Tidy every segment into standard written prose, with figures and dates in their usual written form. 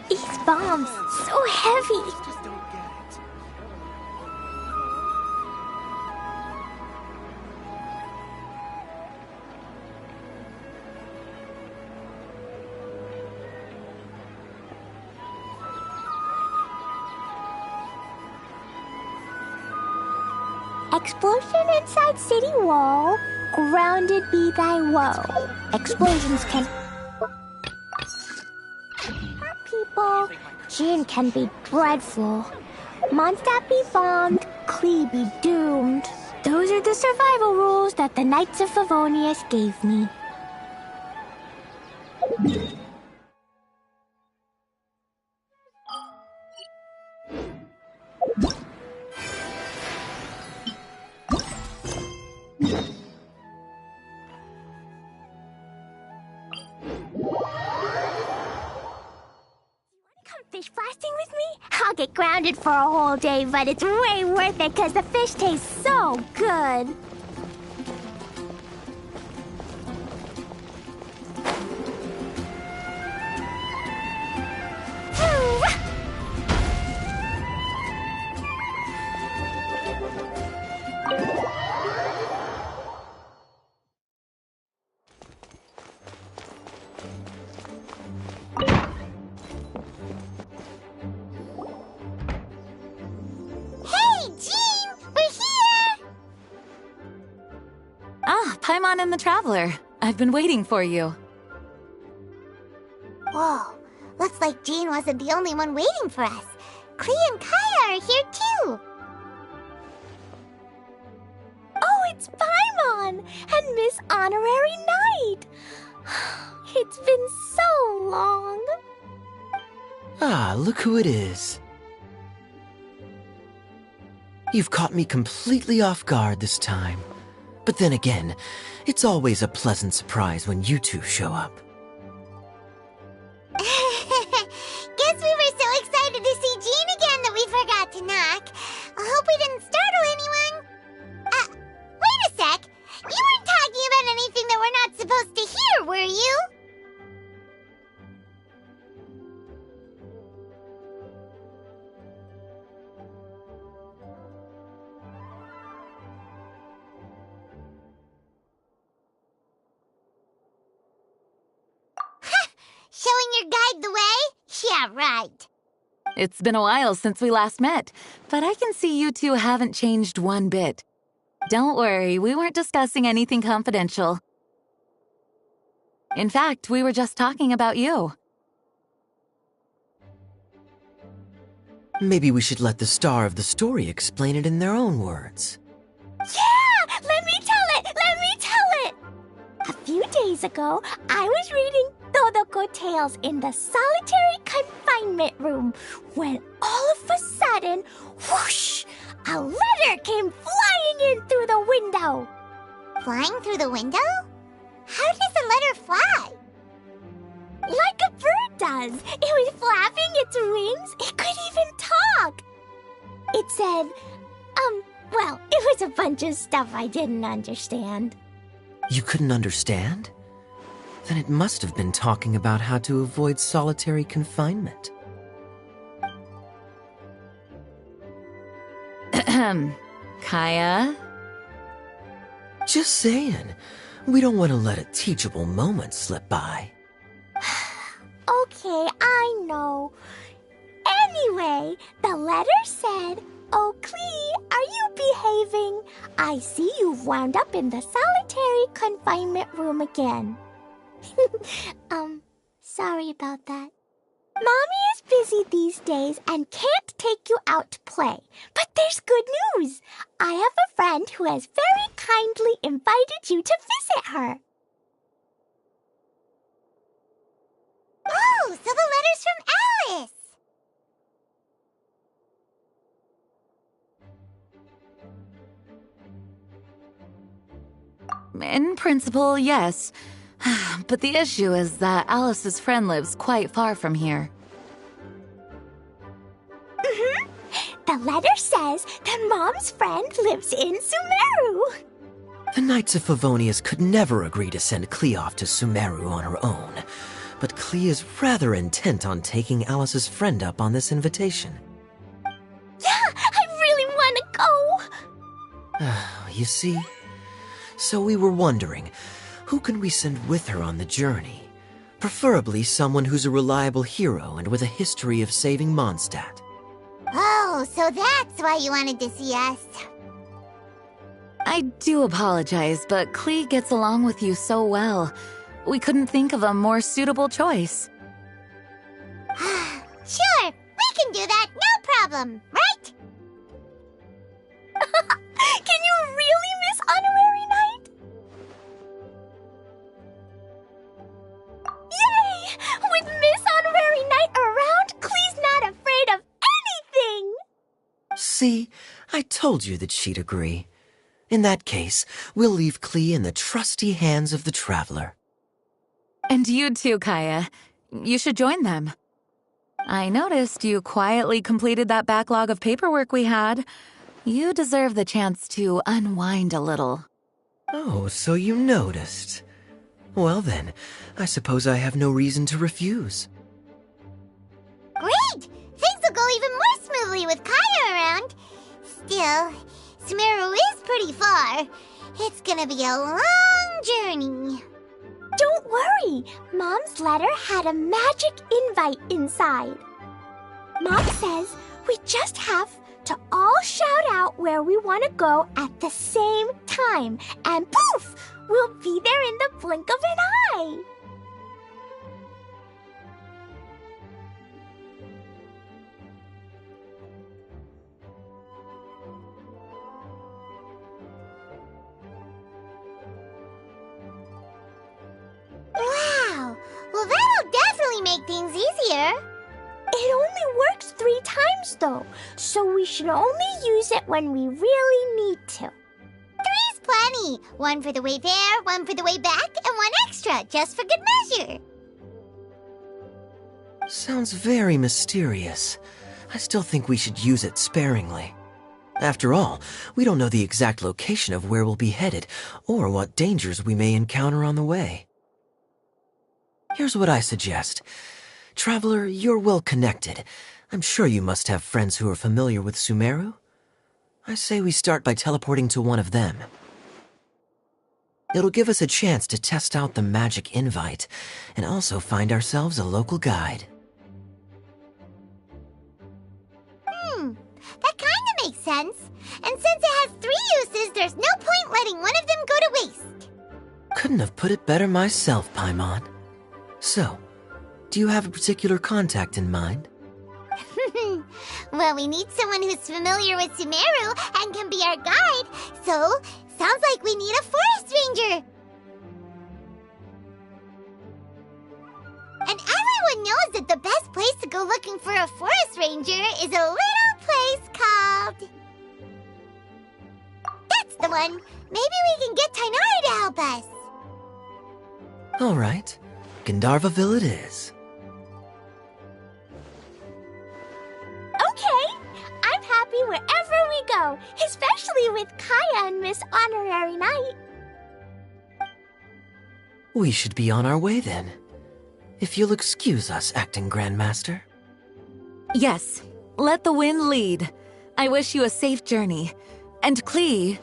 These bombs, so heavy. Just don't get it. Explosion inside city wall. Grounded be thy woe. Explosions can hurt people. Gene can be dreadful. Mondstadt be bombed. Klee be doomed. Those are the survival rules that the Knights of Favonius gave me. Fish blasting with me? I'll get grounded for a whole day, but it's way worth it because the fish tastes so good. Paimon and the Traveler. I've been waiting for you. Whoa, looks like Jean wasn't the only one waiting for us. Klee and Kaya are here too. Oh, it's Paimon and Miss Honorary Knight. It's been so long. Ah, look who it is. You've caught me completely off guard this time. But then again, it's always a pleasant surprise when you two show up. Guess we were so excited to see Jean again that we forgot to knock. I hope we didn't startle anyone. Wait a sec. You weren't talking about anything that we're not supposed to hear, were you? Showing your guide the way? Yeah, right. It's been a while since we last met, but I can see you two haven't changed one bit. Don't worry, we weren't discussing anything confidential. In fact, we were just talking about you. Maybe we should let the star of the story explain it in their own words. Yeah! Let me tell it! Let me tell it! A few days ago, I was reading Todoko Tales in the solitary confinement room when all of a sudden, whoosh, a letter came flying in through the window. Flying through the window? How does a letter fly? Like a bird does. It was flapping its wings. It could even talk. It said, well, it was a bunch of stuff I didn't understand. You couldn't understand? Then it must have been talking about how to avoid solitary confinement. Kaya? Just saying. We don't want to let a teachable moment slip by. Okay, I know. Anyway, the letter said, "Oh, Klee, are you behaving? I see you've wound up in the solitary confinement room again." Sorry about that. Mommy is busy these days and can't take you out to play. But there's good news. I have a friend who has very kindly invited you to visit her. Oh, so the letter's from Alice! In principle, yes. But the issue is that Alice's friend lives quite far from here. The letter says that Mom's friend lives in Sumeru. The Knights of Favonius could never agree to send Klee off to Sumeru on her own, but Klee is rather intent on taking Alice's friend up on this invitation. Yeah, I really want to go. You see? So we were wondering, who can we send with her on the journey? Preferably someone who's a reliable hero and with a history of saving Mondstadt. Oh, so that's why you wanted to see us. I do apologize, but Klee gets along with you so well. We couldn't think of a more suitable choice. Sure, we can do that, no problem, right? Can you really miss Honorary Knight? Yay! With Miss Honorary Knight around, Klee's not afraid of anything! See? I told you that she'd agree. In that case, we'll leave Klee in the trusty hands of the Traveler. And you too, Kaya. You should join them. I noticed you quietly completed that backlog of paperwork we had. You deserve the chance to unwind a little. Oh, so you noticed. Well then, I suppose I have no reason to refuse. Great! Things will go even more smoothly with Kaya around. Still, Sumeru is pretty far. It's gonna be a long journey. Don't worry, Mom's letter had a magic invite inside. Mom says we just have to all shout out where we want to go at the same time, and poof, we'll be there in the blink of an eye. Wow! Well, that'll definitely make things easier. It only works 3 times, though, so we should only use it when we really need to. 3's plenty. 1 for the way there, 1 for the way back, and 1 extra, just for good measure. Sounds very mysterious. I still think we should use it sparingly. After all, we don't know the exact location of where we'll be headed, or what dangers we may encounter on the way. Here's what I suggest. Traveler, you're well connected. I'm sure you must have friends who are familiar with Sumeru. I say we start by teleporting to one of them. It'll give us a chance to test out the magic invite, and also find ourselves a local guide. That kinda makes sense. And since it has 3 uses, there's no point letting one of them go to waste. Couldn't have put it better myself, Paimon. So, do you have a particular contact in mind? Well, we need someone who's familiar with Sumeru and can be our guide, so sounds like we need a forest ranger. And everyone knows that the best place to go looking for a forest ranger is a little place called... That's the one! Maybe we can get Tainari to help us. All right. Gandharvaville it is. Okay, I'm happy wherever we go, especially with Kaya and Miss Honorary Knight. We should be on our way then. If you'll excuse us, Acting Grandmaster. Yes, let the wind lead. I wish you a safe journey. And Klee...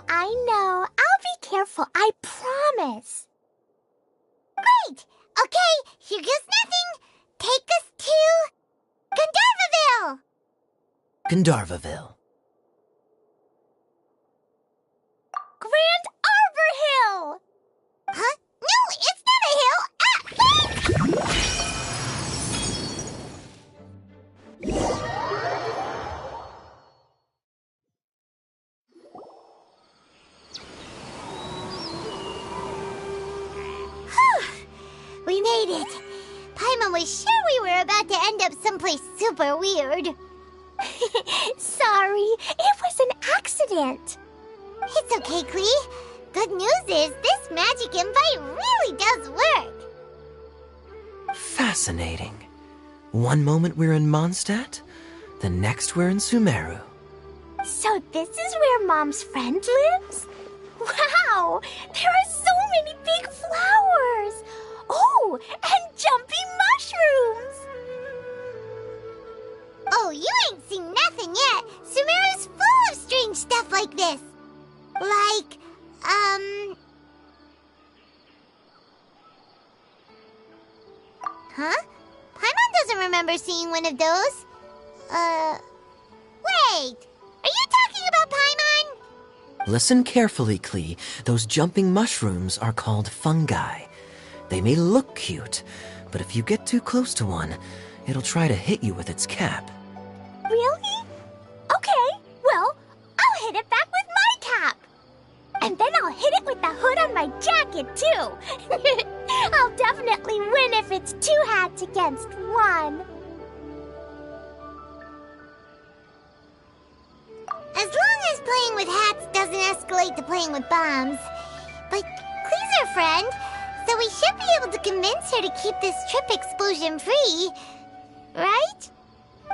I know. I'll be careful, I promise. Great! Okay, here goes nothing. Take us to... Gandharvaville! Gandharvaville. Grand Arbor Hill! Huh? No, it's not a hill! We made it! Paimon was sure we were about to end up someplace super weird. Sorry, it was an accident. It's That's okay, Klee. Good news is this magic invite really does work. Fascinating. One moment we're in Mondstadt, the next we're in Sumeru. So this is where Mom's friend lives? Wow! There are so many big flowers! Oh, and jumping mushrooms! Oh, you ain't seen nothing yet. Sumeru's full of strange stuff like this. Like, Huh? Paimon doesn't remember seeing one of those. Wait! Are you talking about Paimon? Listen carefully, Klee. Those jumping mushrooms are called fungi. They may look cute, but if you get too close to one, it'll try to hit you with its cap. Really? Okay, well, I'll hit it back with my cap. And then I'll hit it with the hood on my jacket, too. I'll definitely win if it's 2 hats against 1. As long as playing with hats doesn't escalate to playing with bombs. But Klee's our friend, so we should be able to convince her to keep this trip explosion-free. Right?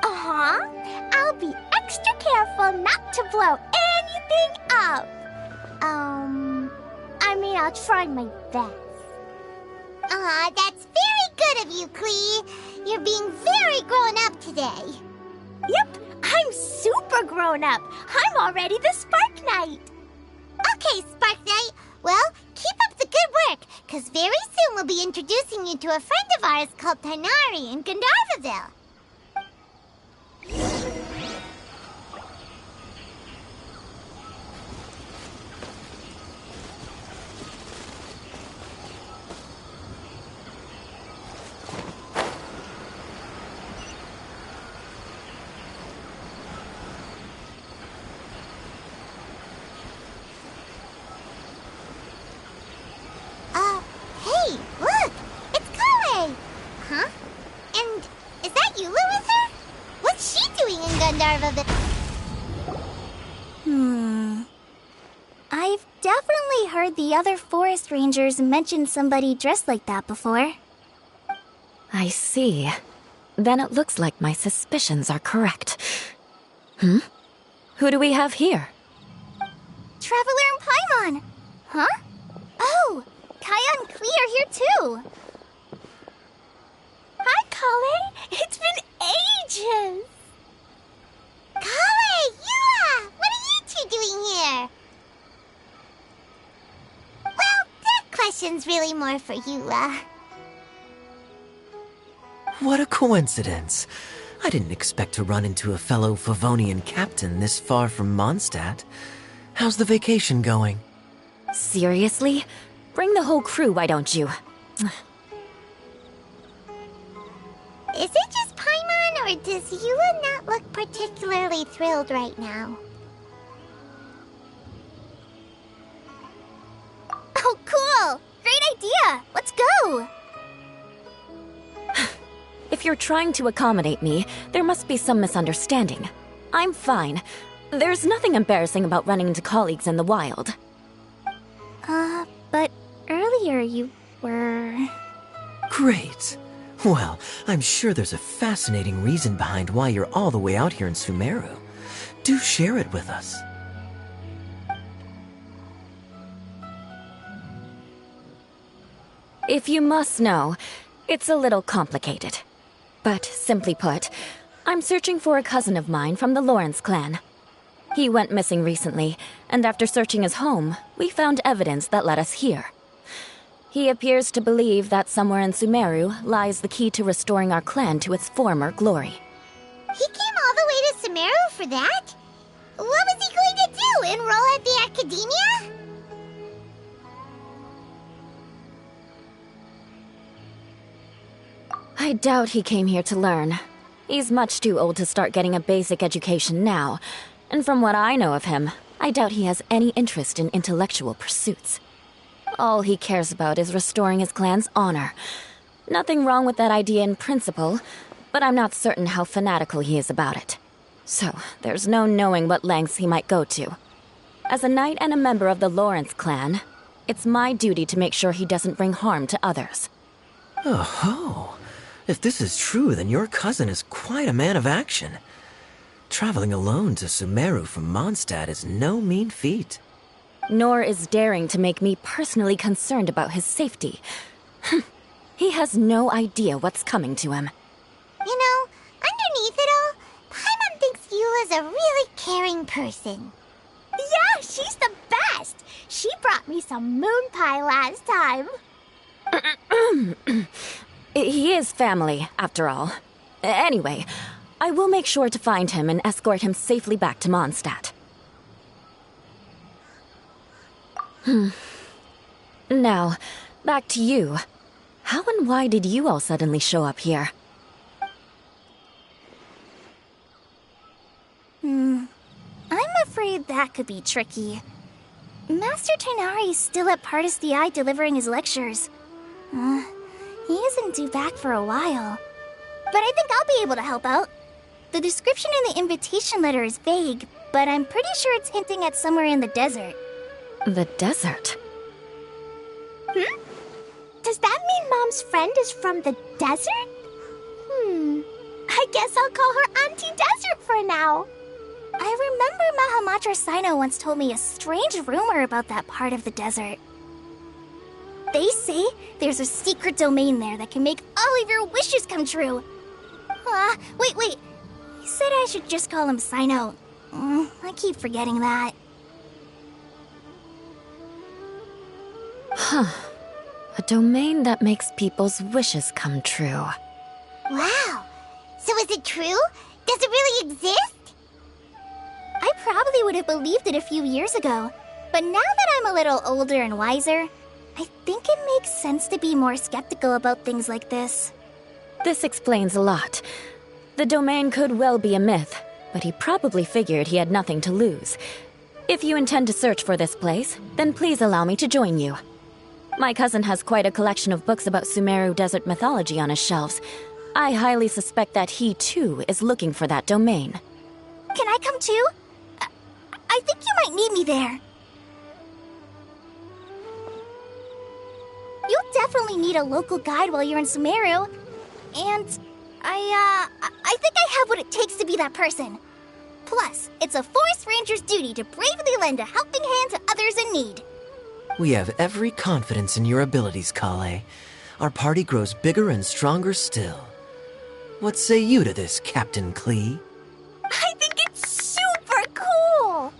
Uh-huh. I'll be extra careful not to blow anything up. I'll try my best. Aw, that's very good of you, Klee. You're being very grown up today. Yep, I'm super grown up. I'm already the Spark Knight. Okay, Spark Knight. Well, keep up the good work, because very soon we'll be introducing you to a friend of ours called Tighnari in Gandharvaville. Hey, look! It's Kale! Huh? And is that Eula with her? What's she doing in Gandharvaville? I've definitely heard the other forest rangers mention somebody dressed like that before. I see. Then it looks like my suspicions are correct. Who do we have here? Traveler and Paimon! Huh? Oh! Kaya and Klee are here too! Hi, Kale. It's been ages. Kale! Eula! What are you two doing here? Well, that question's really more for Eula. What a coincidence. I didn't expect to run into a fellow Favonian captain this far from Mondstadt. How's the vacation going? Seriously? Bring the whole crew, why don't you? Is it just Paimon, or does Eula not look particularly thrilled right now? Oh, cool! Great idea! Let's go! If you're trying to accommodate me, there must be some misunderstanding. I'm fine. There's nothing embarrassing about running into colleagues in the wild. But earlier you were... Great. Well, I'm sure there's a fascinating reason behind why you're all the way out here in Sumeru. Do share it with us. If you must know, it's a little complicated. But simply put, I'm searching for a cousin of mine from the Lawrence clan. He went missing recently, and after searching his home, we found evidence that led us here. He appears to believe that somewhere in Sumeru lies the key to restoring our clan to its former glory. He came all the way to Sumeru for that? What was he going to do, enroll at the academia? I doubt he came here to learn. He's much too old to start getting a basic education now, and from what I know of him, I doubt he has any interest in intellectual pursuits. All he cares about is restoring his clan's honor. Nothing wrong with that idea in principle, but I'm not certain how fanatical he is about it. So, there's no knowing what lengths he might go to. As a knight and a member of the Lawrence clan, it's my duty to make sure he doesn't bring harm to others. Oh, if this is true, then your cousin is quite a man of action. Traveling alone to Sumeru from Mondstadt is no mean feat. Nor is daring to make me personally concerned about his safety. He has no idea what's coming to him. You know, underneath it all, Paimon thinks Eula's a really caring person. Yeah, she's the best. She brought me some moon pie last time. He is family, after all. Anyway, I will make sure to find him and escort him safely back to Mondstadt. Now, back to you. How and why did you all suddenly show up here? I'm afraid that could be tricky. Master Tighnari's still at Pardis the Eye delivering his lectures. He isn't due back for a while. But I think I'll be able to help out. The description in the invitation letter is vague, but I'm pretty sure it's hinting at somewhere in the desert. The desert? Does that mean Mom's friend is from the desert? I guess I'll call her Auntie Desert for now. I remember Mahamatra Sino once told me a strange rumor about that part of the desert. They say there's a secret domain there that can make all of your wishes come true. Wait. He said I should just call him Sino. I keep forgetting that. A domain that makes people's wishes come true. Wow. So is it true? Does it really exist? I probably would have believed it a few years ago, but now that I'm a little older and wiser, I think it makes sense to be more skeptical about things like this. This explains a lot. The domain could well be a myth, but he probably figured he had nothing to lose. If you intend to search for this place, then please allow me to join you. My cousin has quite a collection of books about Sumeru desert mythology on his shelves. I highly suspect that he, too, is looking for that domain. Can I come too? I think you might need me there. You'll definitely need a local guide while you're in Sumeru. And I think I have what it takes to be that person. Plus, it's a forest ranger's duty to bravely lend a helping hand to others in need. We have every confidence in your abilities, Kale. Our party grows bigger and stronger still. What say you to this, Captain Klee? I think it's super cool.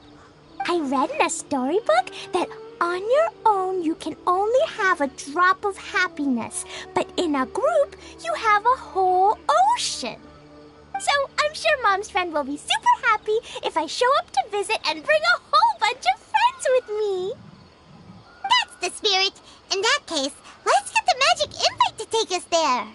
I read in a storybook that on your own you can only have a drop of happiness, but in a group you have a whole ocean. So I'm sure Mom's friend will be super happy if I show up to visit and bring a whole bunch of friends with me. That's the spirit. In that case, let's get the magic invite to take us there.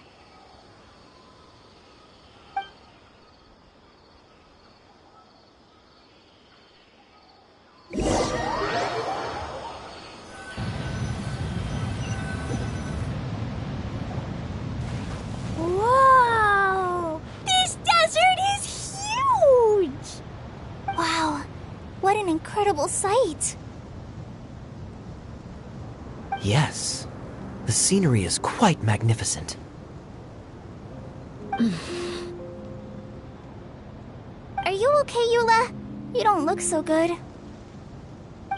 Whoa! This desert is huge! Wow, what an incredible sight. Yes. The scenery is quite magnificent. Are you okay, Eula? You don't look so good.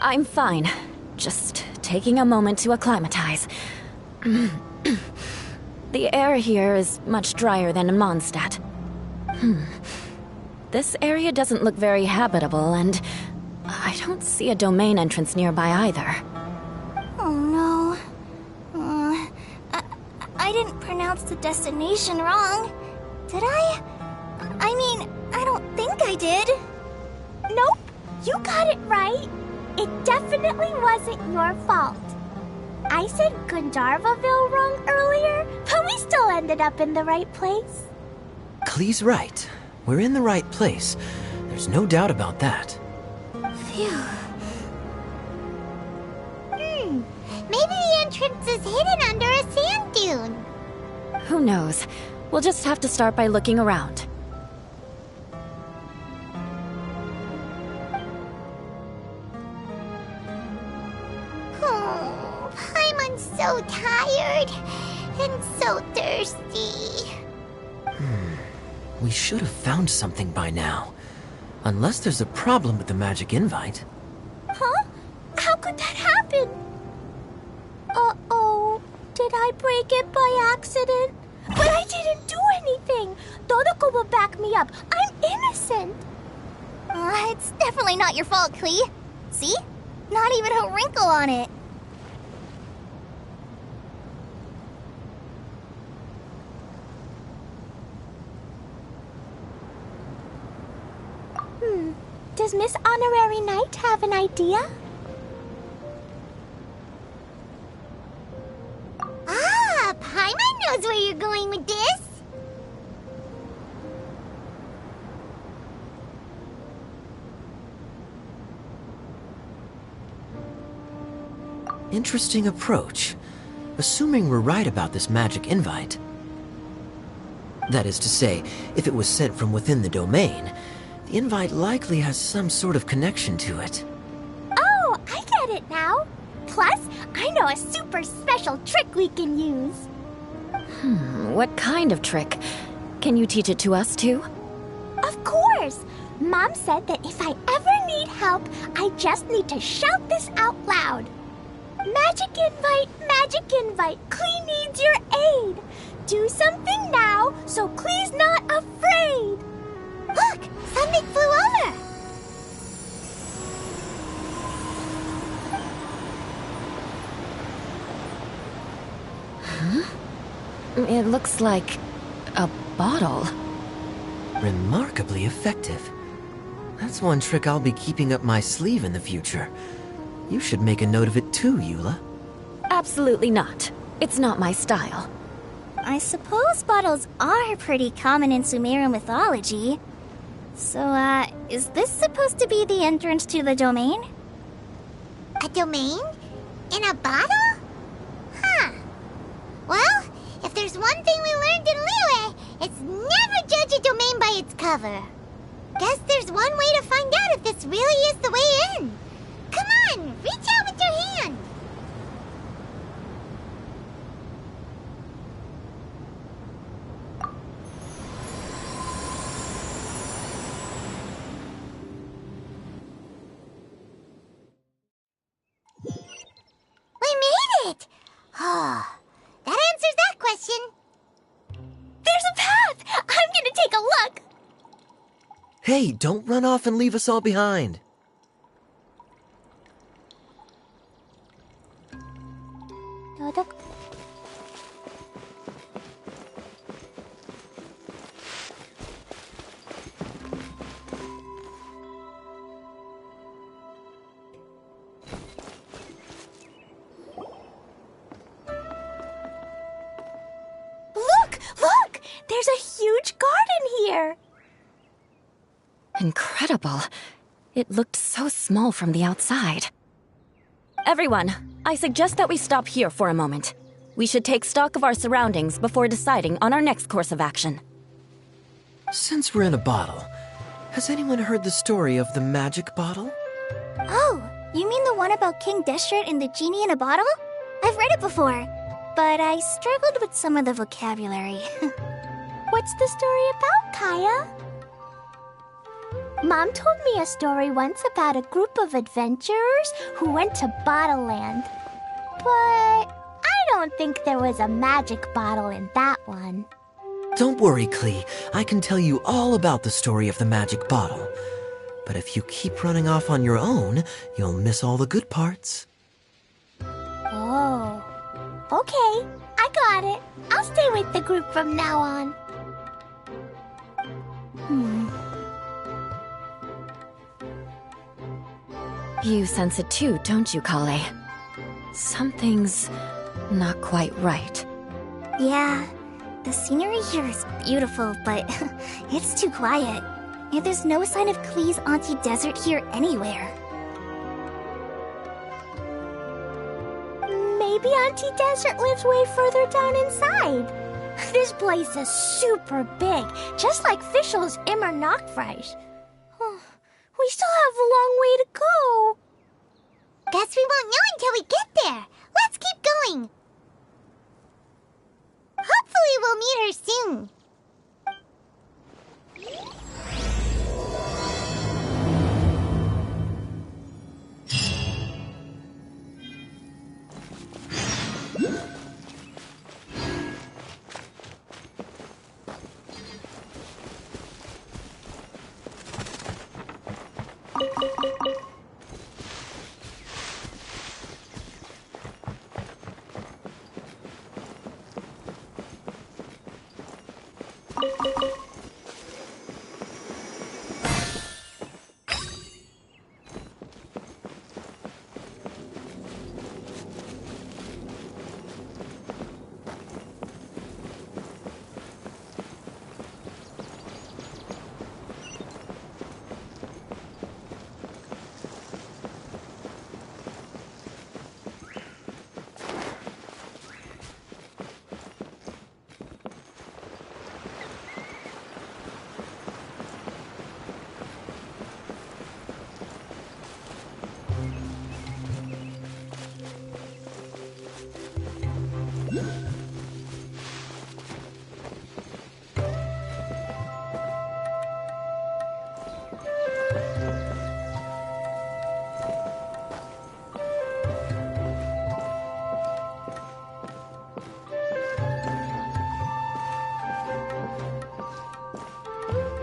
I'm fine. Just taking a moment to acclimatize. The air here is much drier than in Mondstadt. This area doesn't look very habitable, and I don't see a domain entrance nearby either. Oh no. I didn't pronounce the destination wrong. Did I? I mean, I don't think I did. Nope, you got it right. It definitely wasn't your fault. I said Gandharvaville wrong earlier, but we still ended up in the right place. Klee's right. We're in the right place. There's no doubt about that. Phew. Maybe the entrance is hidden under a sand dune. Who knows? We'll just have to start by looking around. I'm so tired and so thirsty. We should have found something by now. Unless there's a problem with the magic invite. Huh? How could that happen? Uh-oh. Did I break it by accident? But I didn't do anything. Todoko will back me up. I'm innocent. It's definitely not your fault, Klee. See? Not even a wrinkle on it. Does Miss Honorary Knight have an idea? Ah, Paimon knows where you're going with this. Interesting approach. Assuming we're right about this magic invite. That is to say, if it was sent from within the domain, the invite likely has some sort of connection to it. Oh, I get it now. Plus, I know a super special trick we can use. What kind of trick? Can you teach it to us too? Of course. Mom said that if I ever need help, I just need to shout this out loud. Magic invite, Klee needs your aid. Do something now, so Klee's not afraid. Look, something flew over. It looks like a bottle. Remarkably effective. That's one trick I'll be keeping up my sleeve in the future. You should make a note of it too, Eula. Absolutely not. It's not my style. I suppose bottles are pretty common in Sumerian mythology. So, is this supposed to be the entrance to the domain? A domain? In a bottle? Huh. Well, if there's one thing we learned in Liyue, it's never judge a domain by its cover. Guess there's one way to find out if this really is the way in. Come on, reach out with your hand. We made it! Oh, that answers that question. There's a path. I'm gonna take a look. Hey, don't run off and leave us all behind. Look! There's a huge garden here. Incredible. It looked so small from the outside. Everyone, I suggest that we stop here for a moment. We should take stock of our surroundings before deciding on our next course of action. Since we're in a bottle, has anyone heard the story of the magic bottle? Oh, you mean the one about King Deshret and the genie in a bottle? I've read it before, but I struggled with some of the vocabulary. What's the story about, Kaya? Mom told me a story once about a group of adventurers who went to Bottle Land. But I don't think there was a magic bottle in that one. Don't worry, Klee. I can tell you all about the story of the magic bottle. But if you keep running off on your own, you'll miss all the good parts. Oh. Okay, I got it. I'll stay with the group from now on. You sense it too, don't you, Kale? Something's not quite right. Yeah, the scenery here is beautiful, but it's too quiet. And there's no sign of Klee's Auntie Desert here anywhere. Maybe Auntie Desert lives way further down inside. This place is super big, just like Fischl's Immer Nachtreich. We still have a long way to go. Guess we won't know until we get there. Let's keep going. going. Hopefully we'll meet her soon.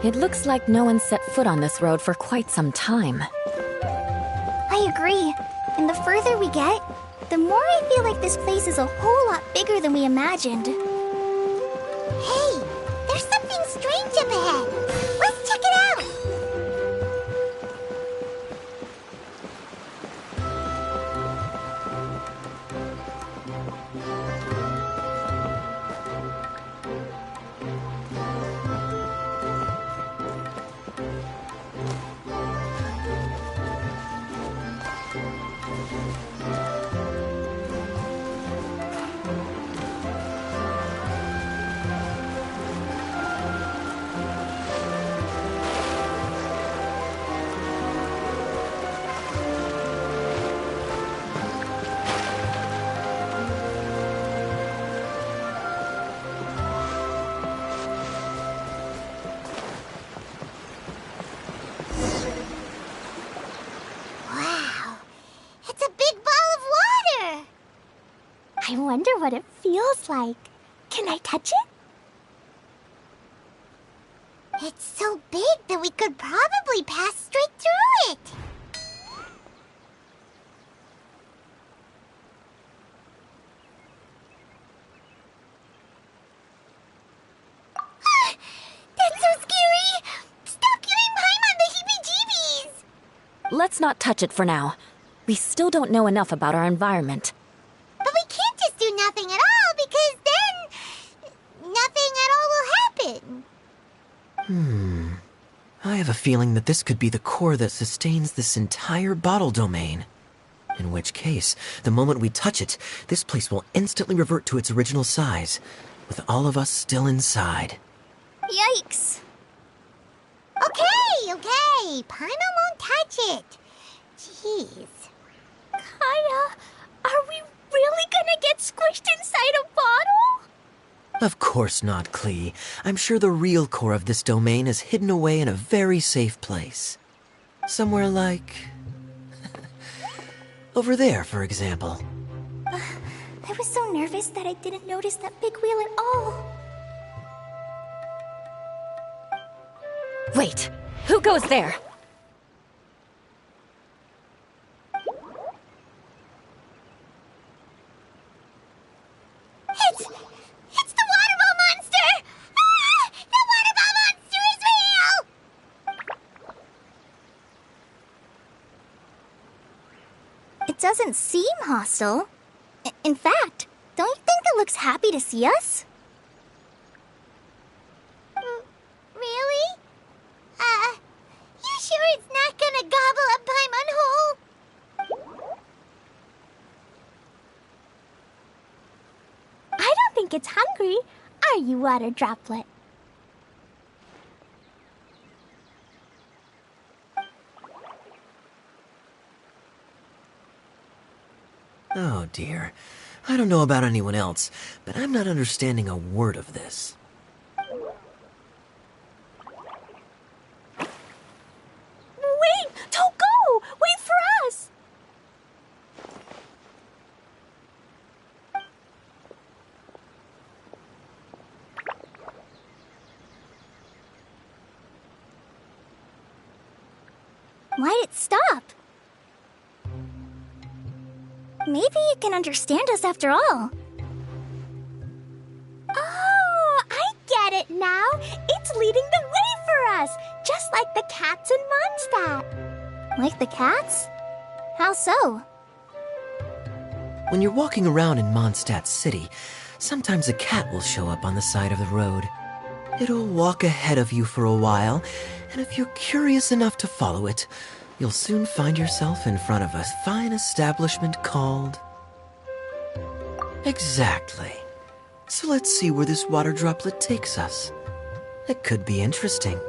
It looks like no one set foot on this road for quite some time. I agree. And the further we get, the more I feel like this place is a whole lot bigger than we imagined. Hey, there's something strange up ahead. Let's check it out. I wonder what it feels like. Can I touch it? It's so big that we could probably pass straight through it. That's so scary! Stop giving Paimon the heebie-jeebies! Let's not touch it for now. We still don't know enough about our environment. But we can't just do nothing at all, because then nothing at all will happen. I have a feeling that this could be the core that sustains this entire bottle domain. In which case, the moment we touch it, this place will instantly revert to its original size, with all of us still inside. Yikes! Okay. Paimon won't touch it. Jeez. Kaya, are we really gonna get squished inside a bottle? Of course not, Klee. I'm sure the real core of this domain is hidden away in a very safe place. Somewhere like... over there, for example. I was so nervous that I didn't notice that big wheel at all. Wait, who goes there? It's the water ball monster! Ah! The water ball monster is real! It doesn't seem hostile. In fact, don't you think it looks happy to see us? Really? You sure it's not gonna gobble up Paimon whole? I don't think it's hungry. Are you, water droplet? Oh dear. I don't know about anyone else, but I'm not understanding a word of this. Wait! Don't go! Wait for us! Why'd it stop? Maybe it can understand us after all. Oh, I get it now. It's leading the way for us, just like the cats in Mondstadt. Like the cats? How so? When you're walking around in Mondstadt City, sometimes a cat will show up on the side of the road. It'll walk ahead of you for a while, and if you're curious enough to follow it, you'll soon find yourself in front of a fine establishment called... Exactly. So let's see where this water droplet takes us. It could be interesting.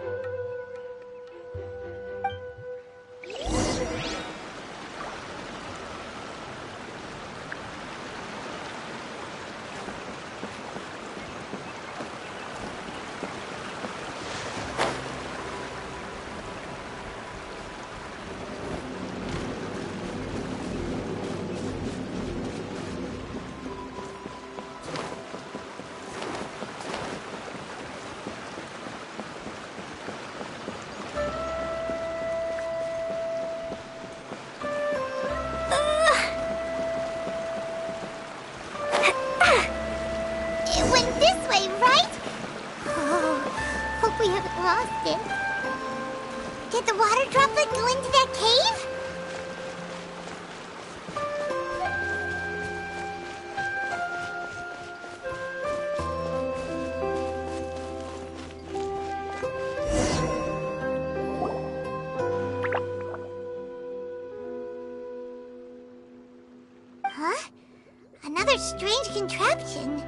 It went this way, right? Oh, hope we haven't lost it. Did the water droplet go into that cave? Huh? Another strange contraption.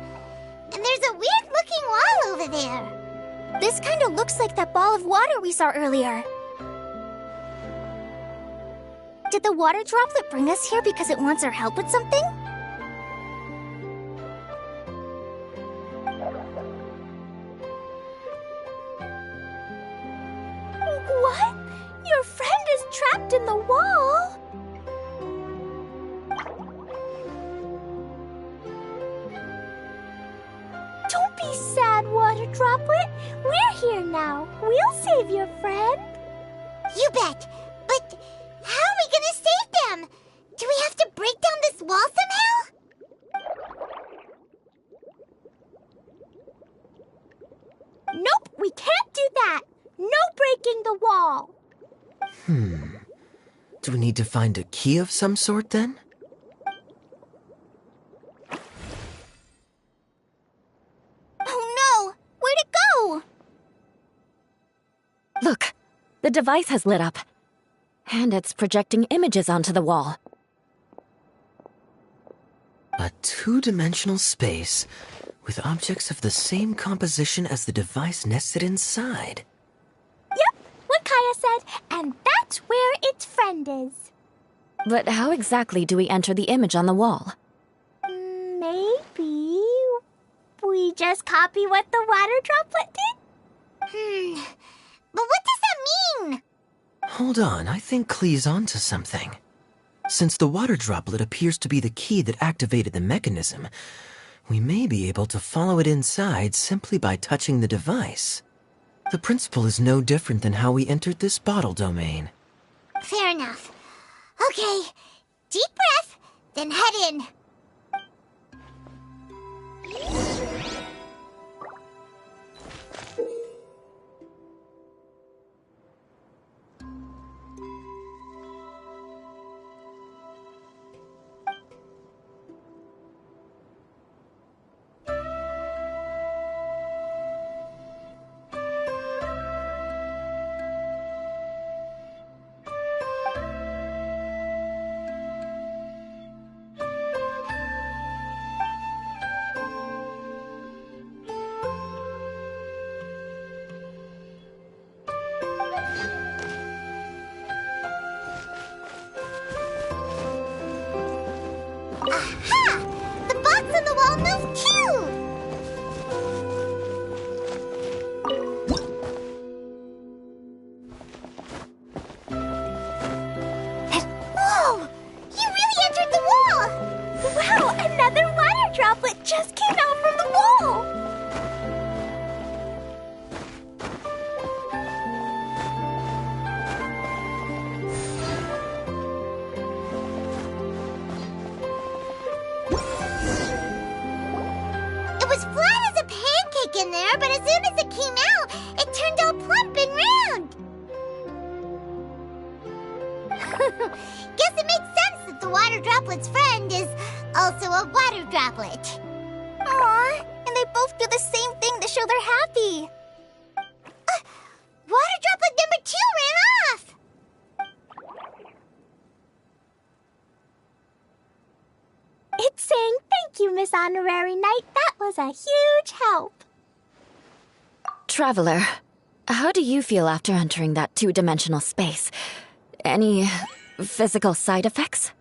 And there's a weird-looking wall over there. This kind of looks like that ball of water we saw earlier. Did the water droplet bring us here because it wants our help with something? What? Your friend is trapped in the wall? Don't be sad, Water Droplet. We're here now. We'll save your friend. You bet. But how are we gonna save them? Do we have to break down this wall somehow? Nope, we can't do that. No breaking the wall. Do we need to find a key of some sort then? Oh no! Where'd it go? Look, the device has lit up. And it's projecting images onto the wall. A two-dimensional space with objects of the same composition as the device nested inside. Yep, what Kaya said, and that's where its friend is. But how exactly do we enter the image on the wall? Maybe we just copy what the water droplet did? But what does that mean? Hold on, I think Klee's onto something. Since the water droplet appears to be the key that activated the mechanism, we may be able to follow it inside simply by touching the device. The principle is no different than how we entered this bottle domain. Fair enough. Okay, deep breath, then head in. Aha! The blocks on the wall move too! Whoa! You really entered the wall! Wow, another water droplet just came out from the wall! It was flat as a pancake in there, but as soon as it came out, it turned all plump and round. Guess it makes sense that the water droplet's friend is also a water droplet. Aw, and they both do the same thing to show they're happy. Water droplet number 2 ran off. It's saying thank you, Miss Honorary Knight. That was a huge help. Traveler, how do you feel after entering that two-dimensional space? Any physical side effects?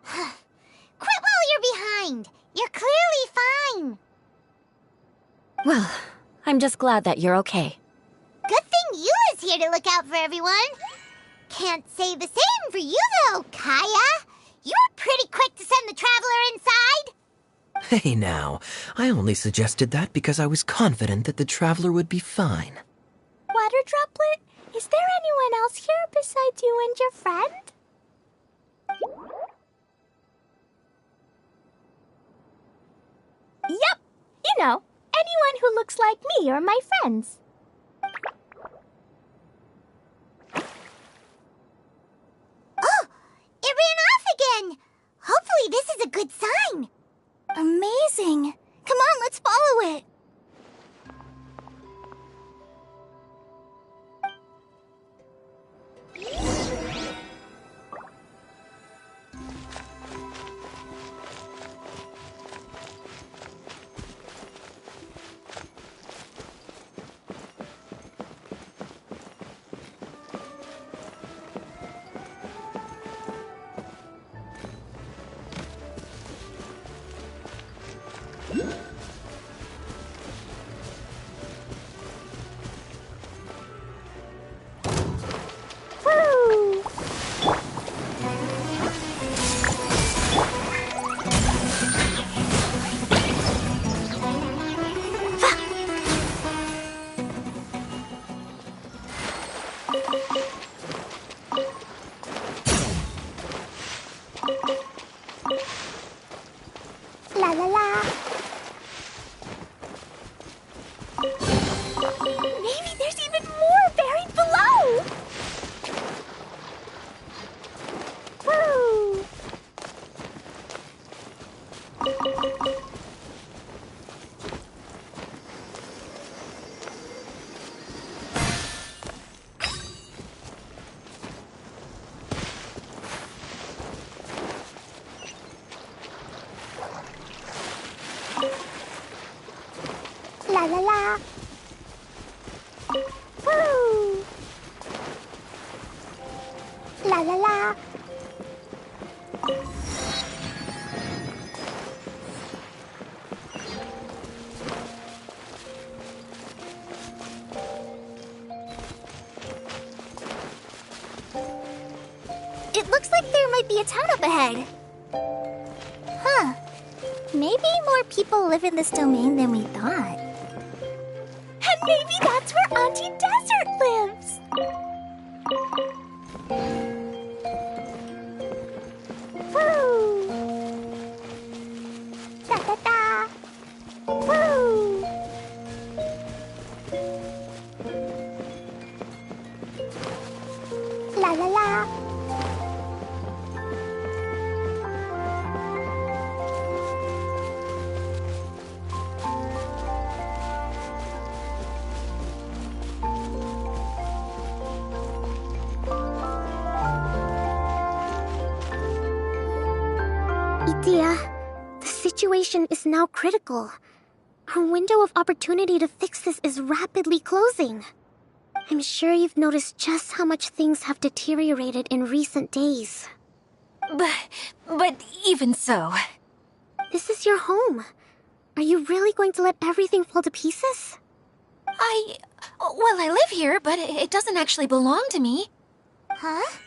Quit while you're behind. You're clearly fine. Well, I'm just glad that you're okay. Good thing you is here to look out for everyone. Can't say the same for you, though, Kaya. You were pretty quick to send the traveler inside. Hey now, I only suggested that because I was confident that the traveler would be fine. Water droplet, is there anyone else here besides you and your friend? Yep, you know, anyone who looks like me or my friends. Oh, it ran off again. Hopefully this is a good sign. Amazing. Come on, let's follow it. Woo! La la la. Maybe there's even more buried below. Woo! La la la. Woo! La la la. It looks like there might be a town up ahead. Huh. Maybe more people live in this domain than we thought. And maybe that's where Auntie Desert lives. Woo! Da da da. Woo! La la la. Itia, the situation is now critical. Our window of opportunity to fix this is rapidly closing. I'm sure you've noticed just how much things have deteriorated in recent days. But even so... This is your home. Are you really going to let everything fall to pieces? Well, I live here, but it doesn't actually belong to me. Huh?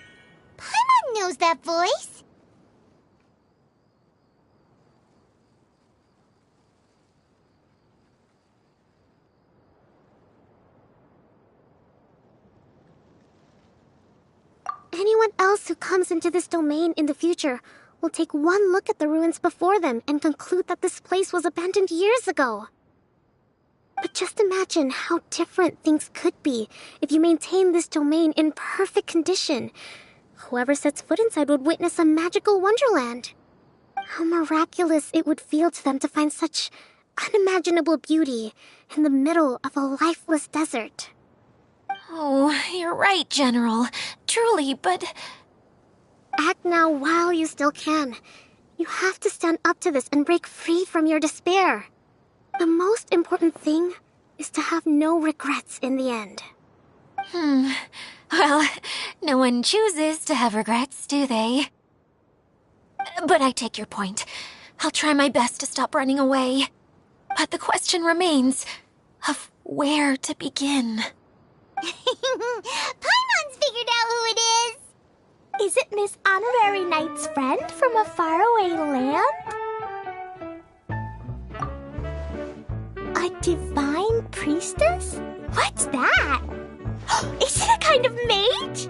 Paimon knows that voice. Anyone else who comes into this domain in the future will take one look at the ruins before them and conclude that this place was abandoned years ago. But just imagine how different things could be if you maintain this domain in perfect condition. Whoever sets foot inside would witness a magical wonderland. How miraculous it would feel to them to find such unimaginable beauty in the middle of a lifeless desert. Oh, you're right, General. Truly, but... Act now while you still can. You have to stand up to this and break free from your despair. The most important thing is to have no regrets in the end. Well, no one chooses to have regrets, do they? But I take your point. I'll try my best to stop running away. But the question remains of where to begin. Paimon's figured out who it is. Is it Miss Honorary Knight's friend from a faraway land? A divine priestess? What's that? Is it a kind of mage?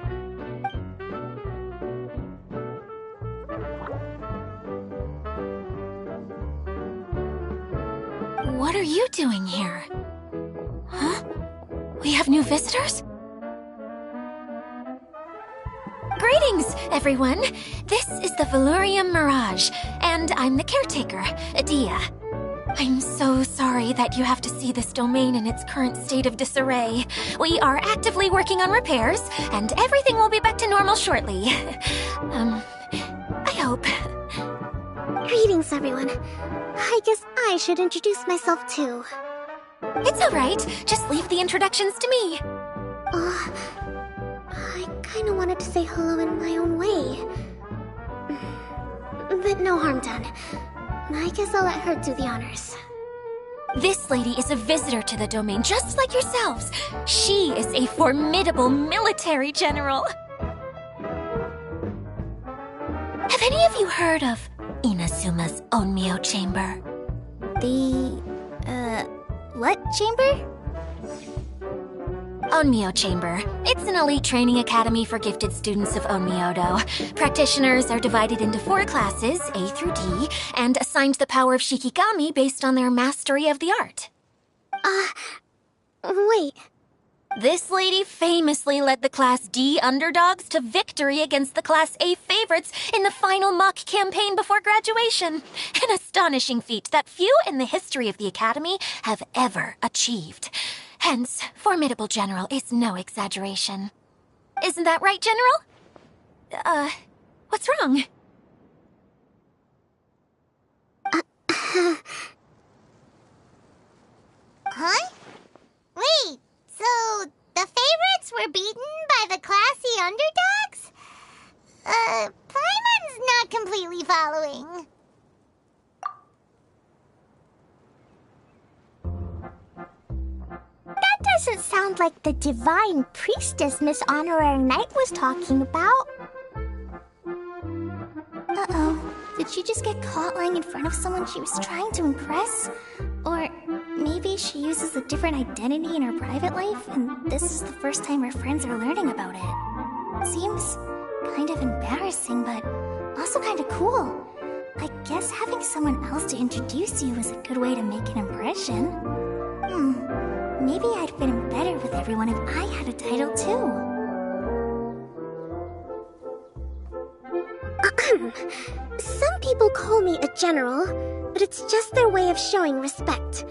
What are you doing here? Huh? We have new visitors? Greetings, everyone! This is the Valurium Mirage, and I'm the caretaker, Adia. I'm so sorry that you have to see this domain in its current state of disarray. We are actively working on repairs, and everything will be back to normal shortly. I hope. Greetings, everyone. I guess I should introduce myself too. It's alright, just leave the introductions to me. I kinda wanted to say hello in my own way. But no harm done. I guess I'll let her do the honors. This lady is a visitor to the domain, just like yourselves. She is a formidable military general. Have any of you heard of Inasuma's Onmyo Chamber? What chamber? Onmyo Chamber. It's an elite training academy for gifted students of Onmyodo. Practitioners are divided into 4 classes, A through D, and assigned the power of Shikigami based on their mastery of the art. Wait. This lady famously led the Class D underdogs to victory against the Class A favorites in the final mock campaign before graduation. An astonishing feat that few in the history of the Academy have ever achieved. Hence, formidable general is no exaggeration. Isn't that right, General? What's wrong? Huh? Wait, so the favorites were beaten by the classy underdogs? Paimon's not completely following. That doesn't sound like the divine priestess Miss Honorary Knight was talking about. Uh-oh. Did she just get caught lying in front of someone she was trying to impress? Or maybe she uses a different identity in her private life, and this is the first time her friends are learning about it. Seems kind of embarrassing, but also kind of cool. I guess having someone else to introduce you is a good way to make an impression. Maybe I'd fit in better with everyone if I had a title too. Some people call me a general, but it's just their way of showing respect.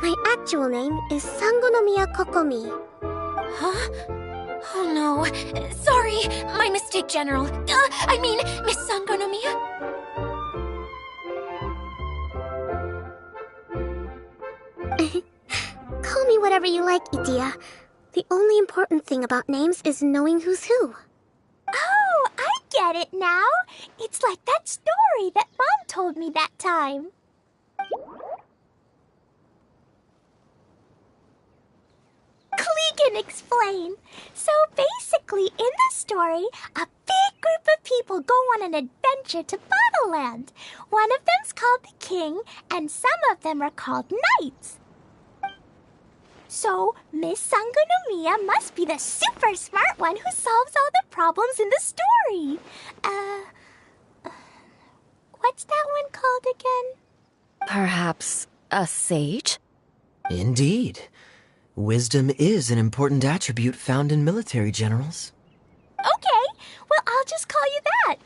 My actual name is Sangonomiya Kokomi. Huh? Oh no. Sorry, my mistake, General. I mean, Miss Sangonomiya. Call me whatever you like, Idia. The only important thing about names is knowing who's who. Oh, I get it now. It's like that story that Mom told me that time. Klee can explain. So basically, in the story, a big group of people go on an adventure to Bottleland. One of them's called the King, and some of them are called Knights. So, Miss Sangonomiya must be the super smart one who solves all the problems in the story. What's that one called again? Perhaps a sage? Indeed. Wisdom is an important attribute found in military generals. Okay, well, I'll just call you that.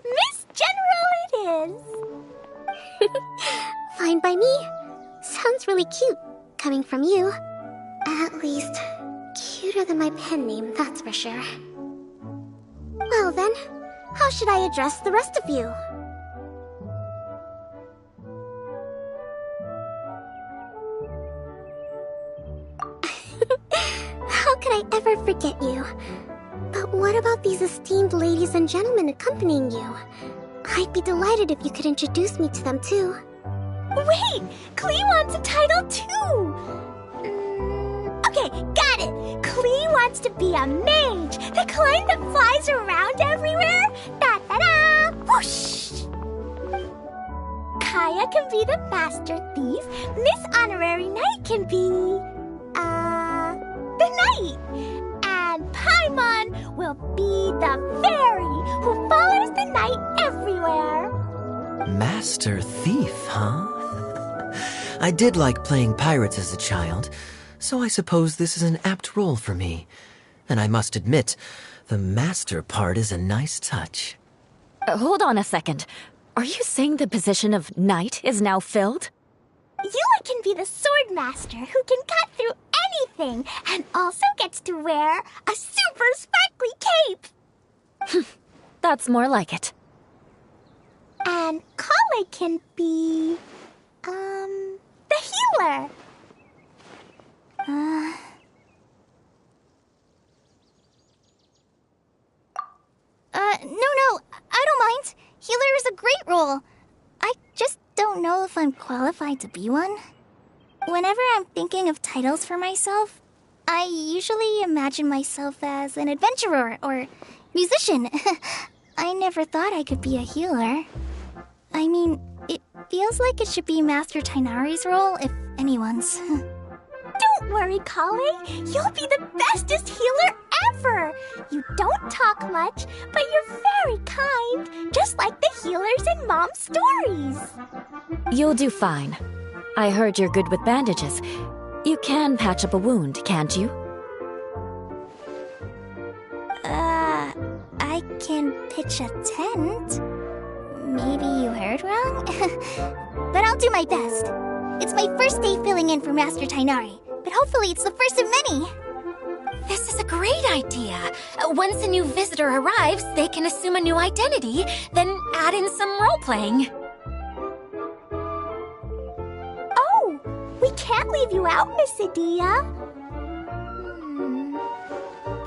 Miss General it is. Fine by me. Sounds really cute, coming from you. At least, cuter than my pen name, that's for sure. Well then, how should I address the rest of you? How could I ever forget you? But what about these esteemed ladies and gentlemen accompanying you? I'd be delighted if you could introduce me to them too. Wait, Klee wants a title too. Okay, got it. Klee wants to be a mage, the kind that flies around everywhere. Da-da-da! Whoosh! Kaya can be the master thief. Miss Honorary Knight can be... the knight. And Paimon will be the fairy who follows the knight everywhere. Master Thief, huh? I did like playing pirates as a child, so I suppose this is an apt role for me. And I must admit, the master part is a nice touch. Hold on a second. Are you saying the position of knight is now filled? Yula can be the sword master who can cut through anything and also gets to wear a super sparkly cape. That's more like it. And Kale can be... the healer. No, I don't mind. Healer is a great role. I just don't know if I'm qualified to be one. Whenever I'm thinking of titles for myself, I usually imagine myself as an adventurer or musician. I never thought I could be a healer. I mean, it feels like it should be Master Tainari's role, if anyone's. Don't worry, Kale. You'll be the bestest healer ever. You don't talk much, but you're very kind, just like the healers in Mom's stories. You'll do fine. I heard you're good with bandages. You can patch up a wound, can't you? I can pitch a tent. Maybe you heard wrong? But I'll do my best. It's my first day filling in for Master Tainari, but hopefully it's the first of many. This is a great idea. Once a new visitor arrives, they can assume a new identity, then add in some role-playing. Oh, we can't leave you out, Miss Adia.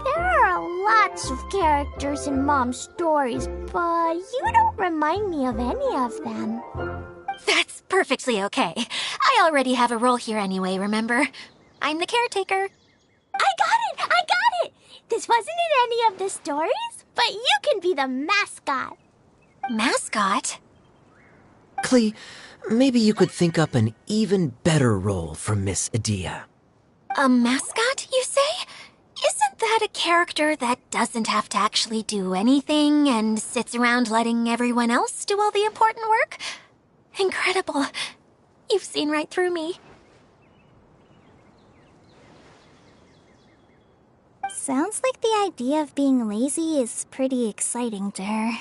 There are lots of characters in Mom's stories, but you don't remind me of any of them. That's perfectly okay. I already have a role here anyway, remember? I'm the caretaker. I got it! This wasn't in any of the stories, but you can be the mascot. Mascot? Klee, maybe you could think up an even better role for Miss Adia. A mascot, you say? Isn't that a character that doesn't have to actually do anything and sits around letting everyone else do all the important work? Incredible. You've seen right through me. Sounds like the idea of being lazy is pretty exciting to her.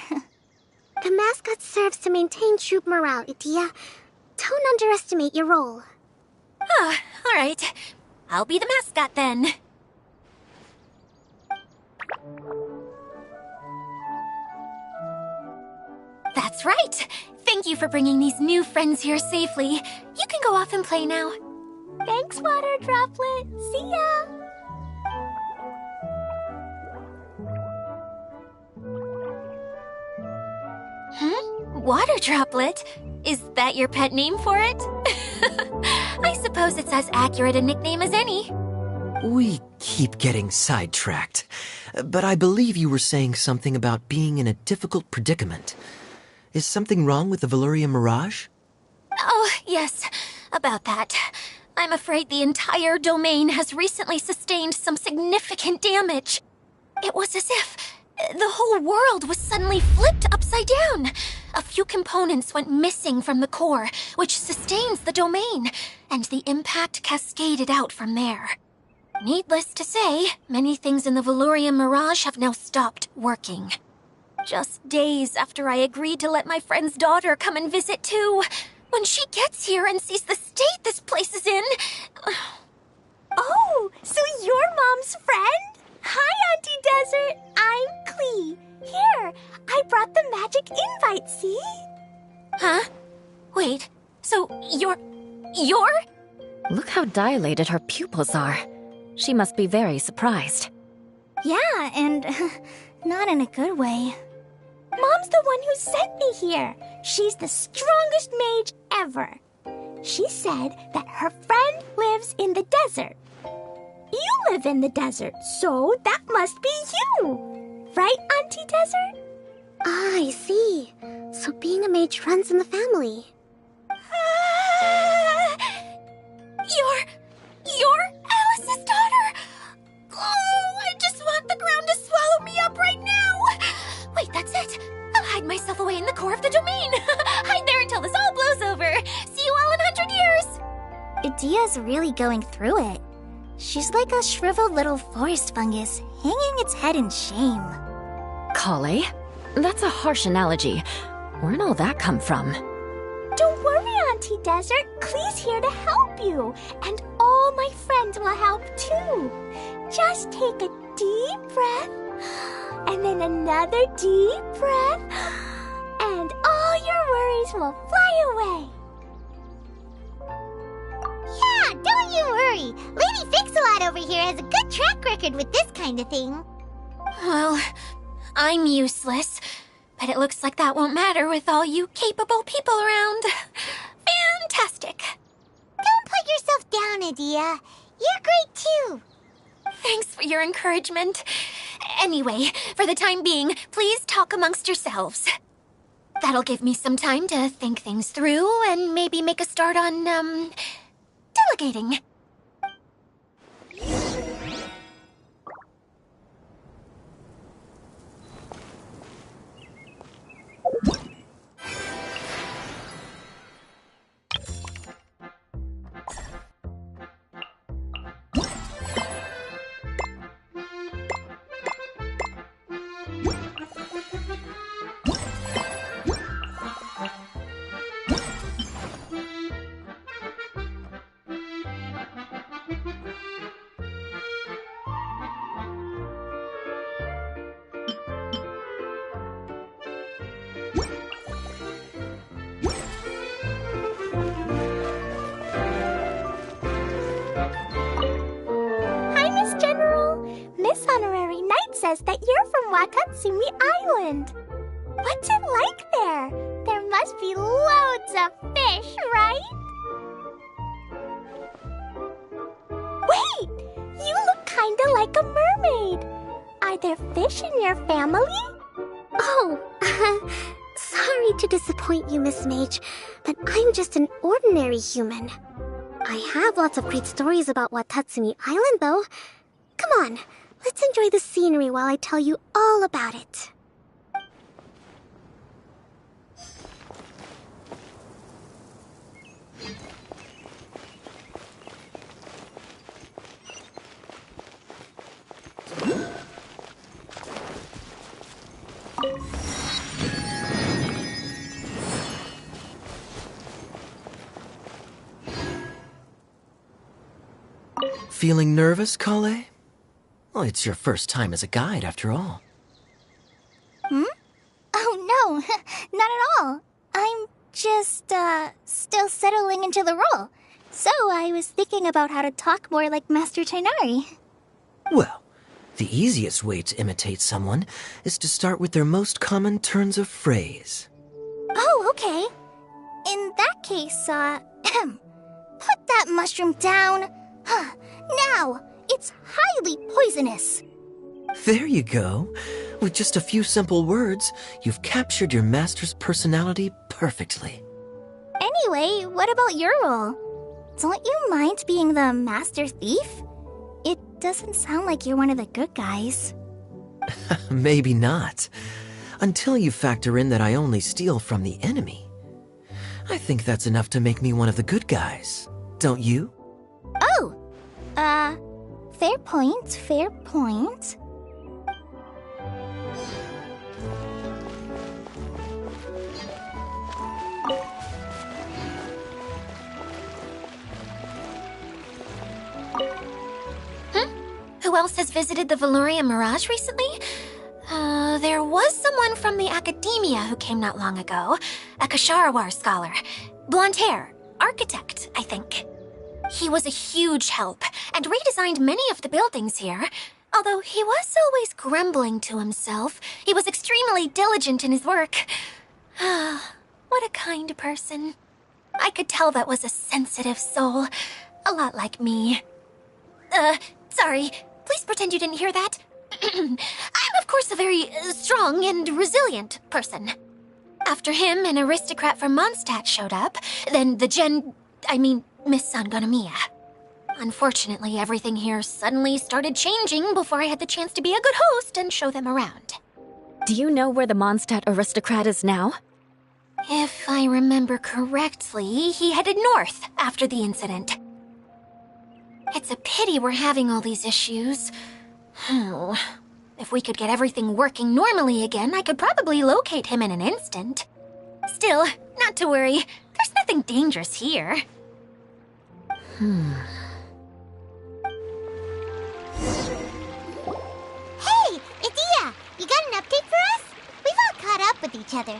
The mascot serves to maintain troop morale, Adia. Don't underestimate your role. Ah, all right. I'll be the mascot then. That's right. Thank you for bringing these new friends here safely. You can go off and play now. Thanks, Water Droplet. See ya! Water droplet? Is that your pet name for it? I suppose it's as accurate a nickname as any. We keep getting sidetracked. But I believe you were saying something about being in a difficult predicament. Is something wrong with the Veluria Mirage? Oh, yes, about that. I'm afraid the entire domain has recently sustained some significant damage. It was as if the whole world was suddenly flipped upside down. A few components went missing from the core, which sustains the domain, and the impact cascaded out from there. Needless to say, many things in the Veluria Mirage have now stopped working. Just days after I agreed to let my friend's daughter come and visit too. When she gets here and sees the state this place is in... Oh, so you're Mom's friend? Hi, Auntie Desert. I'm Klee. Here, I brought the magic invite, see? Huh? Wait, so you're... Look how dilated her pupils are. She must be very surprised. Yeah, and not in a good way. Mom's the one who sent me here. She's the strongest mage ever. She said that her friend lives in the desert. You live in the desert, so that must be you. Right, Auntie Desert? Ah, I see. So being a mage runs in the family. You're Alice's daughter? Oh, I just want the ground to swallow me up right now. Wait, that's it. I'll hide myself away in the core of the domain. Hide there until this all blows over. See you all in 100 years. Idia's really going through it. She's like a shriveled little forest fungus, hanging its head in shame. Kale? That's a harsh analogy. Where'd all that come from? Don't worry, Auntie Desert. Klee's here to help you. And all my friends will help too. Just take a deep breath. And then another deep breath. And all your worries will fly away. Yeah, don't you worry. Lady Fix-A-Lot over here has a good track record with this kind of thing. Well, I'm useless. But it looks like that won't matter with all you capable people around. Fantastic. Don't put yourself down, Adia. You're great too. Thanks for your encouragement. Anyway, for the time being, please talk amongst yourselves. That'll give me some time to think things through and maybe make a start on, delegating. Says that you're from Watatsumi Island. What's it like there? There must be loads of fish, right? Wait! You look kinda like a mermaid. Are there fish in your family? Oh, sorry to disappoint you, Miss Mage, but I'm just an ordinary human. I have lots of great stories about Watatsumi Island, though. Come on. Let's enjoy the scenery while I tell you all about it. Feeling nervous, Kale? Well, it's your first time as a guide, after all. Oh, no, not at all. I'm just, still settling into the role. So I was thinking about how to talk more like Master Tighnari. Well, the easiest way to imitate someone is to start with their most common turns of phrase. Oh, Okay. In that case, put that mushroom down. Now, it's highly poisonous. There you go. With just a few simple words, you've captured your master's personality perfectly. Anyway, what about your role? Don't you mind being the master thief? It doesn't sound like you're one of the good guys. Maybe not. Until you factor in that I only steal from the enemy. I think that's enough to make me one of the good guys. Don't you? Oh! Fair point, fair point. Who else has visited the Veloria Mirage recently? There was someone from the academia who came not long ago. A Kasharawar scholar. Blonde hair. Architect, I think. He was a huge help and redesigned many of the buildings here. Although he was always grumbling to himself, he was extremely diligent in his work. What a kind person. I could tell that was a sensitive soul. A lot like me. Sorry. Please pretend you didn't hear that. I'm, of course, a very strong and resilient person. After him, an aristocrat from Mondstadt showed up, then Miss Sangonomiya. Unfortunately, everything here suddenly started changing before I had the chance to be a good host and show them around. Do you know where the Mondstadt aristocrat is now? If I remember correctly, he headed north after the incident. It's a pity we're having all these issues. If we could get everything working normally again, I could probably locate him in an instant. Still, not to worry. There's nothing dangerous here. Hey, Idia, you got an update for us? We've all caught up with each other.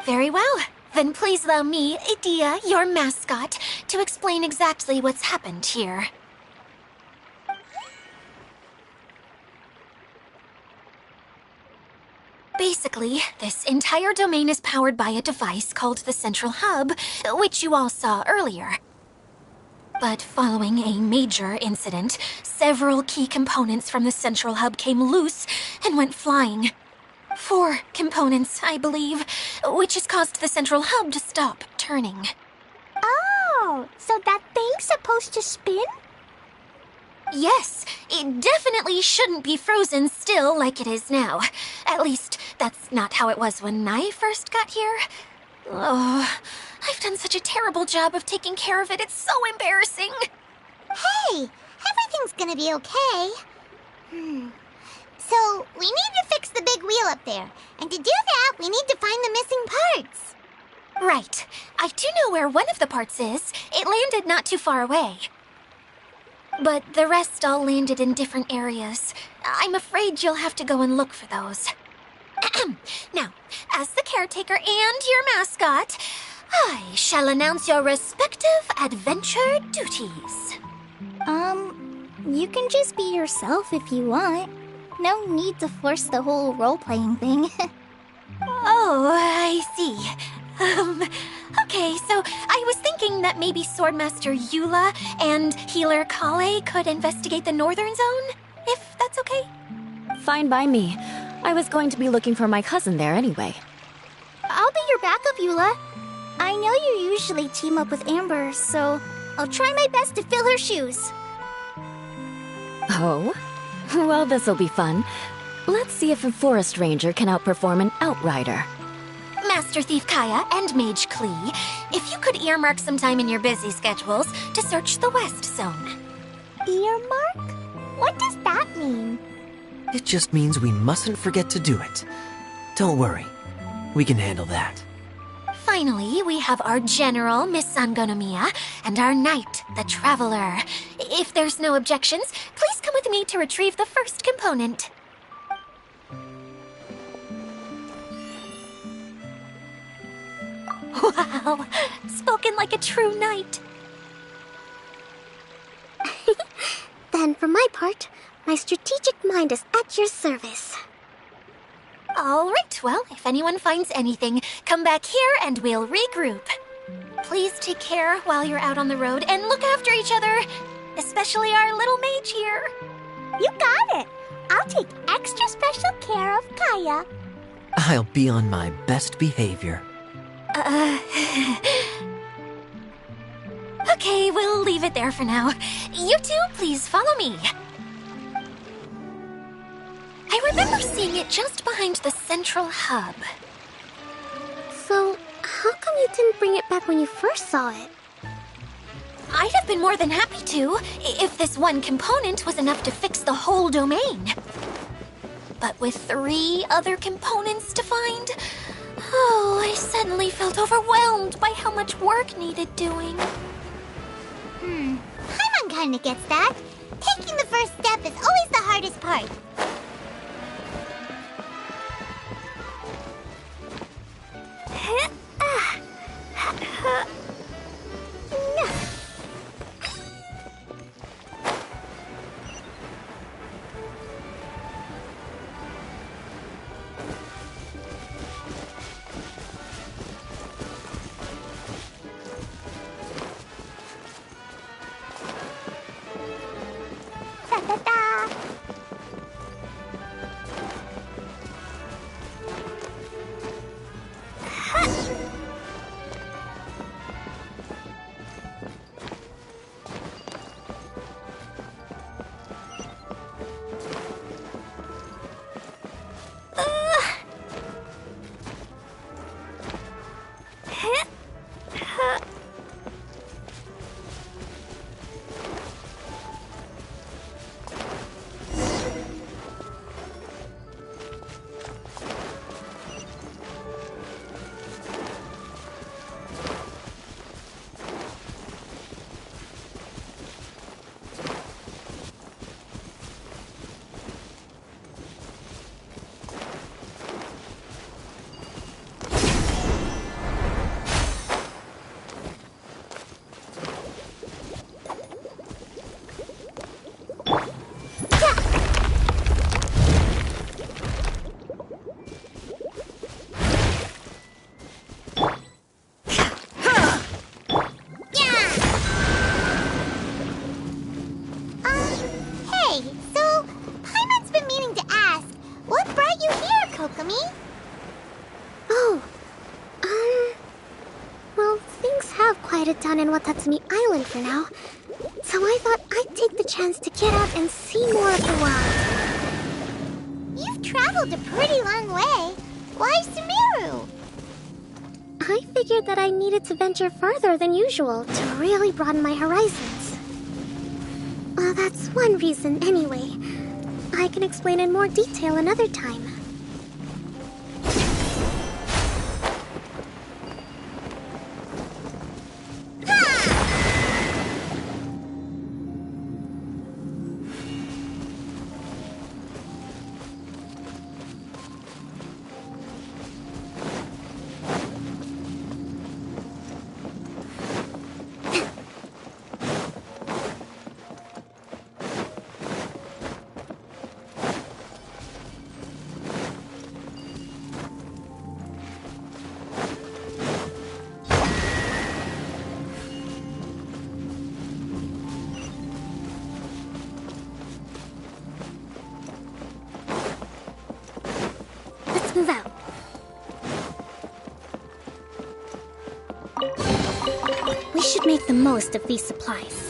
Very well. Then please allow me, Idia, your mascot, to explain exactly what's happened here. Basically, this entire domain is powered by a device called the Central Hub, which you all saw earlier. But following a major incident, several key components from the Central Hub came loose and went flying. 4 components, I believe, which has caused the Central Hub to stop turning. Oh, so that thing's supposed to spin? Yes, it definitely shouldn't be frozen still like it is now. At least, that's not how it was when I first got here. Oh, I've done such a terrible job of taking care of it, it's so embarrassing. Hey, everything's gonna be okay. So, we need to fix the big wheel up there. And to do that, we need to find the missing parts. Right. I do know where one of the parts is. It landed not too far away. But the rest all landed in different areas. I'm afraid you'll have to go and look for those. Now, as the caretaker and your mascot, I shall announce your respective adventure duties. You can just be yourself if you want. No need to force the whole role-playing thing. Oh, I see. Okay, so I was thinking that maybe Swordmaster Eula and Healer Kale could investigate the northern zone, if that's okay? Fine by me. I was going to be looking for my cousin there anyway. I'll be your backup, Eula. I know you usually team up with Amber, so I'll try my best to fill her shoes. Oh? Well, this'll be fun. Let's see if a forest ranger can outperform an outrider. Master Thief Kaya and Mage Klee, if you could earmark some time in your busy schedules to search the West Zone. Earmark? What does that mean? It just means we mustn't forget to do it. Don't worry. We can handle that. Finally, we have our General, Miss Sangonomiya, and our Knight, the Traveler. If there's no objections, please come with me to retrieve the first component. Wow, spoken like a true knight. Then, for my part, my strategic mind is at your service. All right, well, if anyone finds anything, come back here and we'll regroup. Please take care while you're out on the road and look after each other, especially our little mage here. You got it. I'll take extra special care of Kaya. I'll be on my best behavior. Okay, we'll leave it there for now. You two, please follow me. I remember seeing it just behind the central hub. So, how come you didn't bring it back when you first saw it? I'd have been more than happy to, if this one component was enough to fix the whole domain. But with 3 other components to find, I suddenly felt overwhelmed by how much work needed doing. Paimon kinda gets that. Taking the first step is always the hardest part. Da-da-da. Hey, so Paimon's been meaning to ask, what brought you here, Kokomi? Oh, well, things have quieted down in Watatsumi Island for now. So I thought I'd take the chance to get out and see more of the world. You've traveled a pretty long way. Why Sumeru? I figured that I needed to venture further than usual to really broaden my horizons. Well, that's one reason anyway. I can explain in more detail another time. Let's move out. We should make the most of these supplies.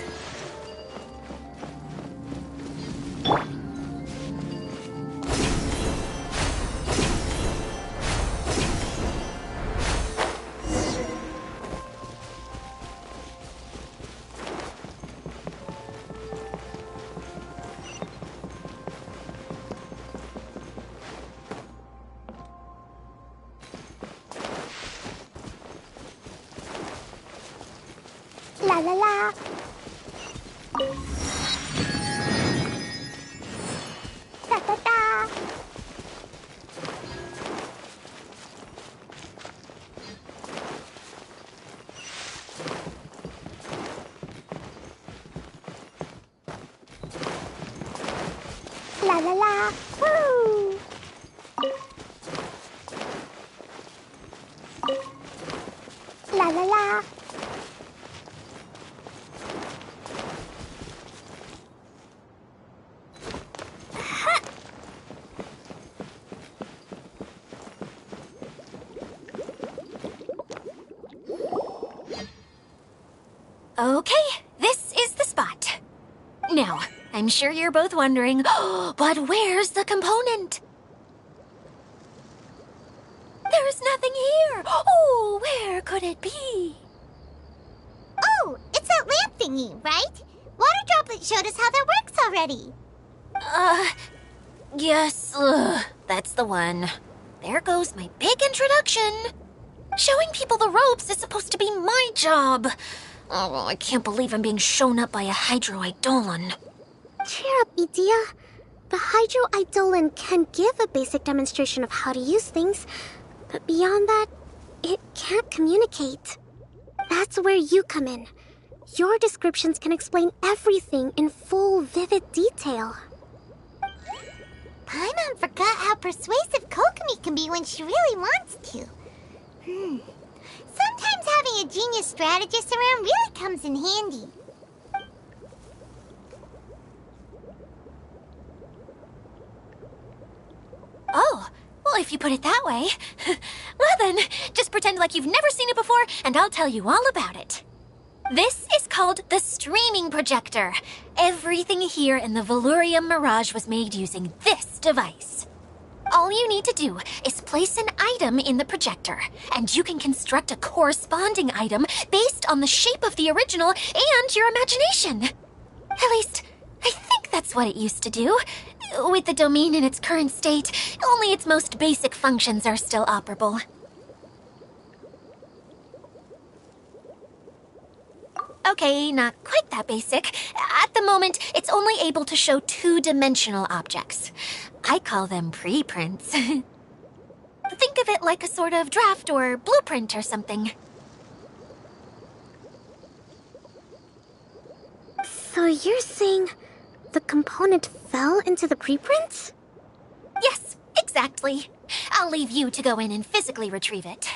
La la la. Da da da. La la la. Woo. Okay, this is the spot. Now, I'm sure you're both wondering, but where's the component? There's nothing here. Oh, where could it be? Oh, it's that lamp thingy, right? Water Droplet showed us how that works already. Yes, that's the one. There goes my big introduction. Showing people the ropes is supposed to be my job. Oh, I can't believe I'm being shown up by a Hydroidolon. Cheer up, Edea. The Hydroidolon can give a basic demonstration of how to use things, but beyond that, it can't communicate. That's where you come in. Your descriptions can explain everything in full, vivid detail. Paimon forgot how persuasive Kokomi can be when she really wants to. Sometimes having a genius strategist around really comes in handy. Oh, well, if you put it that way. Well then, just pretend like you've never seen it before, and I'll tell you all about it. This is called the streaming projector. Everything here in the Valurium Mirage was made using this device. All you need to do is place an item in the projector, and you can construct a corresponding item based on the shape of the original and your imagination. At least, I think that's what it used to do. With the domain in its current state, only its most basic functions are still operable. Okay, not quite that basic. At the moment, it's only able to show two-dimensional objects. I call them preprints. Think of it like a sort of draft or blueprint or something. So you're saying the component fell into the preprints? Yes, exactly. I'll leave you to go in and physically retrieve it.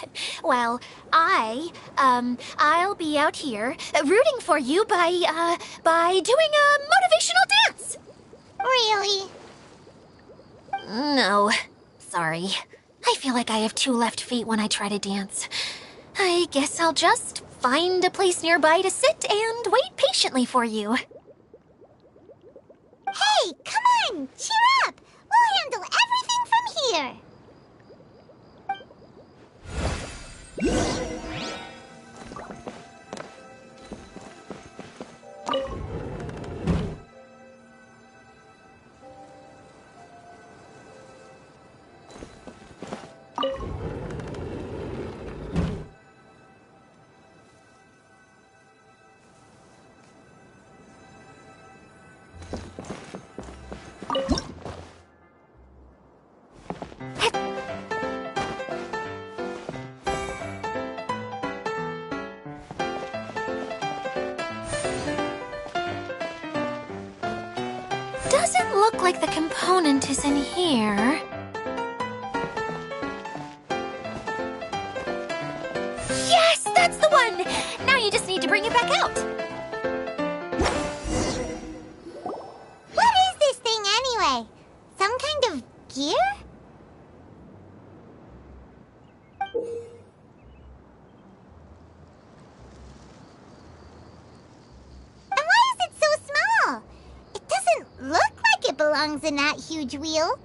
Well, I'll be out here rooting for you by doing a motivational dance. Really? No, sorry. I feel like I have two left feet when I try to dance. I guess I'll just find a place nearby to sit and wait patiently for you. Hey, come on! Cheer up! We'll handle everything from here! Doesn't look like the component is in here. Yes, that's the one! Now you just need to bring it back out. What is this thing anyway? Some kind of gear? And why is it so small? It doesn't look like it belongs in that huge wheel.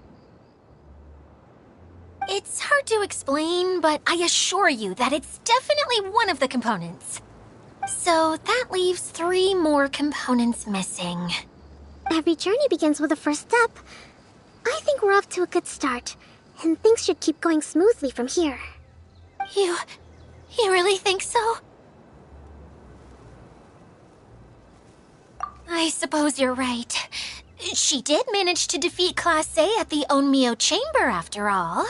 It's hard to explain, but I assure you that it's definitely one of the components. So that leaves 3 more components missing. Every journey begins with a first step. I think we're off to a good start, and things should keep going smoothly from here. You really think so? I suppose you're right. She did manage to defeat Class A at the Onmyo Chamber, after all.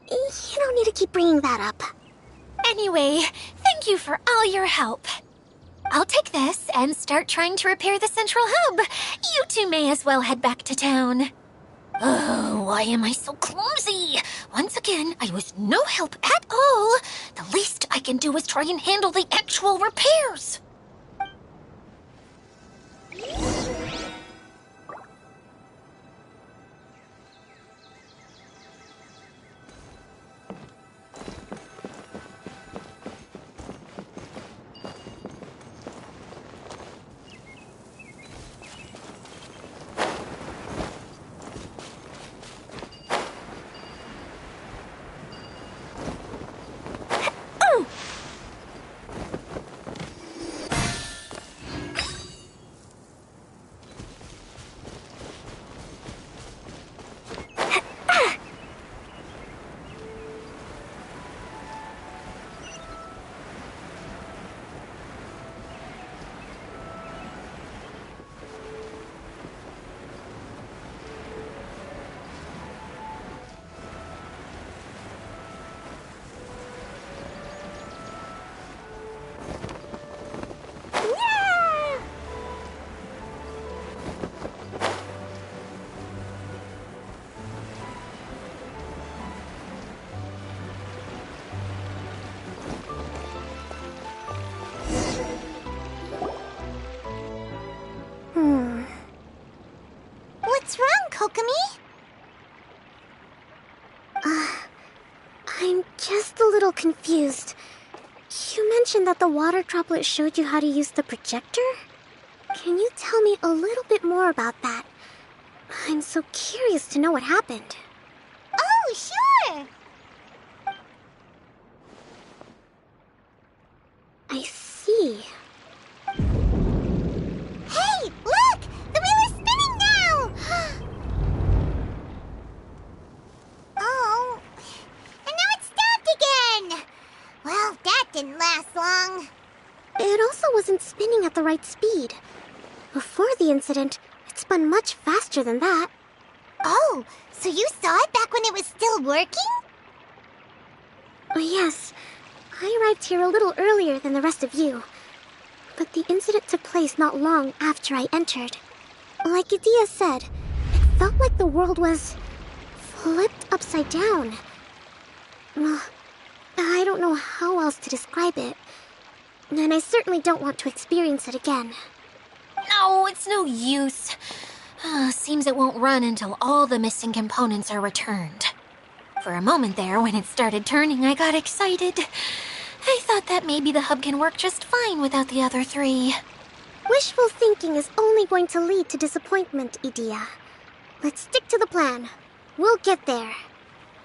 You don't need to keep bringing that up. Anyway, thank you for all your help. I'll take this and start trying to repair the central hub. You two may as well head back to town. Oh, why am I so clumsy? Once again, I was no help at all. The least I can do is try and handle the actual repairs. alchemy? I'm just a little confused. You mentioned that the water droplet showed you how to use the projector? Can you tell me a little bit more about that? I'm so curious to know what happened. Oh, sure! I see. Hey, look! The wheel is spinning now! Oh, and now it's stopped again! Well, that didn't last long. It also wasn't spinning at the right speed. Before the incident, it spun much faster than that. Oh, so you saw it back when it was still working? Yes, I arrived here a little earlier than the rest of you. But the incident took place not long after I entered. Like Idia said, it felt like the world was flipped upside down. I don't know how else to describe it. And I certainly don't want to experience it again. No, it's no use. Seems it won't run until all the missing components are returned. For a moment there, when it started turning, I got excited. I thought that maybe the hub can work just fine without the other three. Wishful thinking is only going to lead to disappointment, Idia. Let's stick to the plan. We'll get there.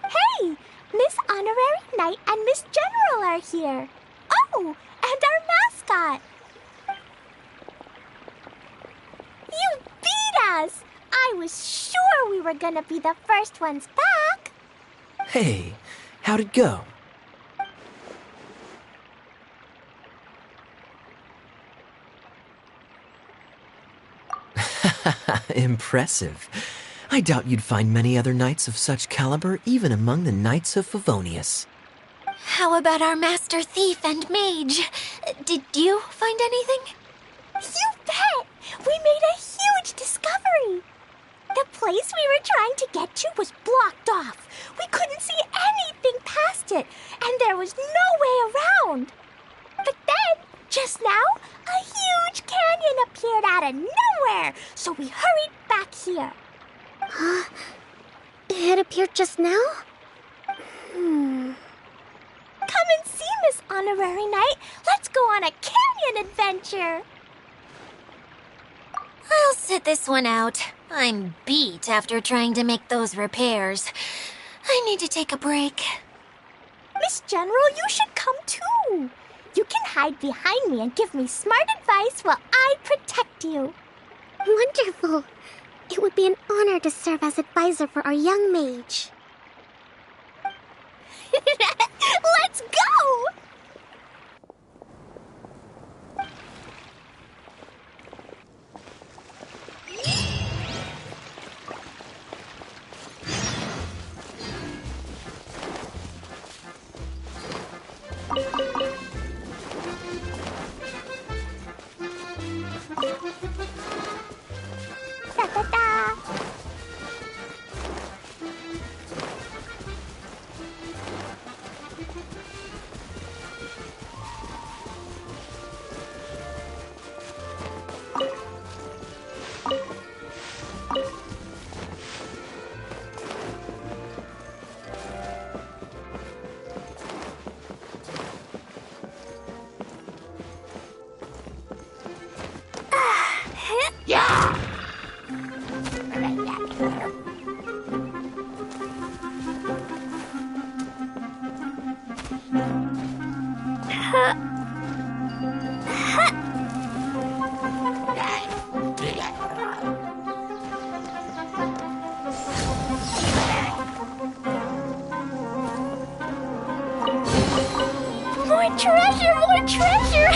Hey, Miss Honorary Knight and Miss General are here. Oh, and our mascot. You beat us! I was sure we were gonna be the first ones back. Hey, how'd it go? Impressive. I doubt you'd find many other knights of such caliber even among the Knights of Favonius. How about our master thief and mage? Did you find anything? You bet! We made a huge discovery. The place we were trying to get to was blocked off. We couldn't see anything past it, and there was no way around. But then, just now, a huge canyon appeared out of nowhere, so we hurried back here. It appeared just now? Come and see, Miss Honorary Knight. Let's go on a canyon adventure. I'll sit this one out. I'm beat after trying to make those repairs. I need to take a break. Miss General, you should come too. You can hide behind me and give me smart advice while I protect you. Wonderful. It would be an honor to serve as advisor for our young mage. Let's go! Da-da-da. More treasure! More treasure!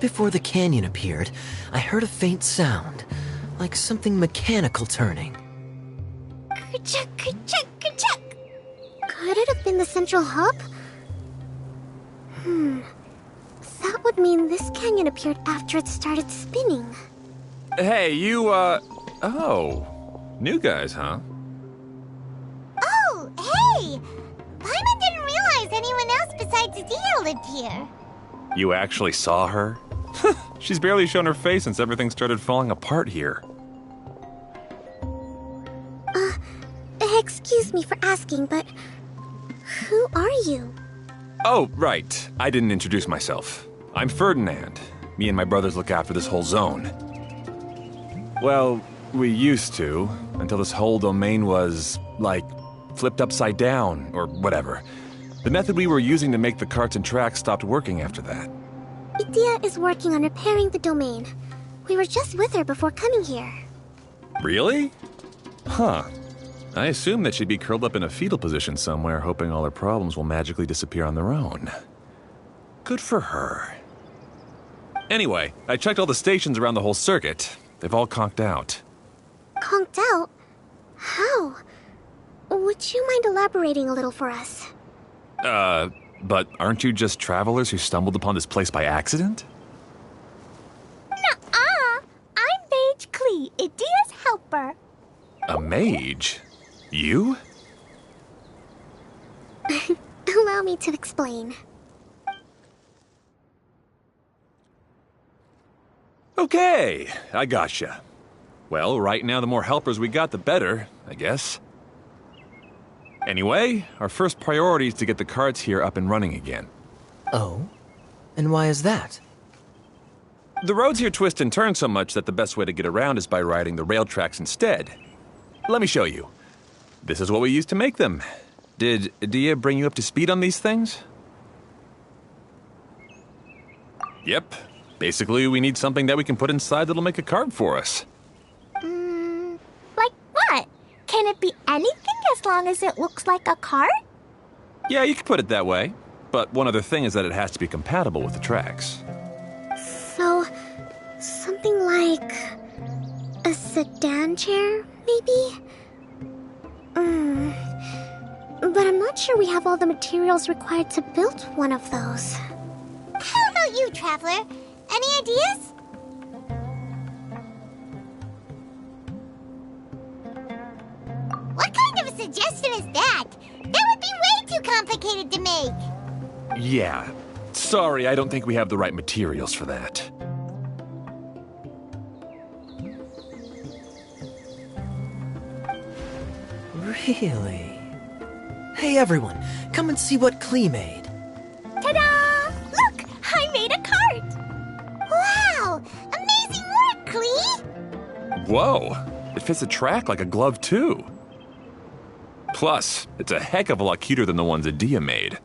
Just before the canyon appeared, I heard a faint sound, like something mechanical turning. Ka-chuck, ka-chuck, ka-chuck. Could it have been the central hub? That would mean this canyon appeared after it started spinning. Hey, oh. New guys, huh? Oh, hey! Paimon didn't realize anyone else besides Dia lived here. You actually saw her? She's barely shown her face since everything started falling apart here. Excuse me for asking, but who are you? Oh, right. I didn't introduce myself. I'm Ferdinand. Me and my brothers look after this whole zone. Well, we used to, until this whole domain was, like, flipped upside down, or whatever. The method we were using to make the carts and tracks stopped working after that. Dia is working on repairing the domain. We were just with her before coming here. Really? Huh. I assume that she'd be curled up in a fetal position somewhere, hoping all her problems will magically disappear on their own. Good for her. Anyway, I checked all the stations around the whole circuit. They've all conked out. Conked out? How? Would you mind elaborating a little for us? But aren't you just travelers who stumbled upon this place by accident? Nuh-uh. I'm Mage Klee, Idia's helper. A mage? You? Allow me to explain. Okay, I gotcha. Well, right now the more helpers we got, the better, I guess. Anyway, our first priority is to get the carts here up and running again. Oh? And why is that? The roads here twist and turn so much that the best way to get around is by riding the rail tracks instead. Let me show you. This is what we used to make them. Did Dia bring you up to speed on these things? Yep. Basically, we need something that we can put inside that'll make a cart for us. Like what? Can it be anything as long as it looks like a cart? Yeah, you could put it that way. But one other thing is that it has to be compatible with the tracks. So, something like a sedan chair, maybe? But I'm not sure we have all the materials required to build one of those. How about you, Traveler? Any ideas? What kind of a suggestion is that? That would be way too complicated to make. Yeah. Sorry, I don't think we have the right materials for that. Really? Hey everyone, come and see what Klee made. Ta-da! Look, I made a cart. Wow! Amazing work, Klee! Whoa! It fits a track like a glove, too. Plus, it's a heck of a lot cuter than the ones that Dia made.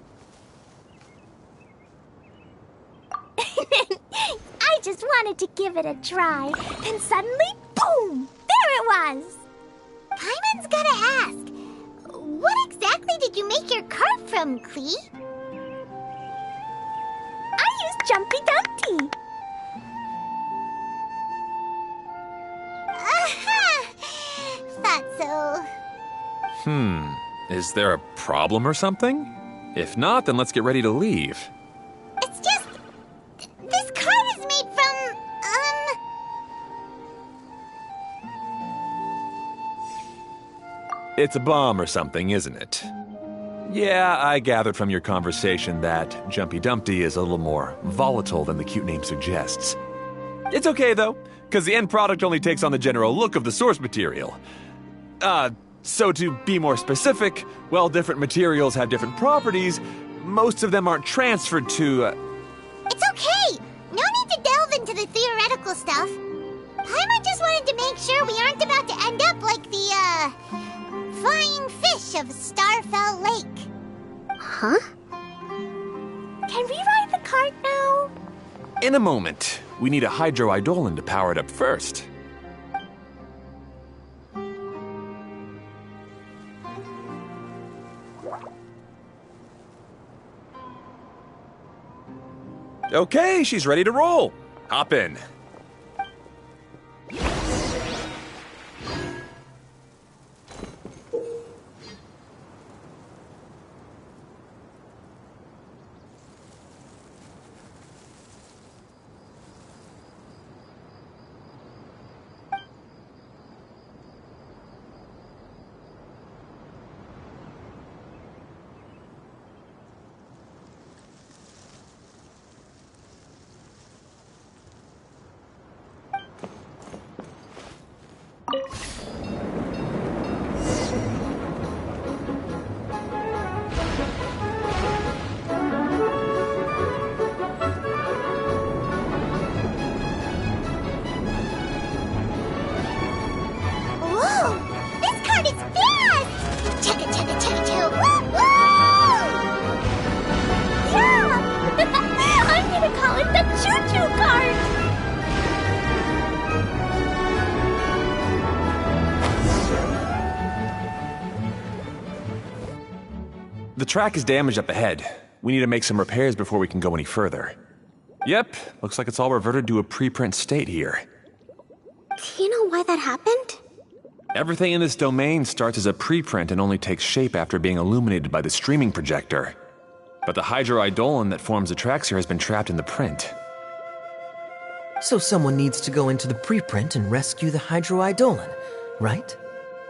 I just wanted to give it a try, and suddenly, boom! There it was! Paimon's gotta ask, what exactly did you make your cart from, Klee? I used Jumpy Dumpty. Aha! Thought so. Is there a problem or something? If not, then let's get ready to leave. It's just... this cart is made from, It's a bomb or something, isn't it? Yeah, I gathered from your conversation that Jumpy Dumpty is a little more volatile than the cute name suggests. It's okay, though, because the end product only takes on the general look of the source material. So to be more specific, while different materials have different properties, most of them aren't transferred to, It's okay! No need to delve into the theoretical stuff. Paimon just wanted to make sure we aren't about to end up like the, flying fish of Starfell Lake. Huh? Can we ride the cart now? In a moment. We need a hydroidolin to power it up first. Okay, she's ready to roll. Hop in. Whoa! This cart is fast! Chugga chugga chugga chugga! Woo woo! Yeah! I'm gonna call it the choo-choo cart! The track is damaged up ahead. We need to make some repairs before we can go any further. Yep, looks like it's all reverted to a preprint state here. Do you know why that happened? Everything in this domain starts as a preprint and only takes shape after being illuminated by the streaming projector. But the hydroidolin that forms the tracks here has been trapped in the print. So someone needs to go into the preprint and rescue the hydroidolin, right?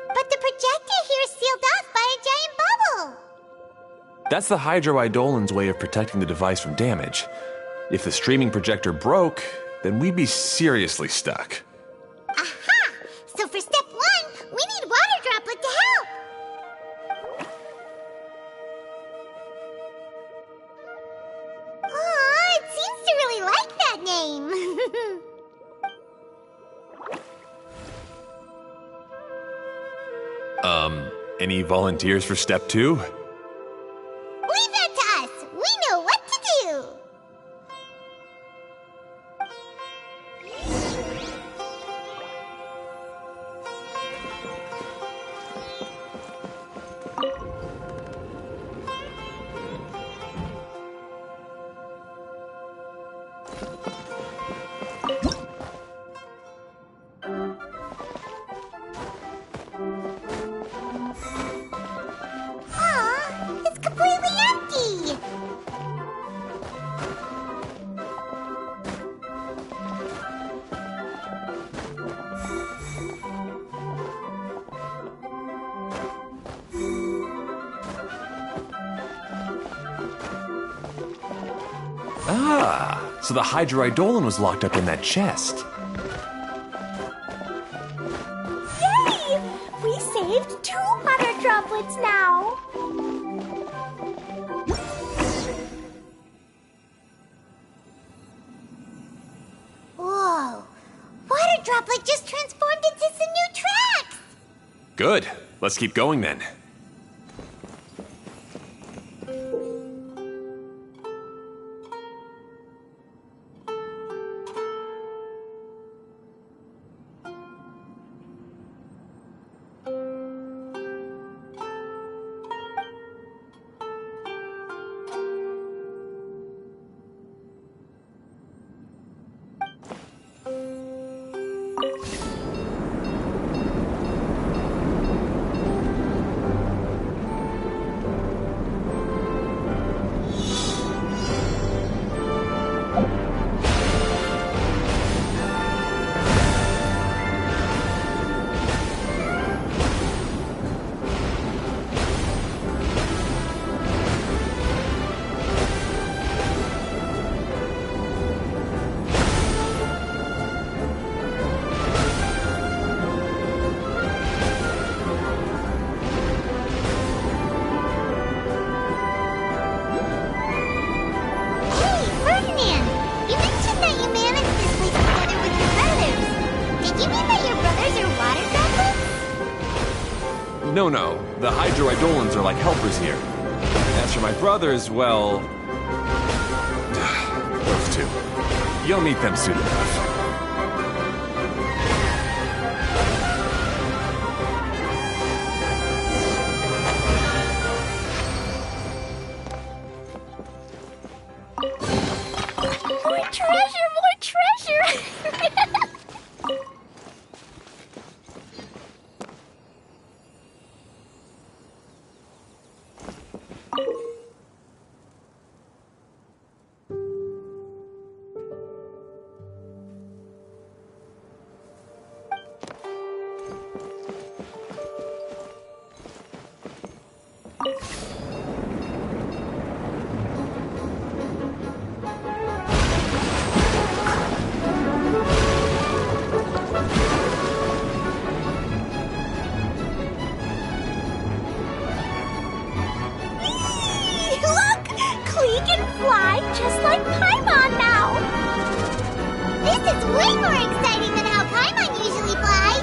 But the projector here is sealed off by a giant bubble! That's the hydroidolin's way of protecting the device from damage. If the streaming projector broke, then we'd be seriously stuck. Aha! So for step one, we need water droplet to help! Aw, it seems to really like that name! Any volunteers for step two? Leave that to us! We know what to do! Aw, it's completely empty! Ah, so the hydroidolin was locked up in that chest. Yay! We saved 2 water droplets now! Whoa! Water droplet just transformed into some new tracks! Good. Let's keep going then. Hey, Ferdinand! You mentioned that you managed this place together with your brothers. Did you mean that your brothers are water droplets? No. The hydroidolins are like helpers here. As for my brothers, well... those two. You'll meet them soon enough. More treasure! More treasure! This is way more exciting than how Paimon usually flies.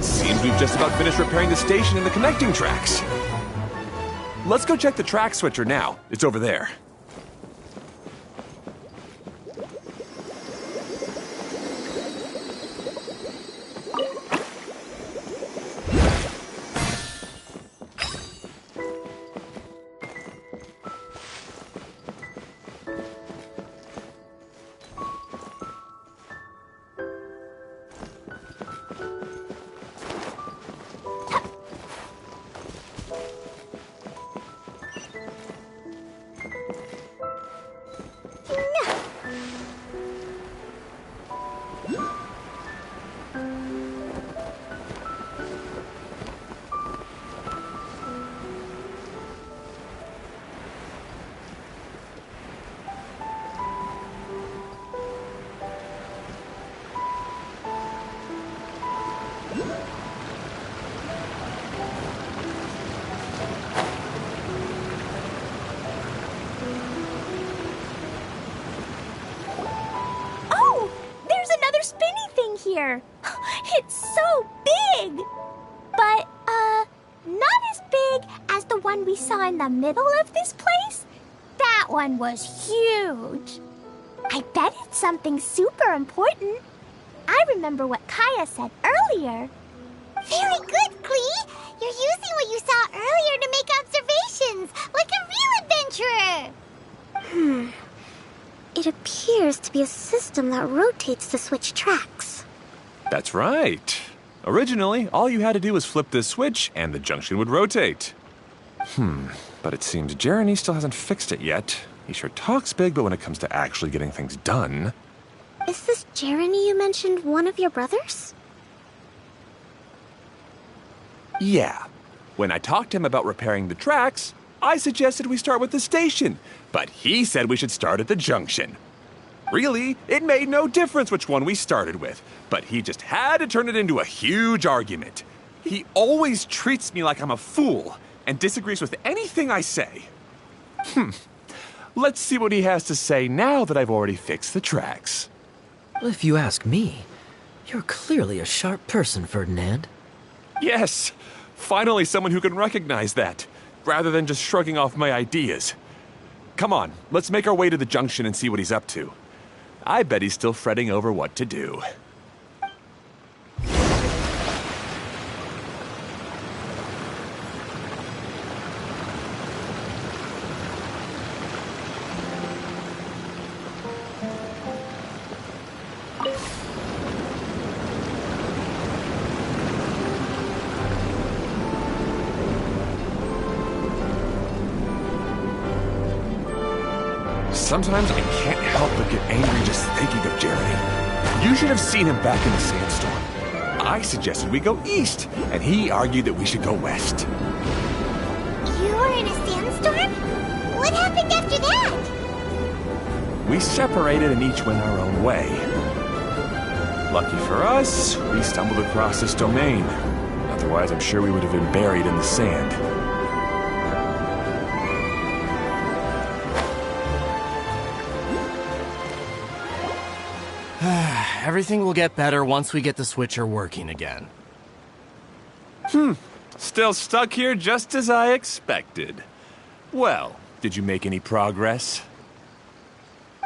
Seems we've just about finished repairing the station and the connecting tracks. Let's go check the track switcher now. It's over there. Oh, there's another spinny thing here. It's so big. But, not as big as the one we saw in the middle of this place. That one was huge. I bet it's something super important. I remember what Kaya said earlier. Very good, Klee. You're using what you saw earlier to make observations, like a real adventurer. It appears to be a system that rotates to switch tracks. That's right. Originally, all you had to do was flip this switch and the junction would rotate. But it seems Jeremy still hasn't fixed it yet. He sure talks big, but when it comes to actually getting things done... Is this Jeremy you mentioned one of your brothers? Yeah. When I talked to him about repairing the tracks, I suggested we start with the station, but he said we should start at the junction. Really, it made no difference which one we started with, but he just had to turn it into a huge argument. He always treats me like I'm a fool and disagrees with anything I say. Let's see what he has to say now that I've already fixed the tracks. If you ask me, you're clearly a sharp person, Ferdinand. Yes, finally someone who can recognize that, rather than just shrugging off my ideas. Come on, let's make our way to the junction and see what he's up to. I bet he's still fretting over what to do. Sometimes I can't help but get angry just thinking of Jeremy. You should have seen him back in the sandstorm. I suggested we go east, and he argued that we should go west. You were in a sandstorm? What happened after that? We separated and each went our own way. Lucky for us, we stumbled across this domain. Otherwise, I'm sure we would have been buried in the sand. Everything will get better once we get the switcher working again. Still stuck here just as I expected. Well, did you make any progress?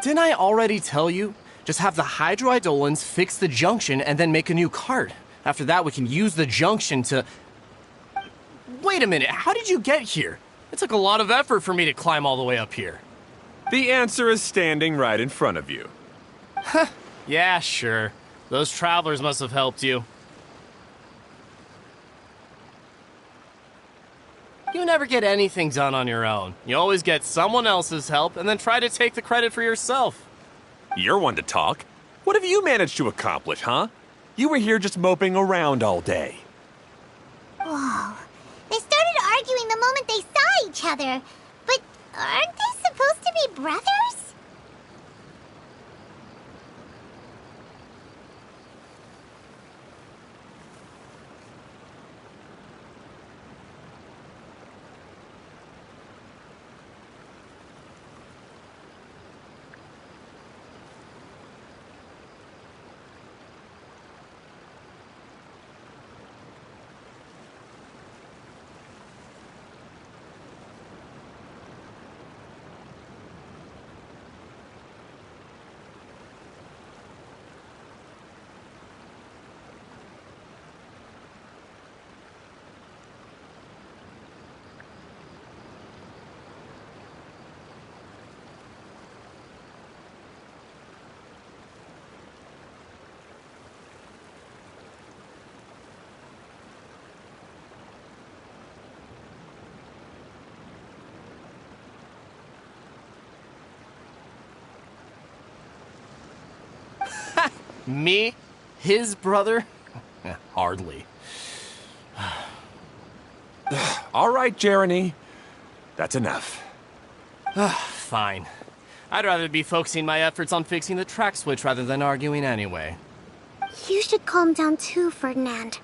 Didn't I already tell you? Just have the hydroidolins fix the junction and then make a new cart. After that, we can use the junction to... Wait a minute, how did you get here? It took a lot of effort for me to climb all the way up here. The answer is standing right in front of you. Yeah, sure. Those travelers must have helped you. You never get anything done on your own. You always get someone else's help and then try to take the credit for yourself. You're one to talk. What have you managed to accomplish, huh? You were here just moping around all day. Whoa. They started arguing the moment they saw each other. But aren't they supposed to be brothers? Me? His brother? Hardly. All right, Jeremy. That's enough. Fine. I'd rather be focusing my efforts on fixing the track switch rather than arguing anyway. You should calm down too, Ferdinand.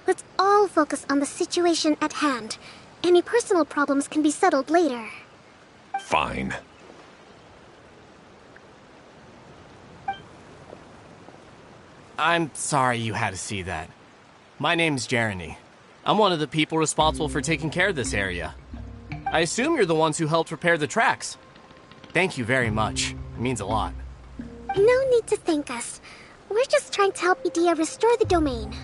Let's all focus on the situation at hand. Any personal problems can be settled later. Fine. I'm sorry you had to see that. My name's Jeremy. I'm one of the people responsible for taking care of this area. I assume you're the ones who helped repair the tracks. Thank you very much. It means a lot. No need to thank us. We're just trying to help Edea restore the domain.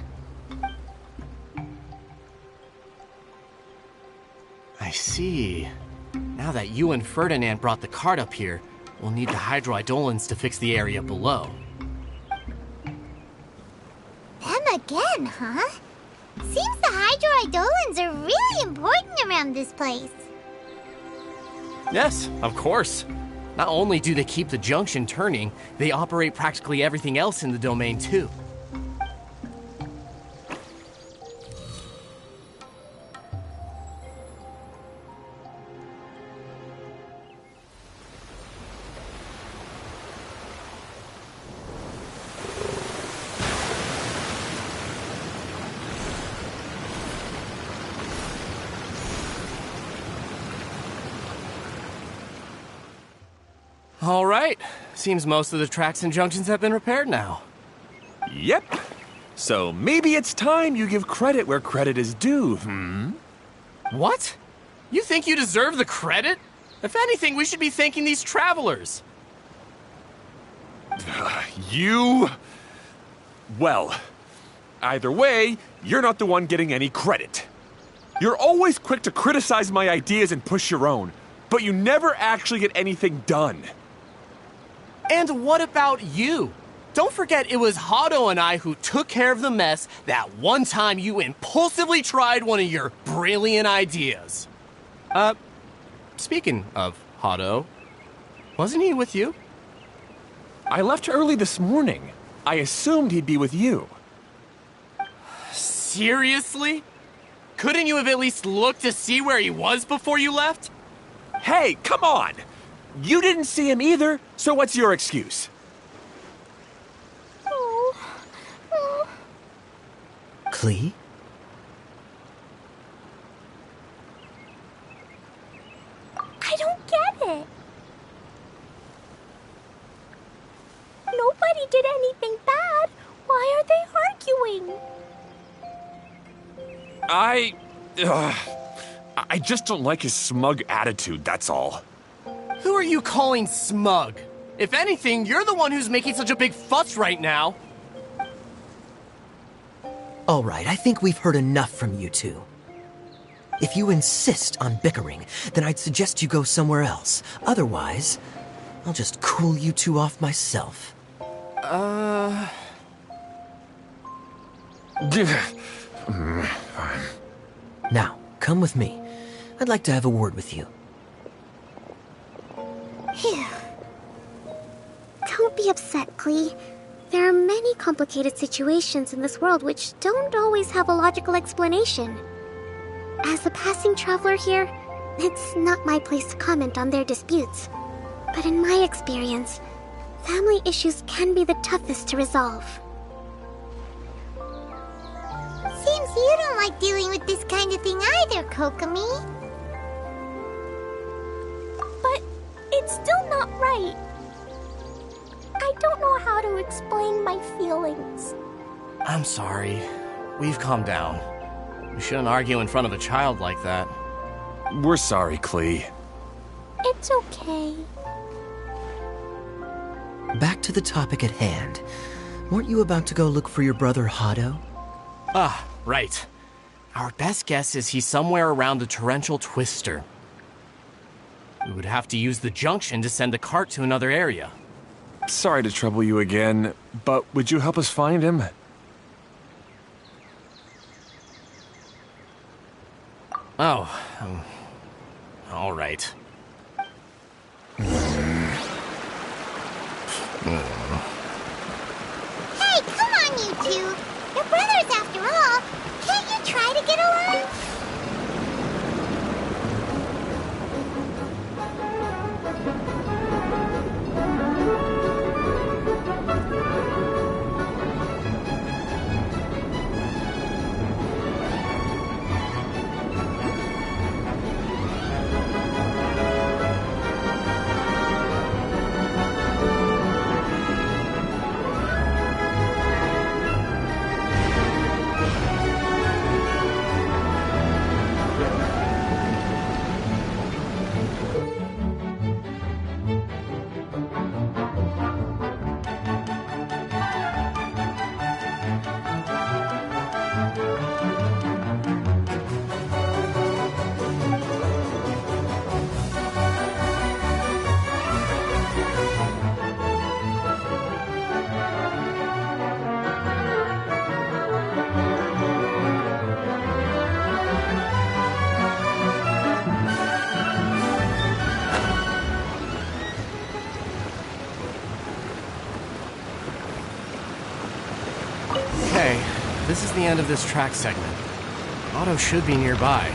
I see. Now that you and Ferdinand brought the cart up here, we'll need the hydroidolins to fix the area below. Them again, huh? Seems the hydroidolins are really important around this place. Yes, of course. Not only do they keep the junction turning, they operate practically everything else in the domain too. All right. Seems most of the tracks and junctions have been repaired now. Yep. So maybe it's time you give credit where credit is due, What? You think you deserve the credit? If anything, we should be thanking these travelers. You... Well, either way, you're not the one getting any credit. You're always quick to criticize my ideas and push your own, but you never actually get anything done. And what about you? Don't forget it was Hado and I who took care of the mess that one time you impulsively tried one of your brilliant ideas. Speaking of Hado, wasn't he with you? I left early this morning. I assumed he'd be with you. Seriously? Couldn't you have at least looked to see where he was before you left? Hey, come on! You didn't see him either, so what's your excuse? Klee? I don't get it. Nobody did anything bad. Why are they arguing? I just don't like his smug attitude, that's all. Who are you calling smug? If anything, you're the one who's making such a big fuss right now. All right, I think we've heard enough from you two. If you insist on bickering, then I'd suggest you go somewhere else. Otherwise, I'll just cool you two off myself. Fine. Now, come with me. I'd like to have a word with you. Phew. Don't be upset, Klee. There are many complicated situations in this world which don't always have a logical explanation. As a passing traveler here, it's not my place to comment on their disputes. But in my experience, family issues can be the toughest to resolve. Seems you don't like dealing with this kind of thing either, Kokomi. But it's still not right. I don't know how to explain my feelings. I'm sorry. We've calmed down. We shouldn't argue in front of a child like that. We're sorry, Klee. It's okay. Back to the topic at hand. Weren't you about to go look for your brother Hado? Ah, right. Our best guess is he's somewhere around the torrential twister. We would have to use the junction to send the cart to another area. Sorry to trouble you again, but would you help us find him? Oh, all right. Hey, come on, you two. You're brothers after all. Can't you try to get along? Okay, this is the end of this track segment. Otto should be nearby.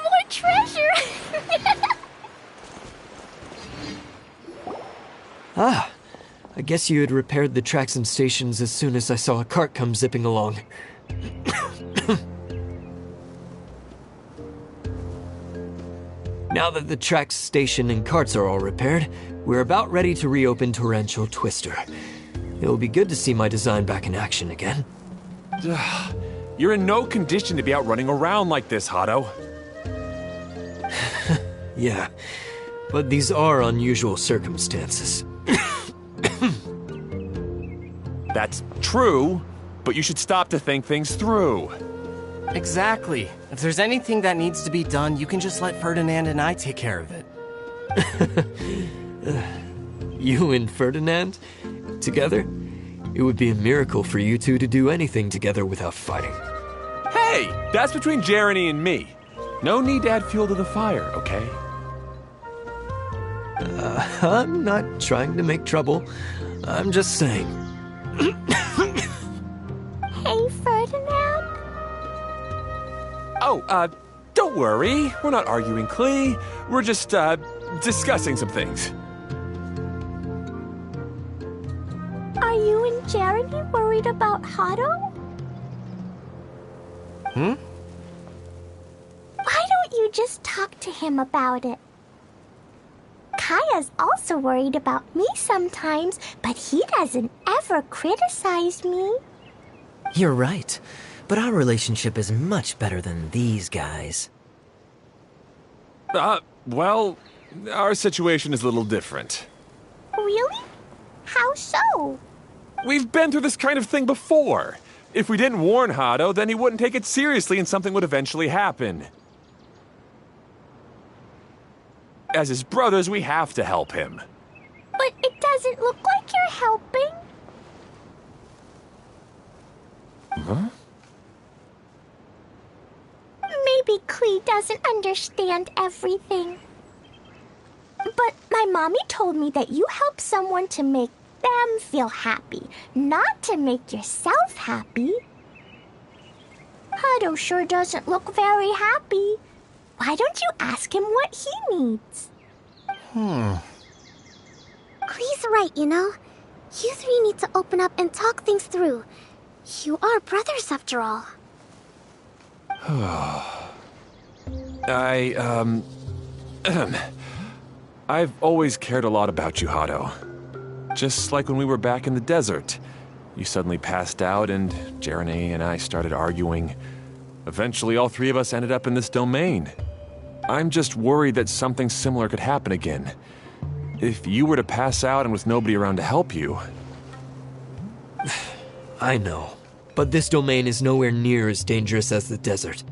More treasure! Ah, I guess you had repaired the tracks and stations as soon as I saw a cart come zipping along. Now that the tracks, station, and carts are all repaired, we're about ready to reopen Torrential Twister. It will be good to see my design back in action again. You're in no condition to be out running around like this, Hado. Yeah, but these are unusual circumstances. That's true, but you should stop to think things through. Exactly. If there's anything that needs to be done, you can just let Ferdinand and I take care of it. You and Ferdinand? Together? It would be a miracle for you two to do anything together without fighting. Hey, that's between Jeremy and me. No need to add fuel to the fire, okay? I'm not trying to make trouble. I'm just saying. Hey, Ferdinand. Oh, don't worry. We're not arguing, Klee. We're just, discussing some things. Are you and Jeremy worried about Hado? Why don't you just talk to him about it? Kaya's also worried about me sometimes, but he doesn't ever criticize me. You're right, but our relationship is much better than these guys. Well, our situation is a little different. Really? How so? We've been through this kind of thing before. If we didn't warn Hado, then he wouldn't take it seriously and something would eventually happen. As his brothers, we have to help him. But it doesn't look like you're helping. Huh? Maybe Klee doesn't understand everything. But my mommy told me that you help someone to make them feel happy, not to make yourself happy. Hado sure doesn't look very happy. Why don't you ask him what he needs? Klee's right, you know. You three need to open up and talk things through. You are brothers, after all. I've always cared a lot about you, Hado. Just like when we were back in the desert. You suddenly passed out and Jeremy and I started arguing. Eventually, all three of us ended up in this domain. I'm just worried that something similar could happen again. If you were to pass out and with nobody around to help you... I know, but this domain is nowhere near as dangerous as the desert.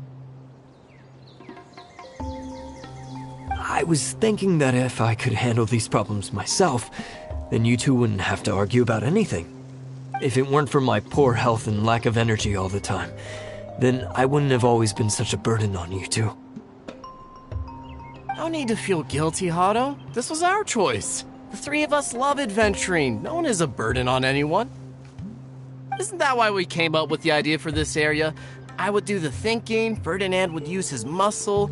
I was thinking that if I could handle these problems myself, then you two wouldn't have to argue about anything. If it weren't for my poor health and lack of energy all the time, then I wouldn't have always been such a burden on you two. No need to feel guilty, Hado. This was our choice. The three of us love adventuring. No one is a burden on anyone. Isn't that why we came up with the idea for this area? I would do the thinking, Ferdinand would use his muscle,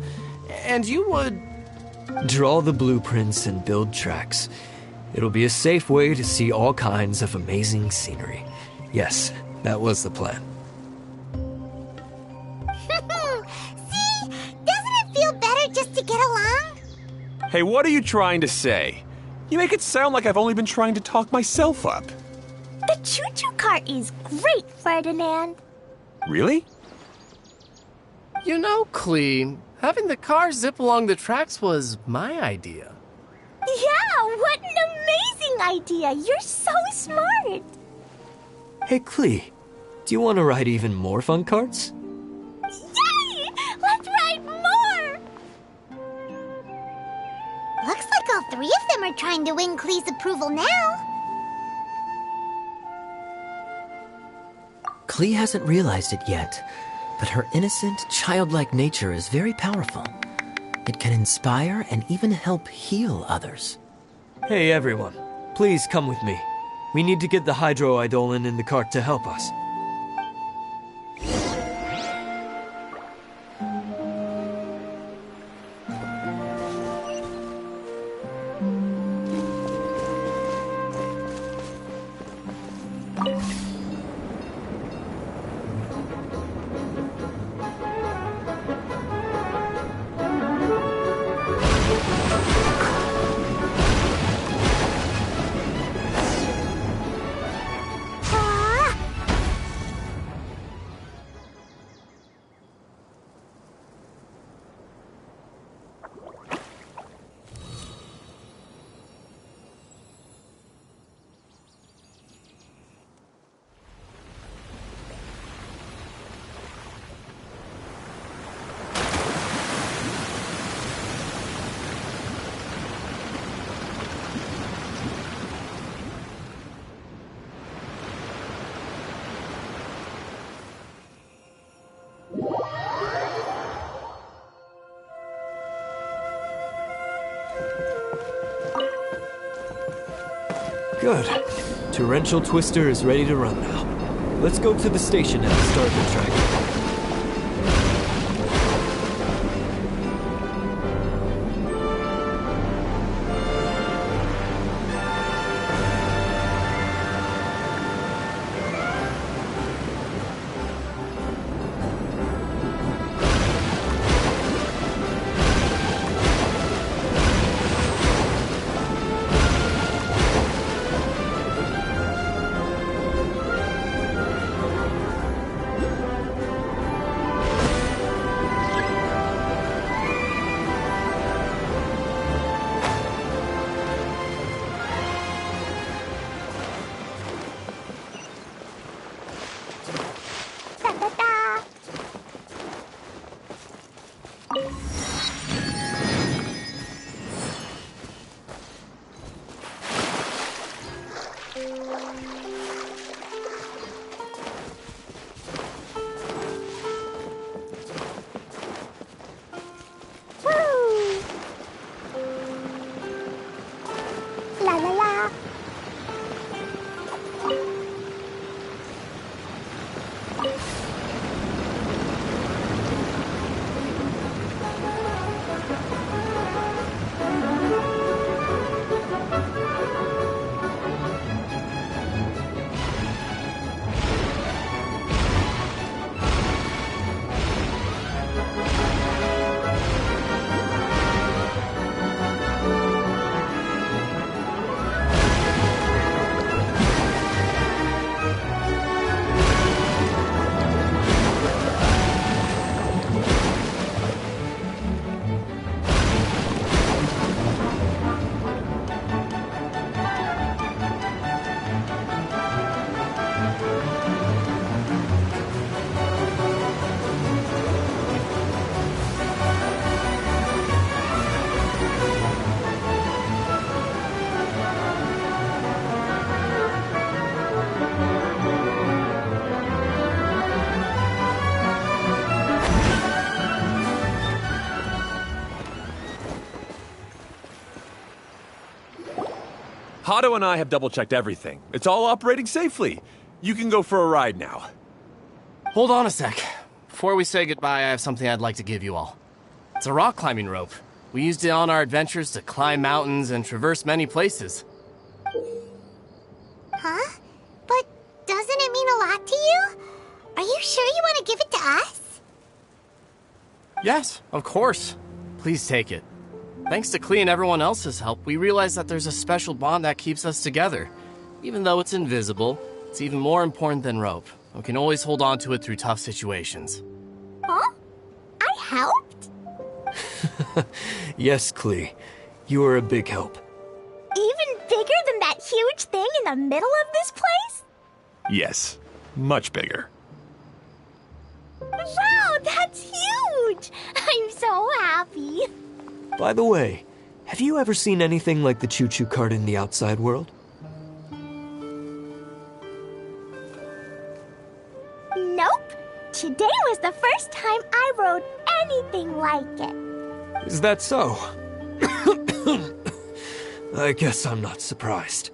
and you would... Draw the blueprints and build tracks. It'll be a safe way to see all kinds of amazing scenery. Yes, that was the plan. See? Doesn't it feel better just to get along? Hey, what are you trying to say? You make it sound like I've only been trying to talk myself up. The choo-choo cart is great, Ferdinand. Really? You know, Klee, having the car zip along the tracks was my idea. Yeah, what an amazing idea. You're so smart. Hey, Klee, do you want to ride even more fun carts? Yay! Let's ride more! Looks like all three of them are trying to win Klee's approval now. Klee hasn't realized it yet, but her innocent, childlike nature is very powerful. It can inspire and even help heal others. Hey, everyone. Please come with me. We need to get the hydroidolin in the cart to help us. Good. Torrential Twister is ready to run now. Let's go to the station and start the track. La la la. Hato and I have double-checked everything. It's all operating safely. You can go for a ride now. Hold on a sec. Before we say goodbye, I have something I'd like to give you all. It's a rock climbing rope. We used it on our adventures to climb mountains and traverse many places. Huh? But doesn't it mean a lot to you? Are you sure you want to give it to us? Yes, of course. Please take it. Thanks to Klee and everyone else's help, we realized that there's a special bond that keeps us together. Even though it's invisible, it's even more important than rope. We can always hold on to it through tough situations. Huh? I helped? Yes, Klee. You are a big help. Even bigger than that huge thing in the middle of this place? Yes, much bigger. Wow, that's huge! I'm so happy. By the way, have you ever seen anything like the choo-choo cart in the outside world? Nope. Today was the first time I rode anything like it. Is that so? I guess I'm not surprised.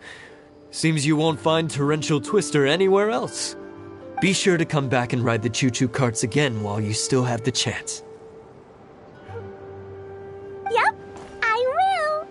Seems you won't find Torrential Twister anywhere else. Be sure to come back and ride the choo-choo carts again while you still have the chance. Yep, I will.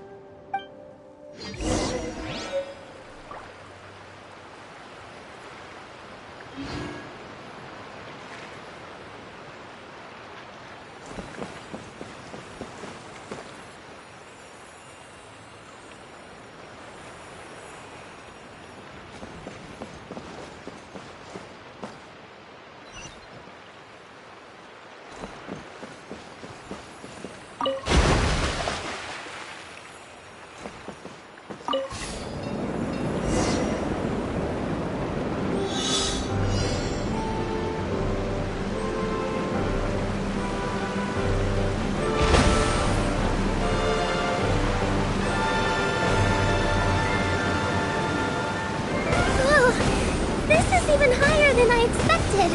Even higher than I expected.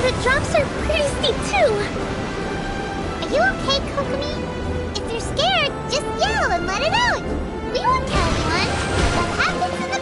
The drops are pretty steep, too. Are you okay, Kokomi? If you're scared, just yell and let it out. We won't tell anyone. What happens in the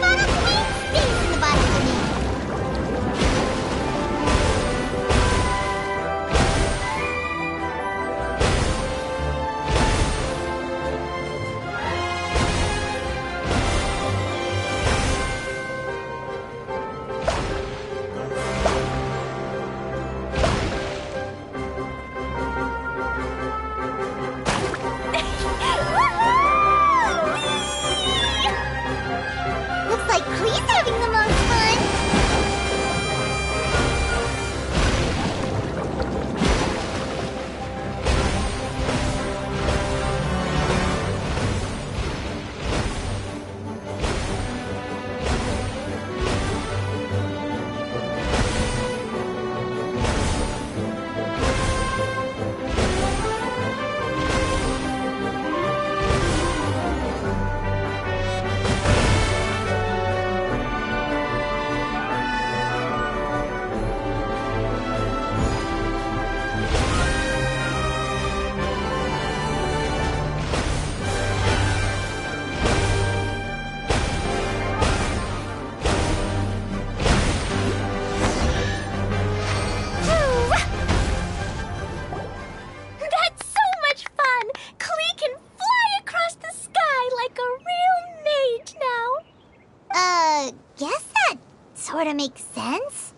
sorta makes sense.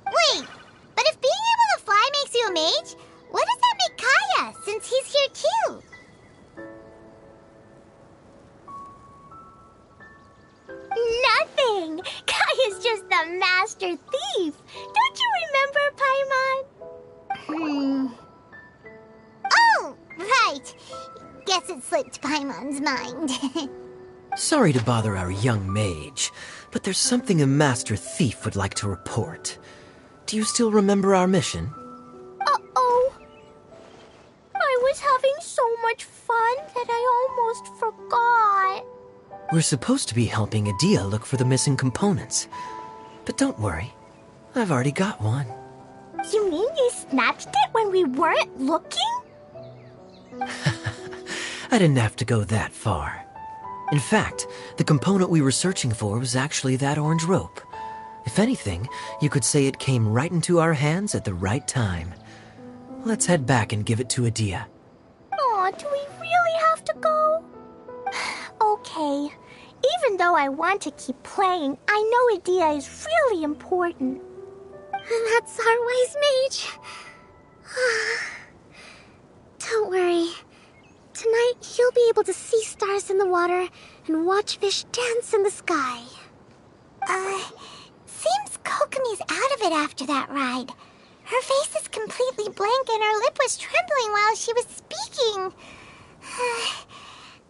Wait, but if being able to fly makes you a mage, what does that make Kaya, since he's here too? Nothing! Kaya's just the master thief. Don't you remember, Paimon? Oh, right. Guess it slipped Paimon's mind. Sorry to bother our young mage, but there's something a master thief would like to report. Do you still remember our mission? Uh-oh. I was having so much fun that I almost forgot. We're supposed to be helping Adia look for the missing components. But don't worry, I've already got one. You mean you snatched it when we weren't looking? I didn't have to go that far. In fact, the component we were searching for was actually that orange rope. If anything, you could say it came right into our hands at the right time. Let's head back and give it to Adia. Aw, do we really have to go? Okay. Even though I want to keep playing, I know Adia is really important. That's our wise mage. Don't worry. Tonight, he'll be able to see stars in the water and watch fish dance in the sky. Seems Kokomi's out of it after that ride. Her face is completely blank and her lip was trembling while she was speaking.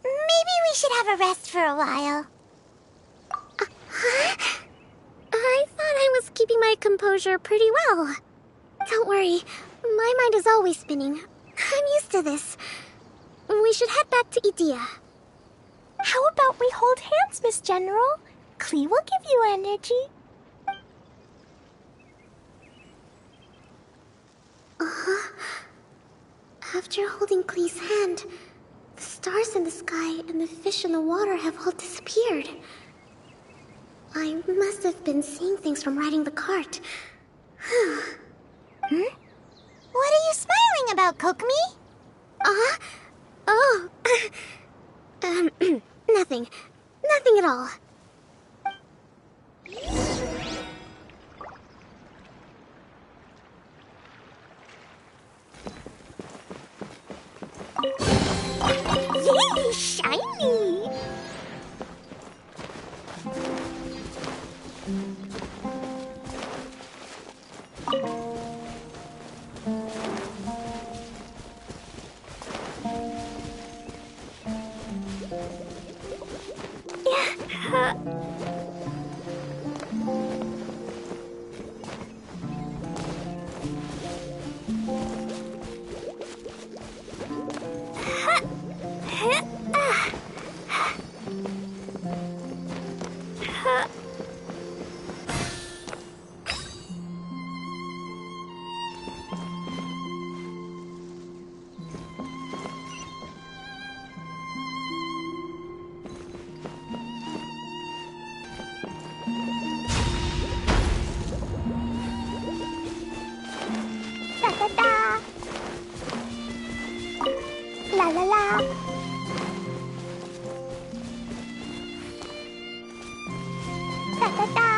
Maybe we should have a rest for a while. I thought I was keeping my composure pretty well. Don't worry, my mind is always spinning. I'm used to this. We should head back to Idia. How about we hold hands, Miss General? Klee will give you energy. After holding Klee's hand, the stars in the sky and the fish in the water have all disappeared. I must have been seeing things from riding the cart. What are you smiling about, Kokomi? Oh. Nothing. Nothing at all. Yay, shiny! La la la. Da da da.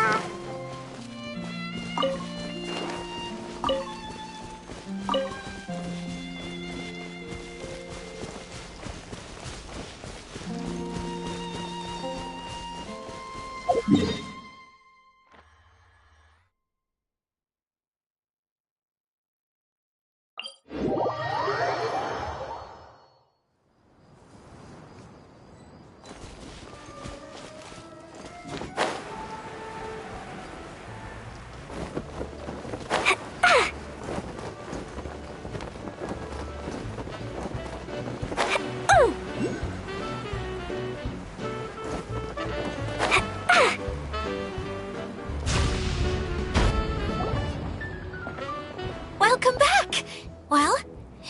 Welcome back! Well,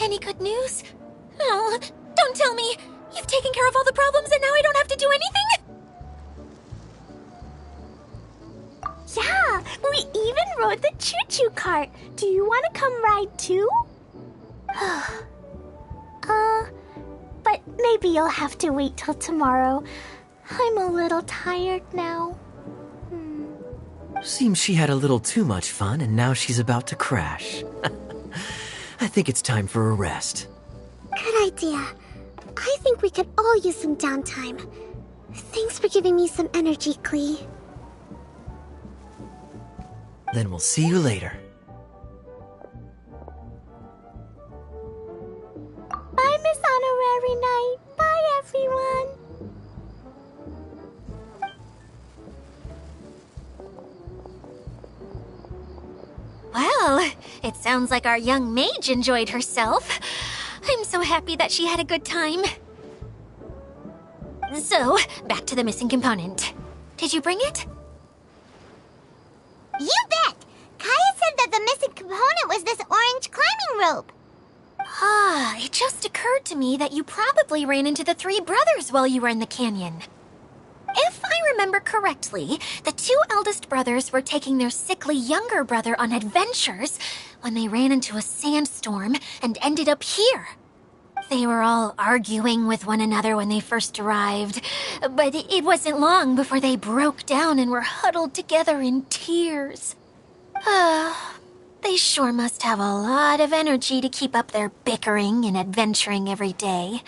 any good news? Oh, don't tell me! You've taken care of all the problems and now I don't have to do anything? Yeah, we even rode the choo-choo cart. Do you want to come ride too? But maybe you'll have to wait till tomorrow. I'm a little tired now. Seems she had a little too much fun and now she's about to crash. I think it's time for a rest. Good idea. I think we could all use some downtime. Thanks for giving me some energy, Klee. Then we'll see you later. Bye, Miss Honorary Knight. Bye, everyone. Well, it sounds like our young mage enjoyed herself. I'm so happy that she had a good time. So, back to the missing component. Did you bring it? You bet! Kaya said that the missing component was this orange climbing rope. Ah, it just occurred to me that you probably ran into the three brothers while you were in the canyon. If I remember correctly, the two eldest brothers were taking their sickly younger brother on adventures when they ran into a sandstorm and ended up here. They were all arguing with one another when they first arrived, but it wasn't long before they broke down and were huddled together in tears. They sure must have a lot of energy to keep up their bickering and adventuring every day.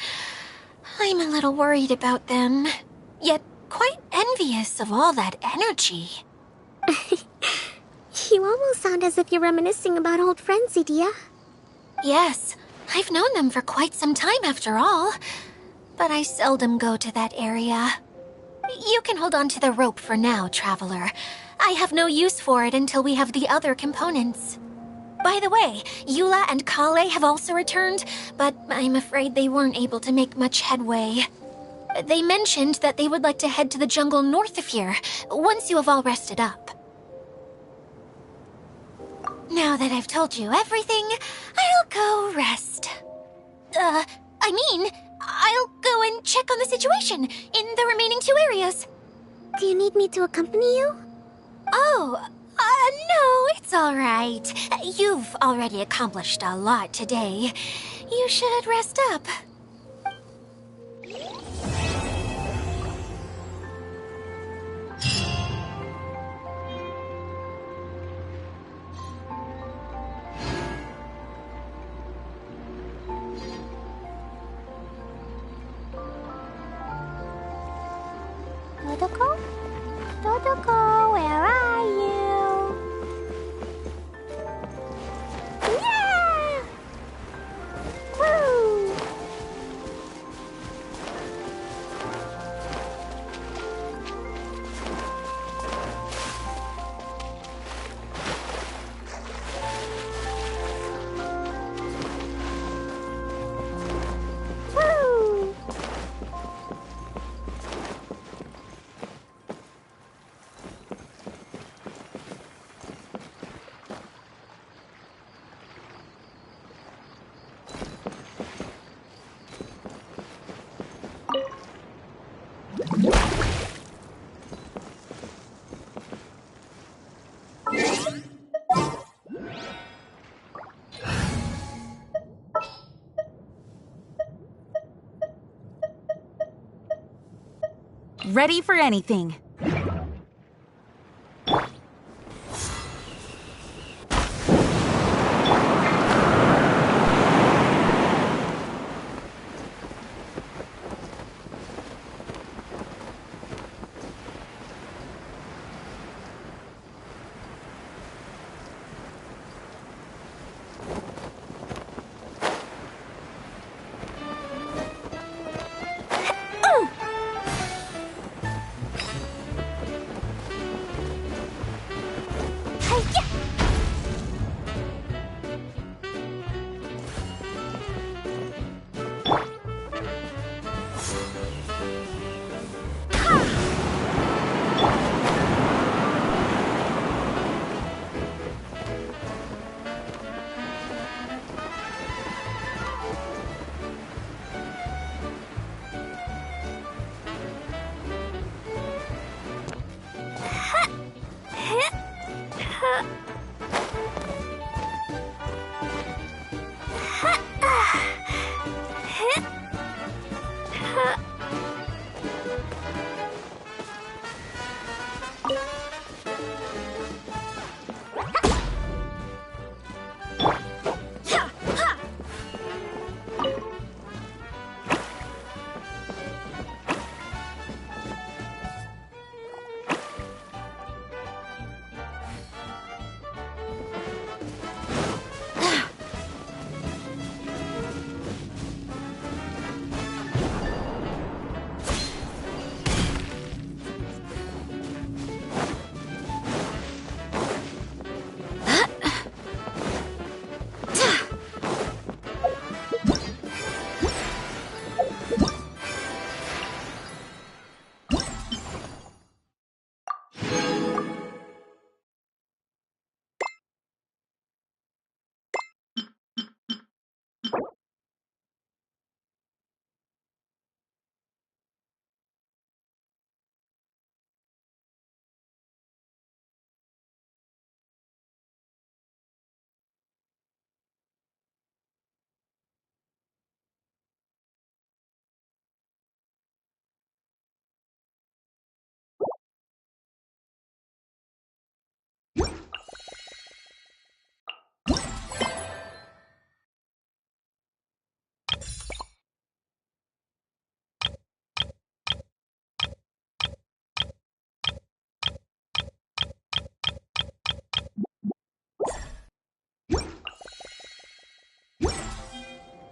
I'm a little worried about them, yet quite envious of all that energy. You almost sound as if you're reminiscing about old friends, Edea. Yes, I've known them for quite some time after all, but I seldom go to that area. You can hold on to the rope for now, Traveler. I have no use for it until we have the other components. By the way, Eula and Kale have also returned, but I'm afraid they weren't able to make much headway. They mentioned that they would like to head to the jungle north of here, once you have all rested up. Now that I've told you everything, I'll go rest. I'll go and check on the situation in the remaining two areas. Do you need me to accompany you? Oh, no, it's all right. You've already accomplished a lot today. You should rest up. Dodoko? Dodoko, where are you? Yeah! Woo! Woo! Ready for anything.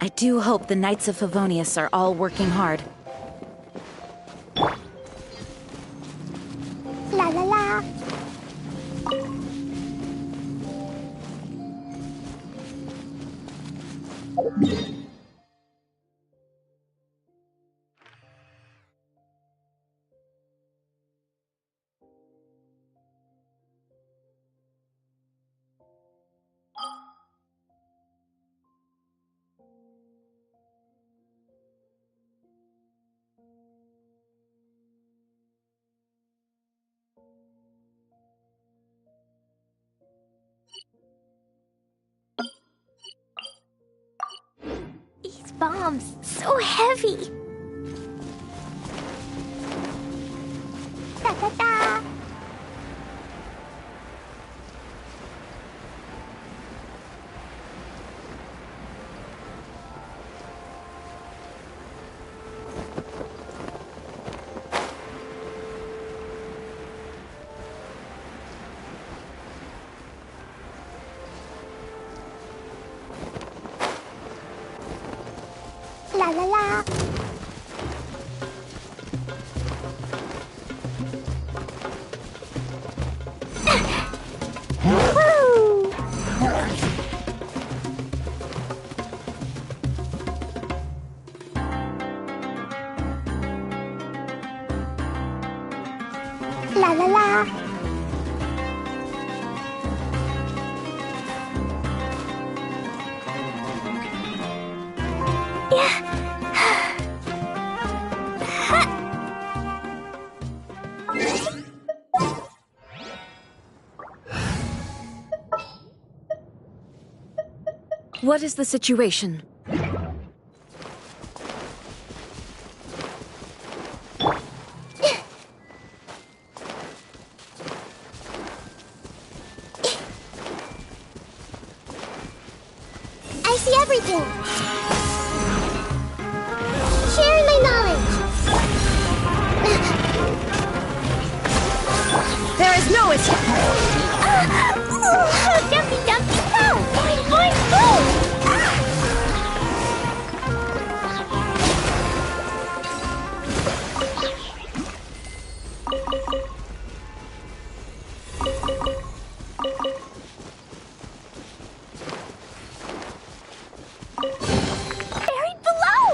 I do hope the Knights of Favonius are all working hard. La la la. These bombs, so heavy. Da da da. La la la. Woo! La la la. What is the situation? I see everything. Sharing my knowledge. There is no escape! Jumpy, jumpy, go! Boing, boing, boom! Buried below!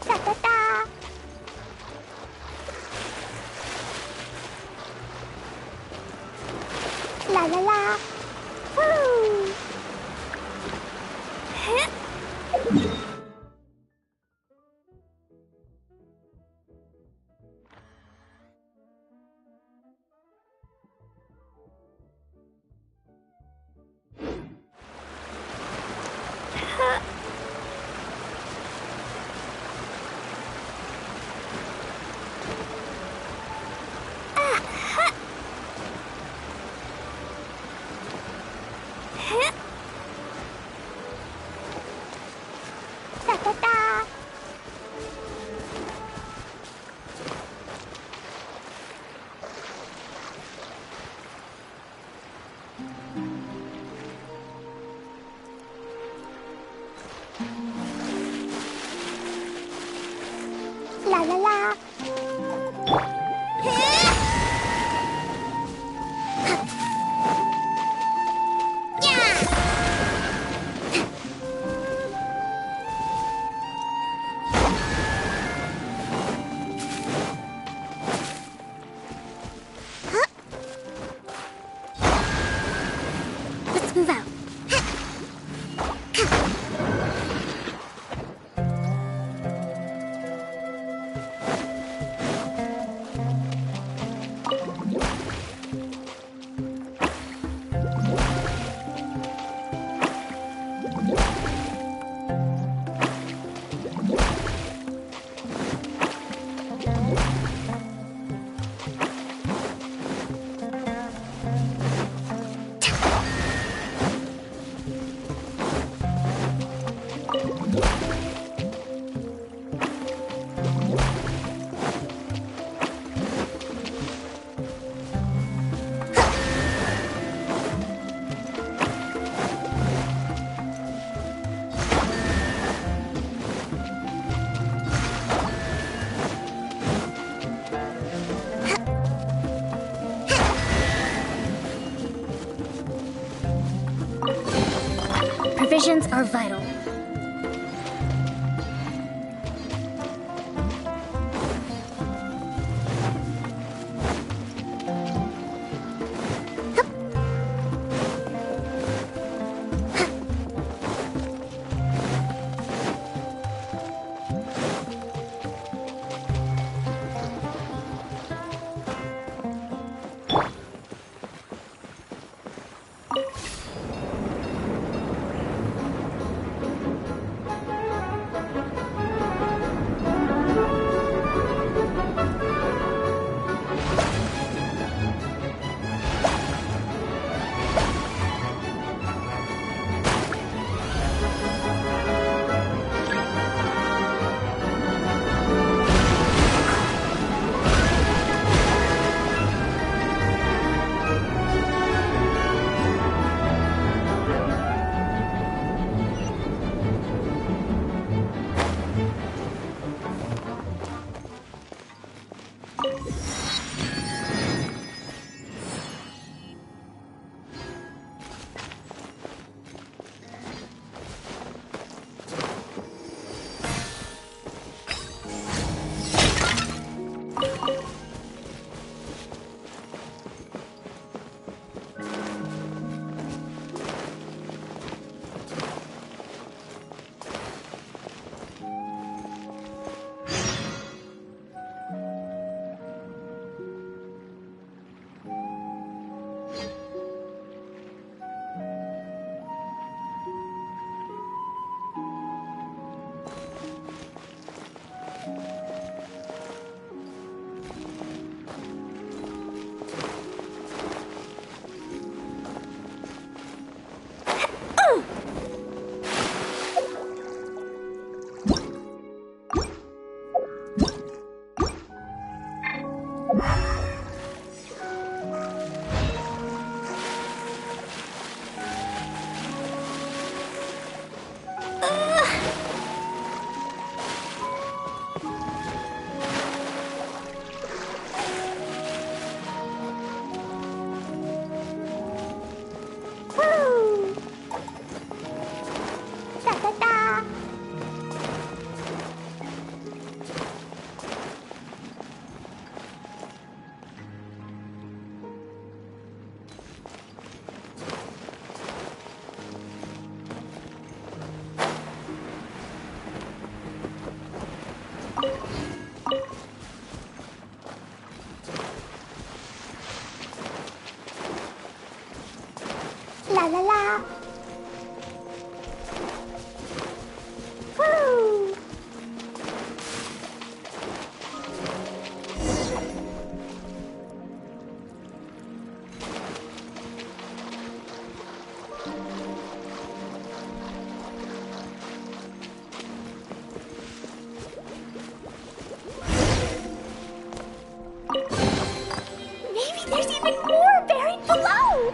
Da da da! La la la! Woo! Da da da! La la la! Provisions are vital. La la la. Woo! Maybe there's even more buried below.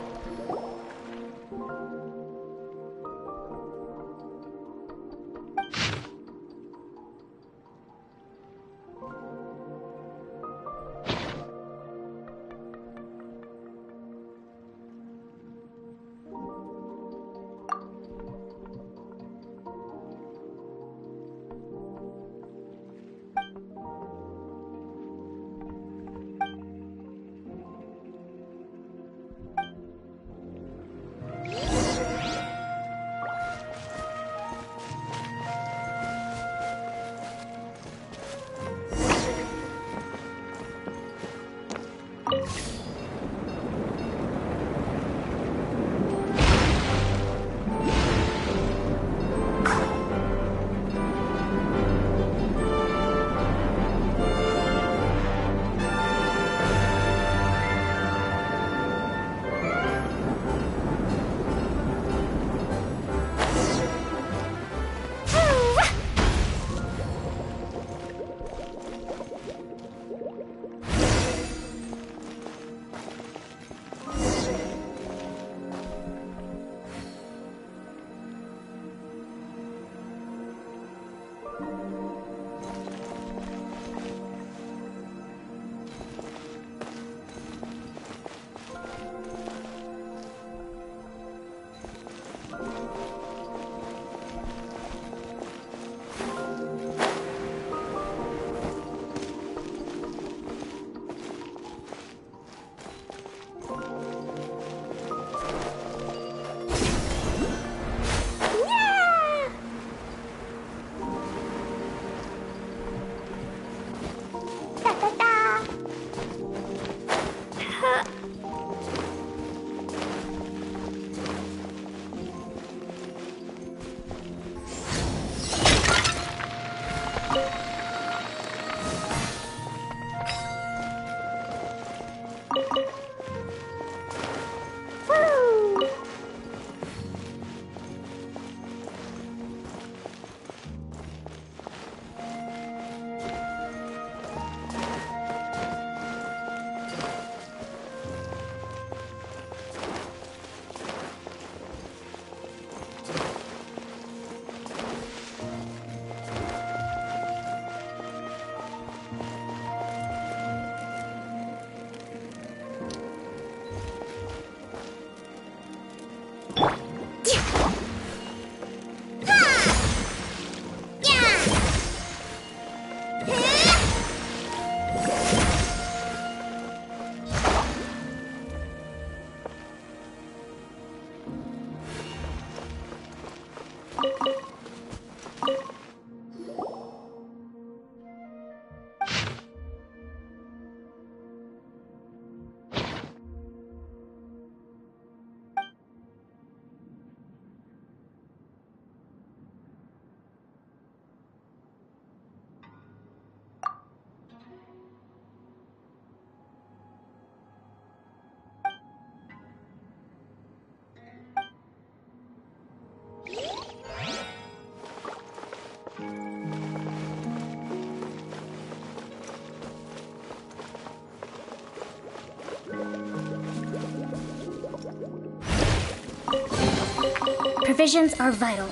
Provisions are vital.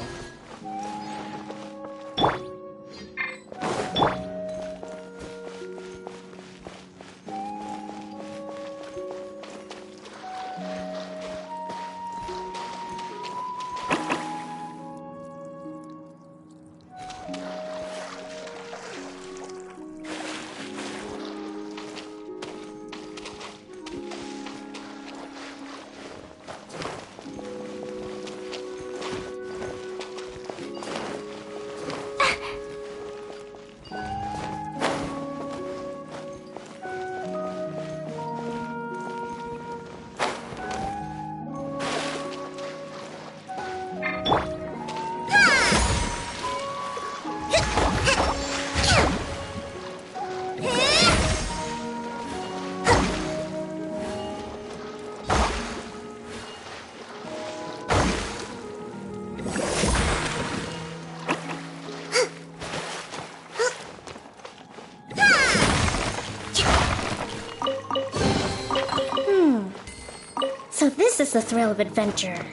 So this is the thrill of adventure.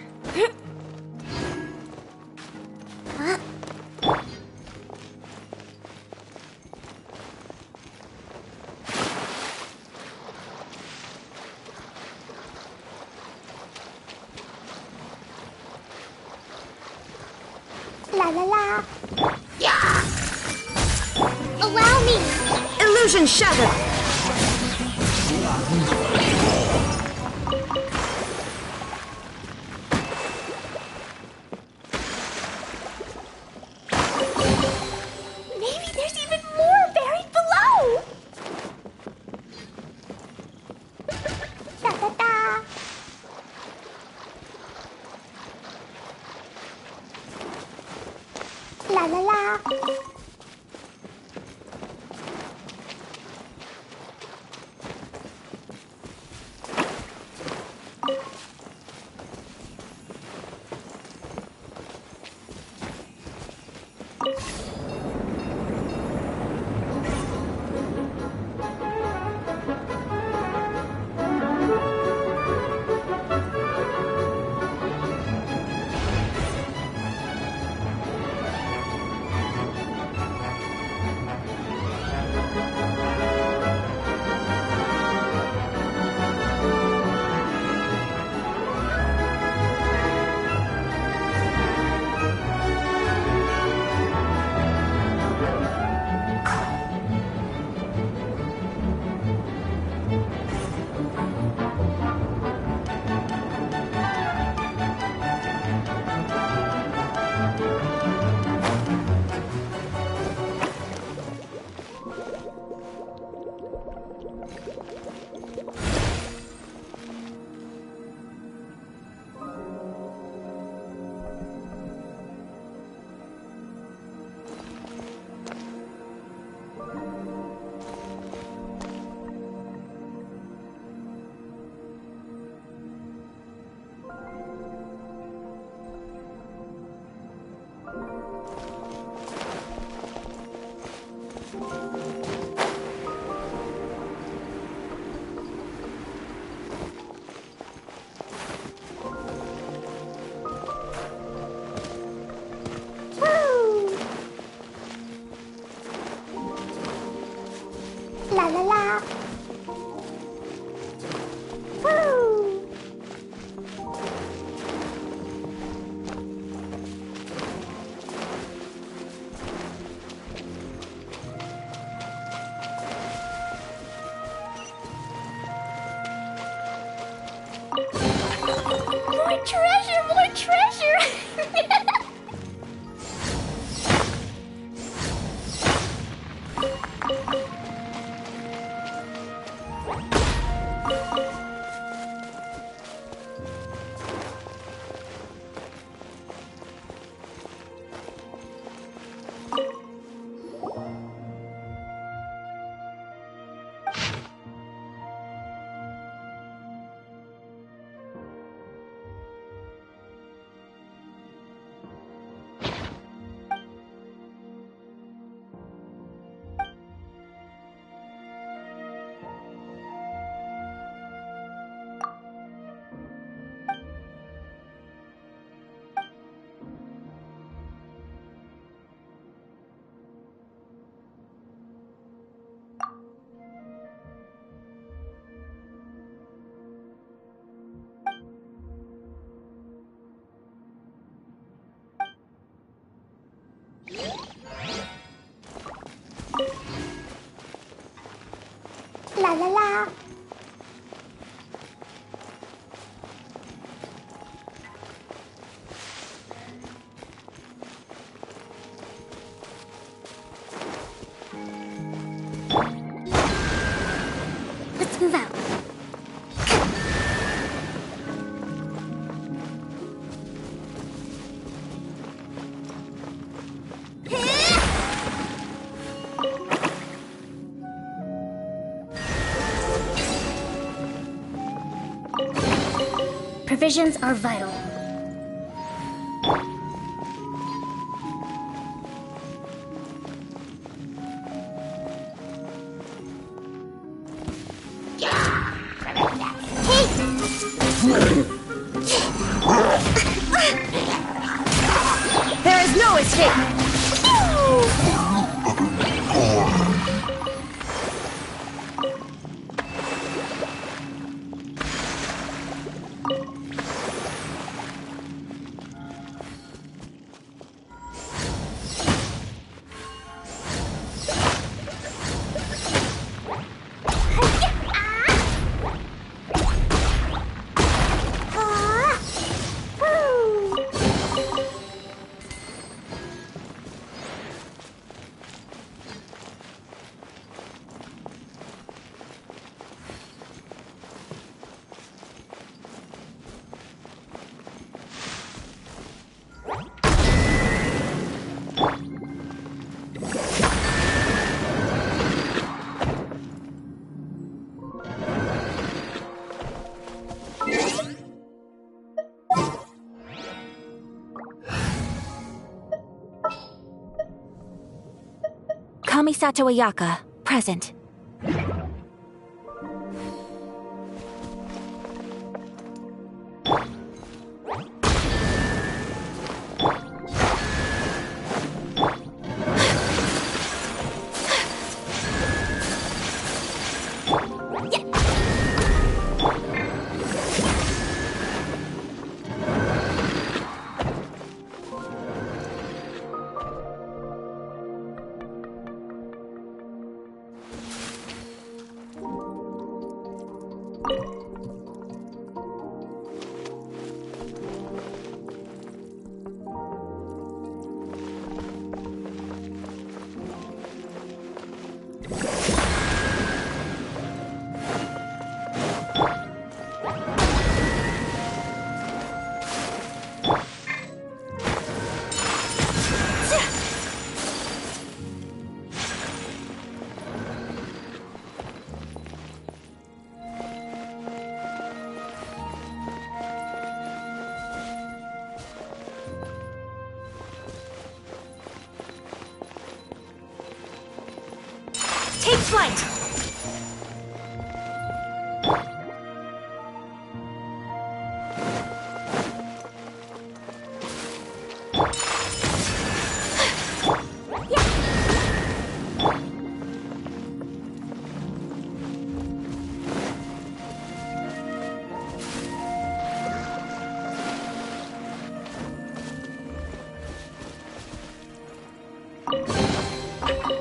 La la la. Allow me! Illusion shattered! Maybe there's even more buried below! Da da da. La la la. La la la. Woo! More treasure! More treasure! Provisions are vital. There is no escape! Kamisato Ayaka, present. Take flight!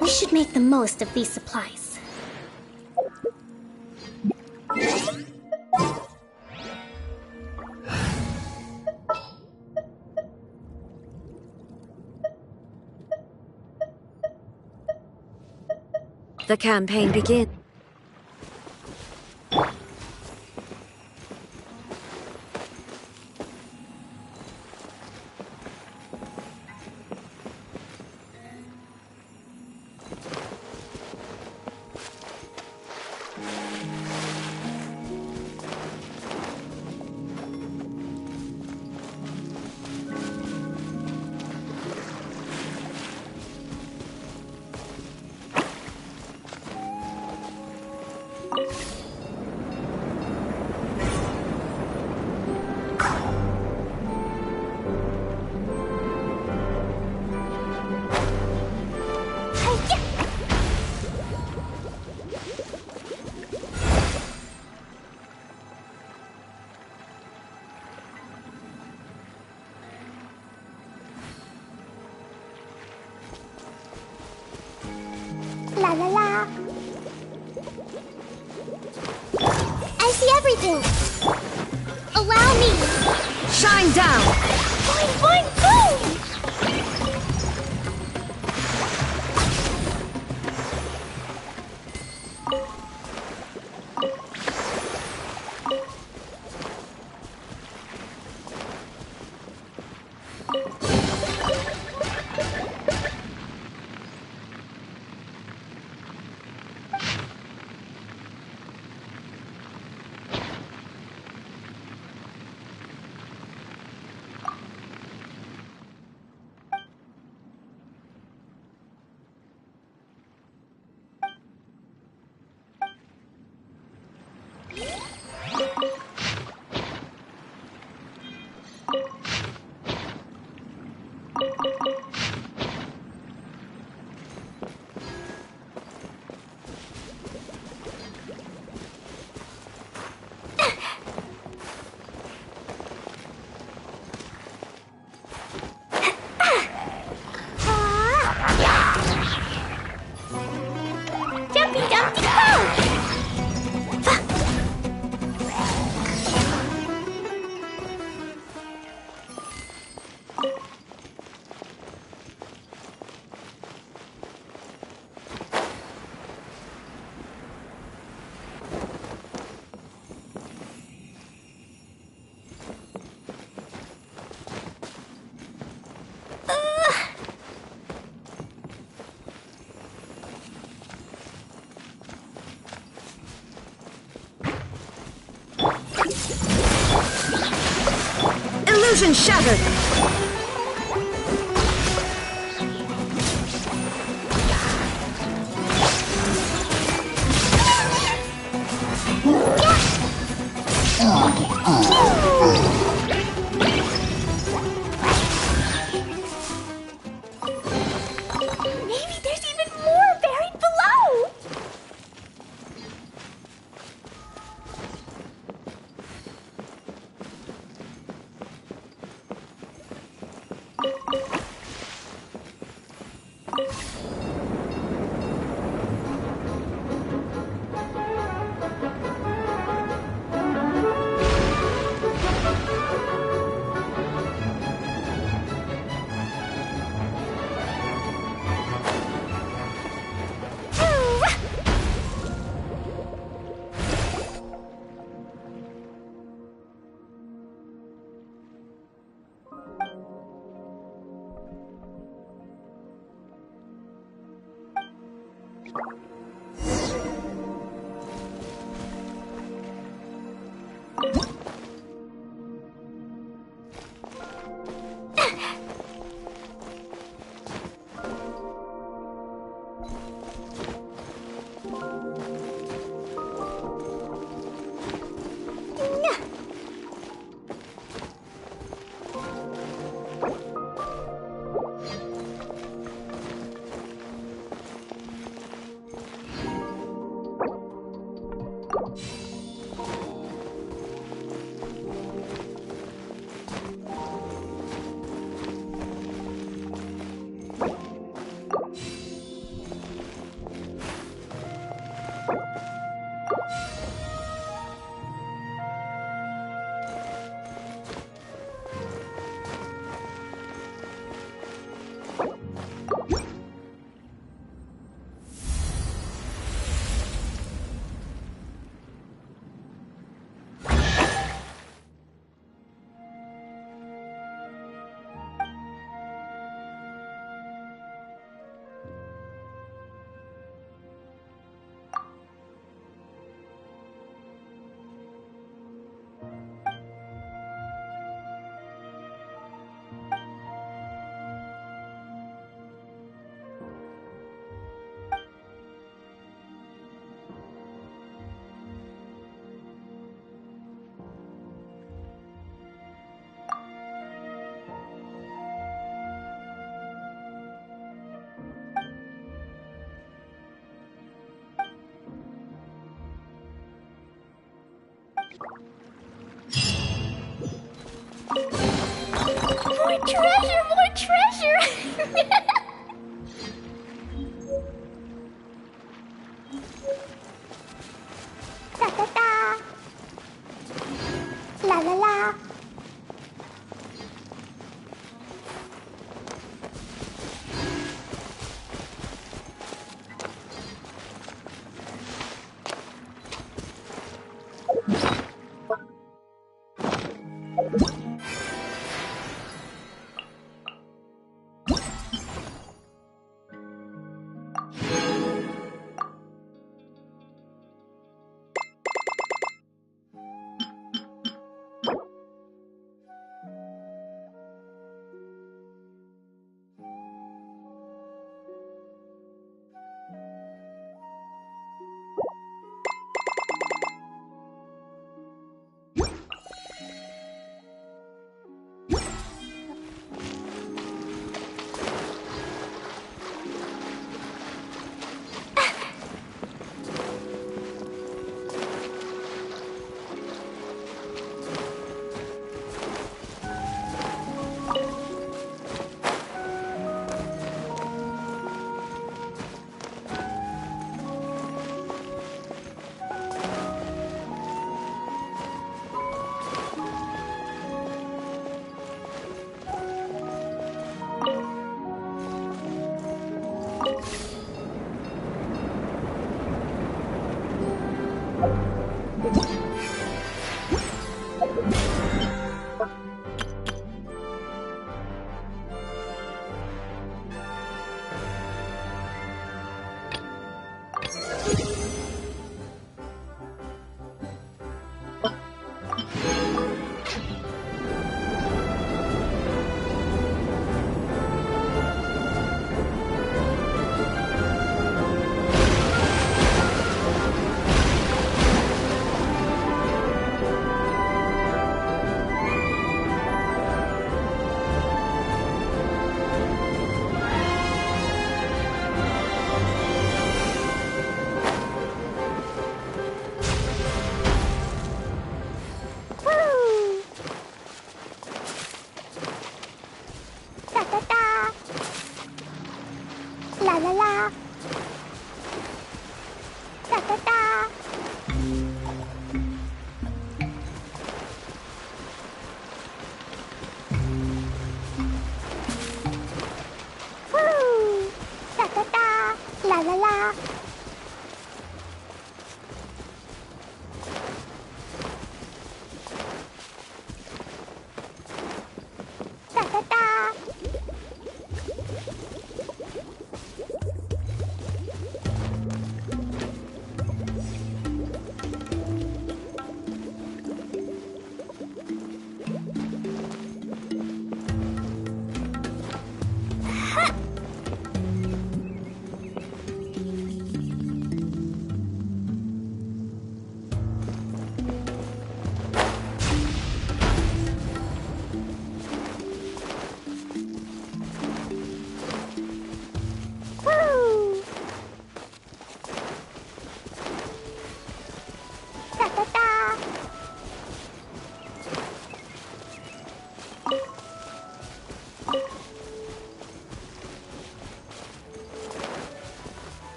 We should make the most of these supplies. The campaign begins. La la la. I see everything. Allow me. Shine down! Boing, boing, boom! Illusion shattered! Maybe there's even more buried below! More treasure! More treasure! Da da da! La la la!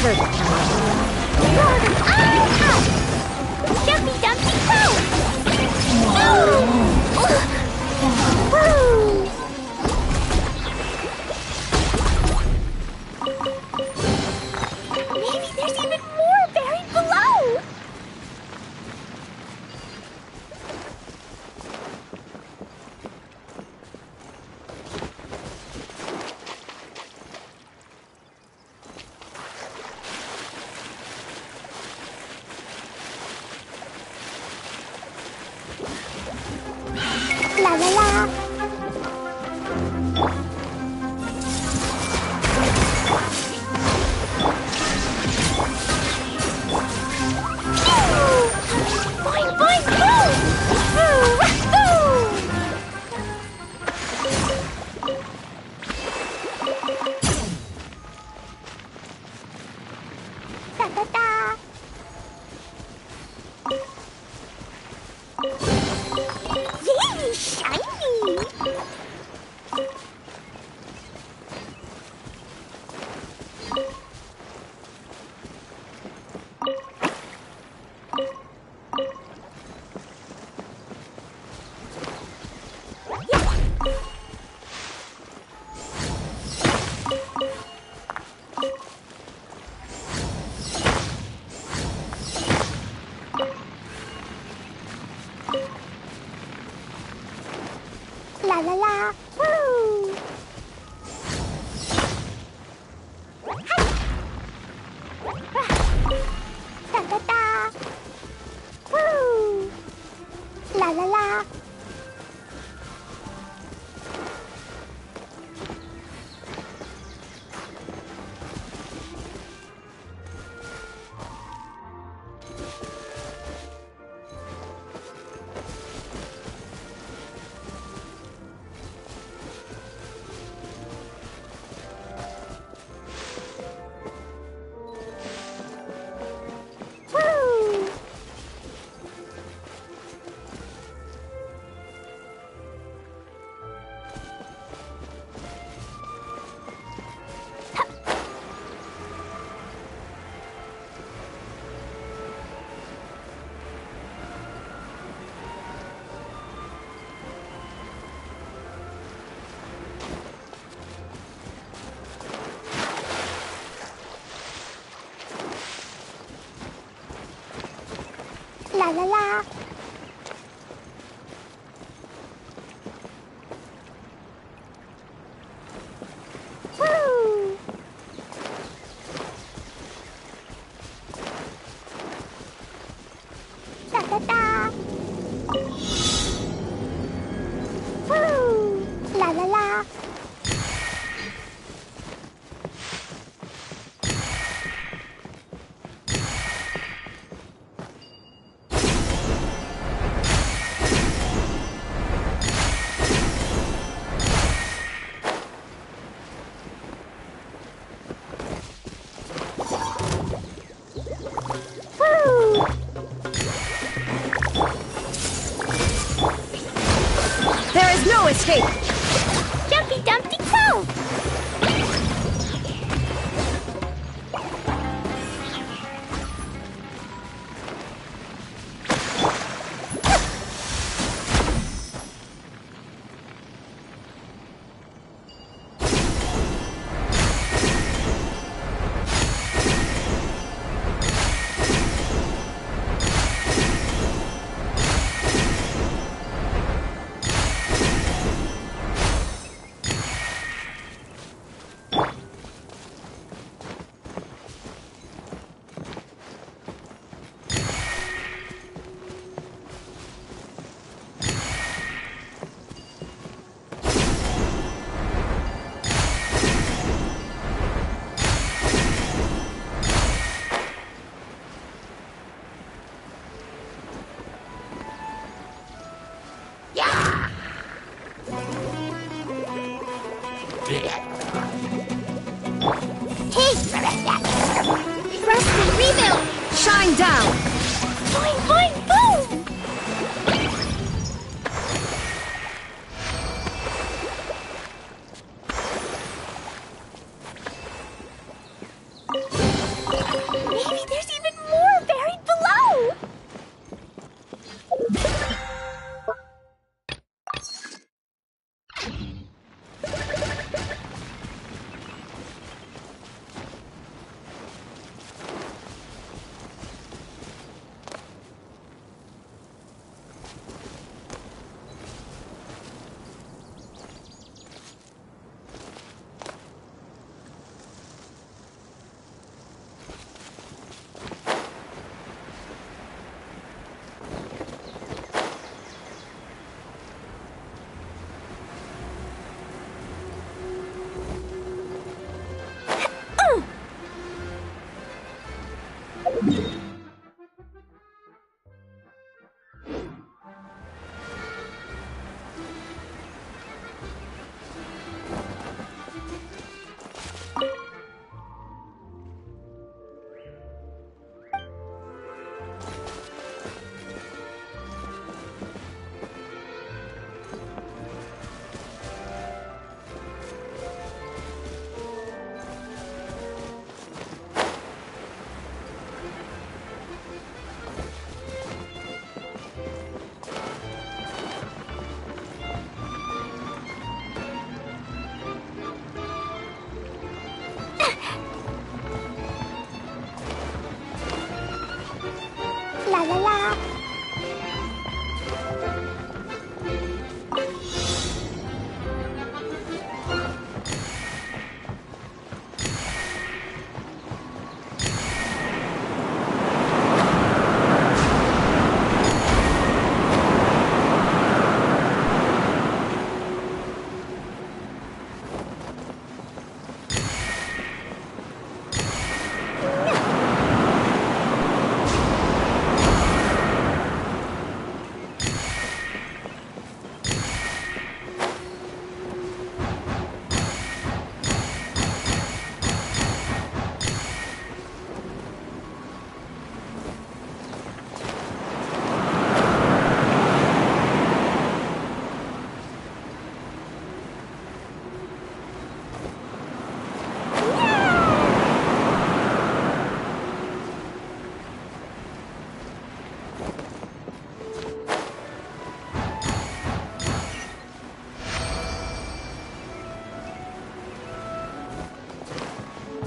stronger. Roar them all up! Jumpy Dumpty Go! Woo! Maybe there's even more buried below! La la la! Boing, boing, boom! Da da da! Yay, shiny! La la la! Woo! Hi! Da da da! Woo! La la la! Woo! La la la! Woo! Da da da! Woo! La la la! Woo! There is no escape. Jumpy Dumpty Go! La la la.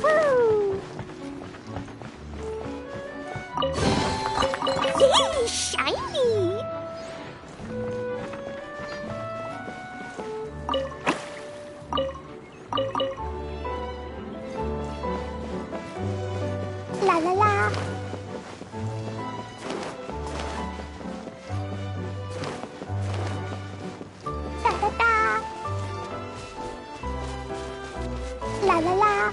Woo! Yay, shiny! La la la. Da da da. La la la.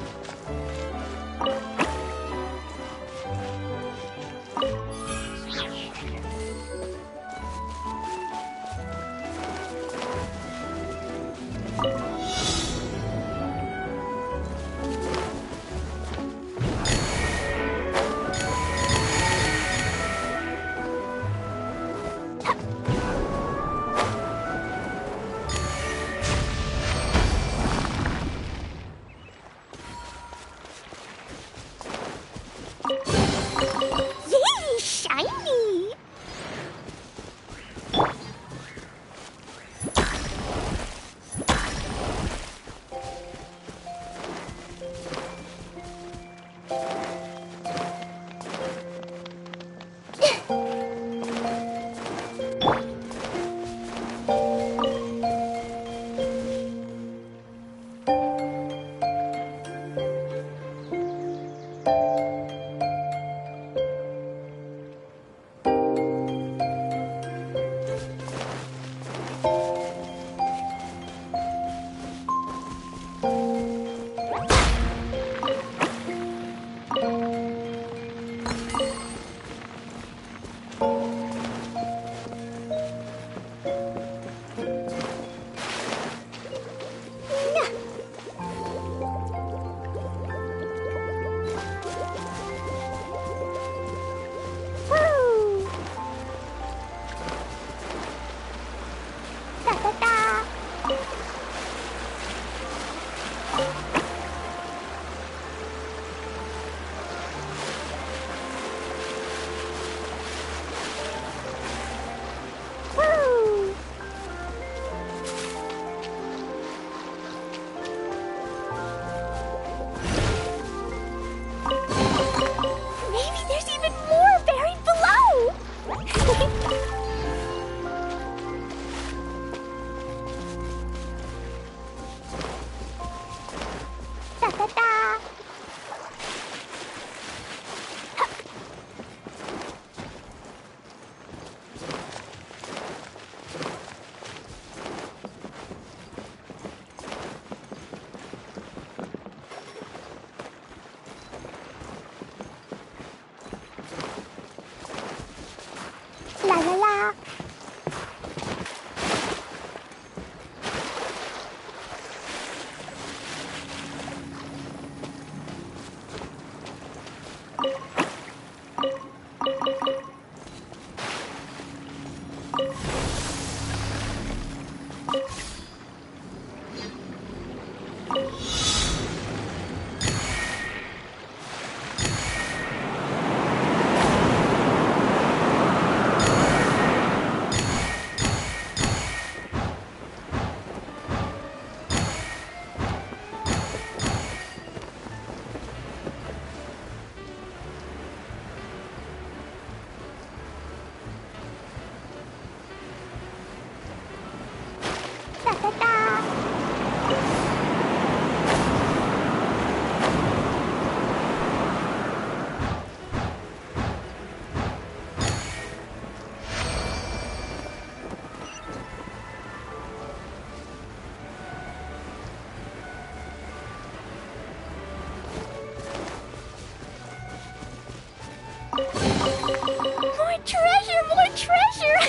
More treasure, more treasure!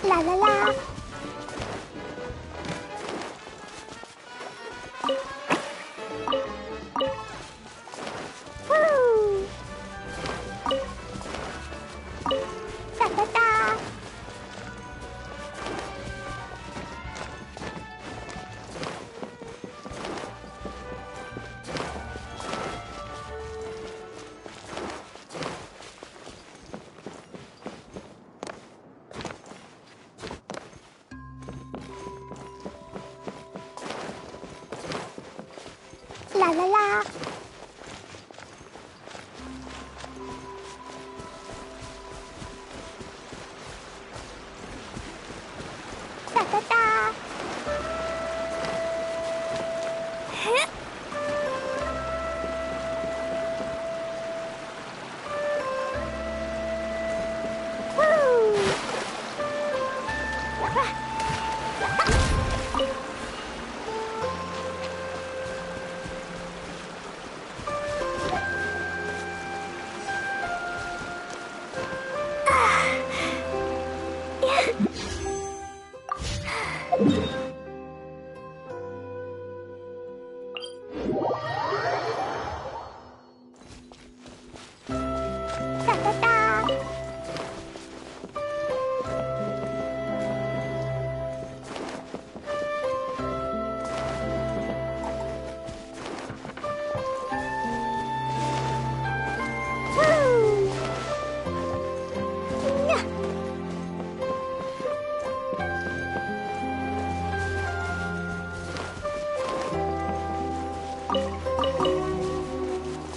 La la la. Woo! Da da da. La la la. Da da da. Huh? Woo! Da da da. Woo! Nya.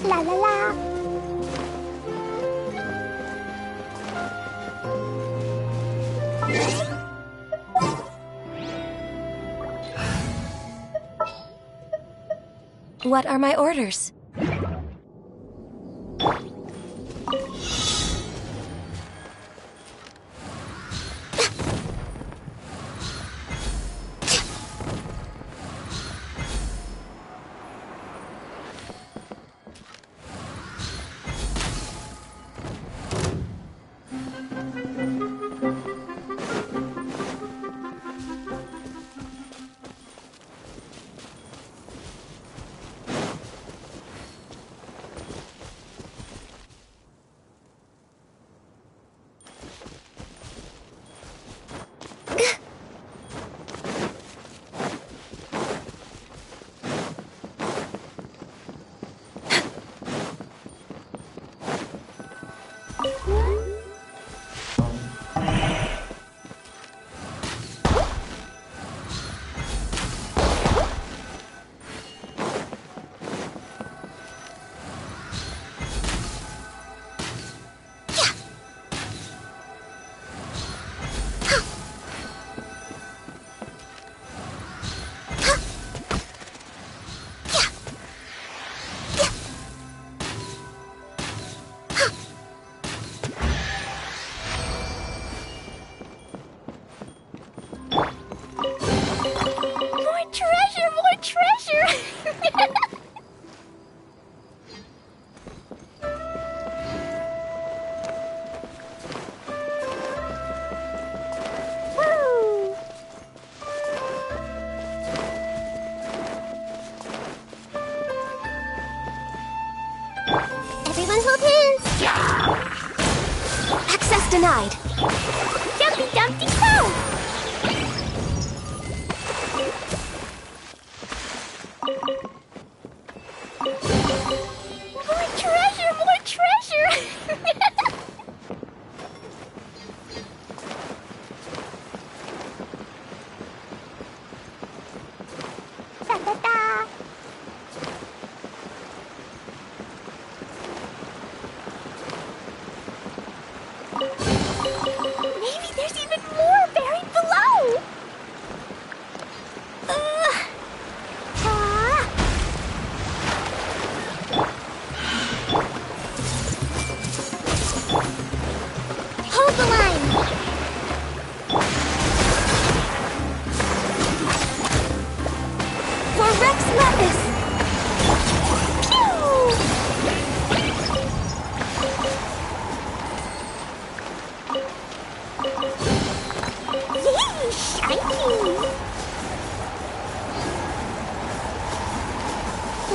La la la. What are my orders? More treasure, more treasure! Woo! Everyone hold hands! Access denied. Jumpy Dumpty go! More treasure, more treasure! Da da da. Maybe there's even more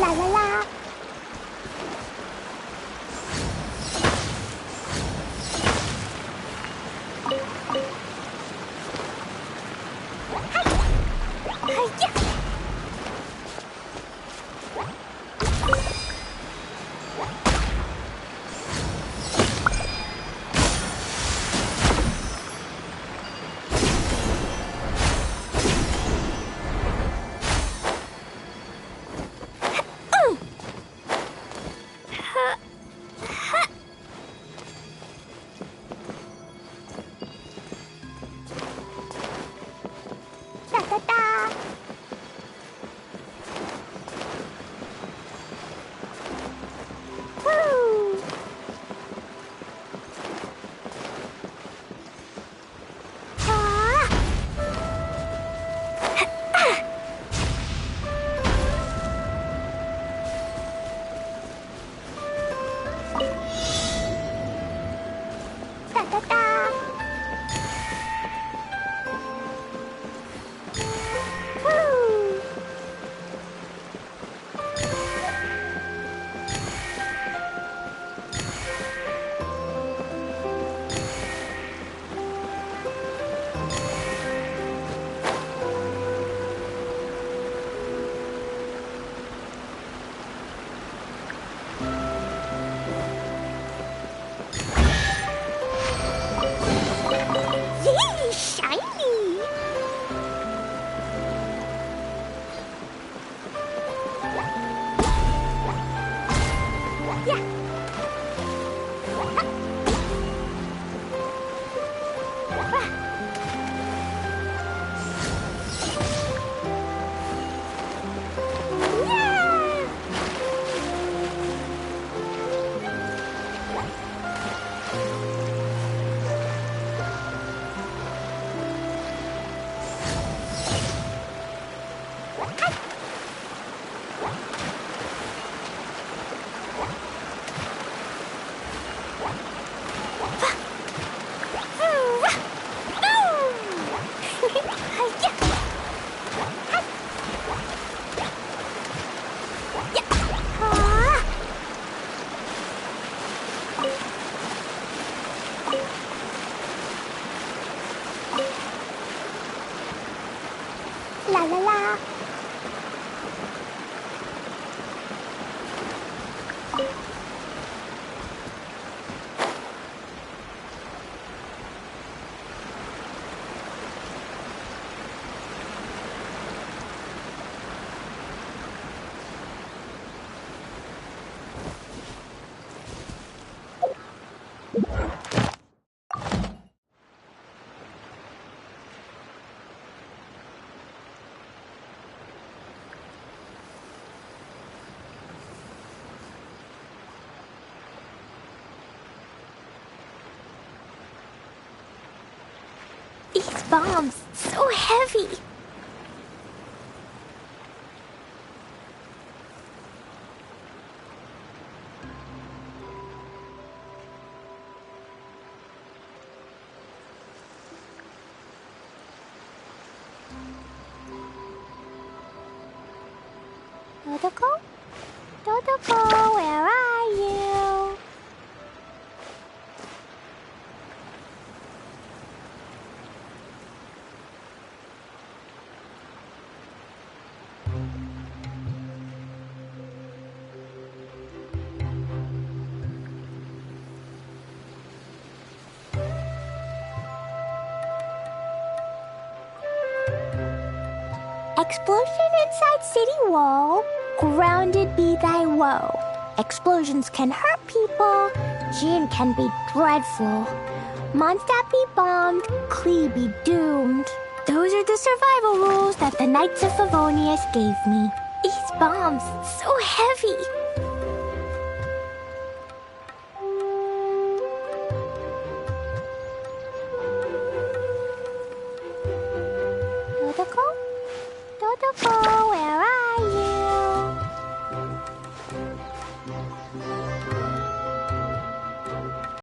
La la la. La la la. These bombs, so heavy. Dodoko? Dodoko, where are you? Explosion inside city wall. Grounded be thy woe. Explosions can hurt people. Jin can be dreadful. Mondstadt be bombed. Klee be doomed. Those are the survival rules that the Knights of Favonius gave me. These bombs, so heavy. Dodoko? Dodoko, where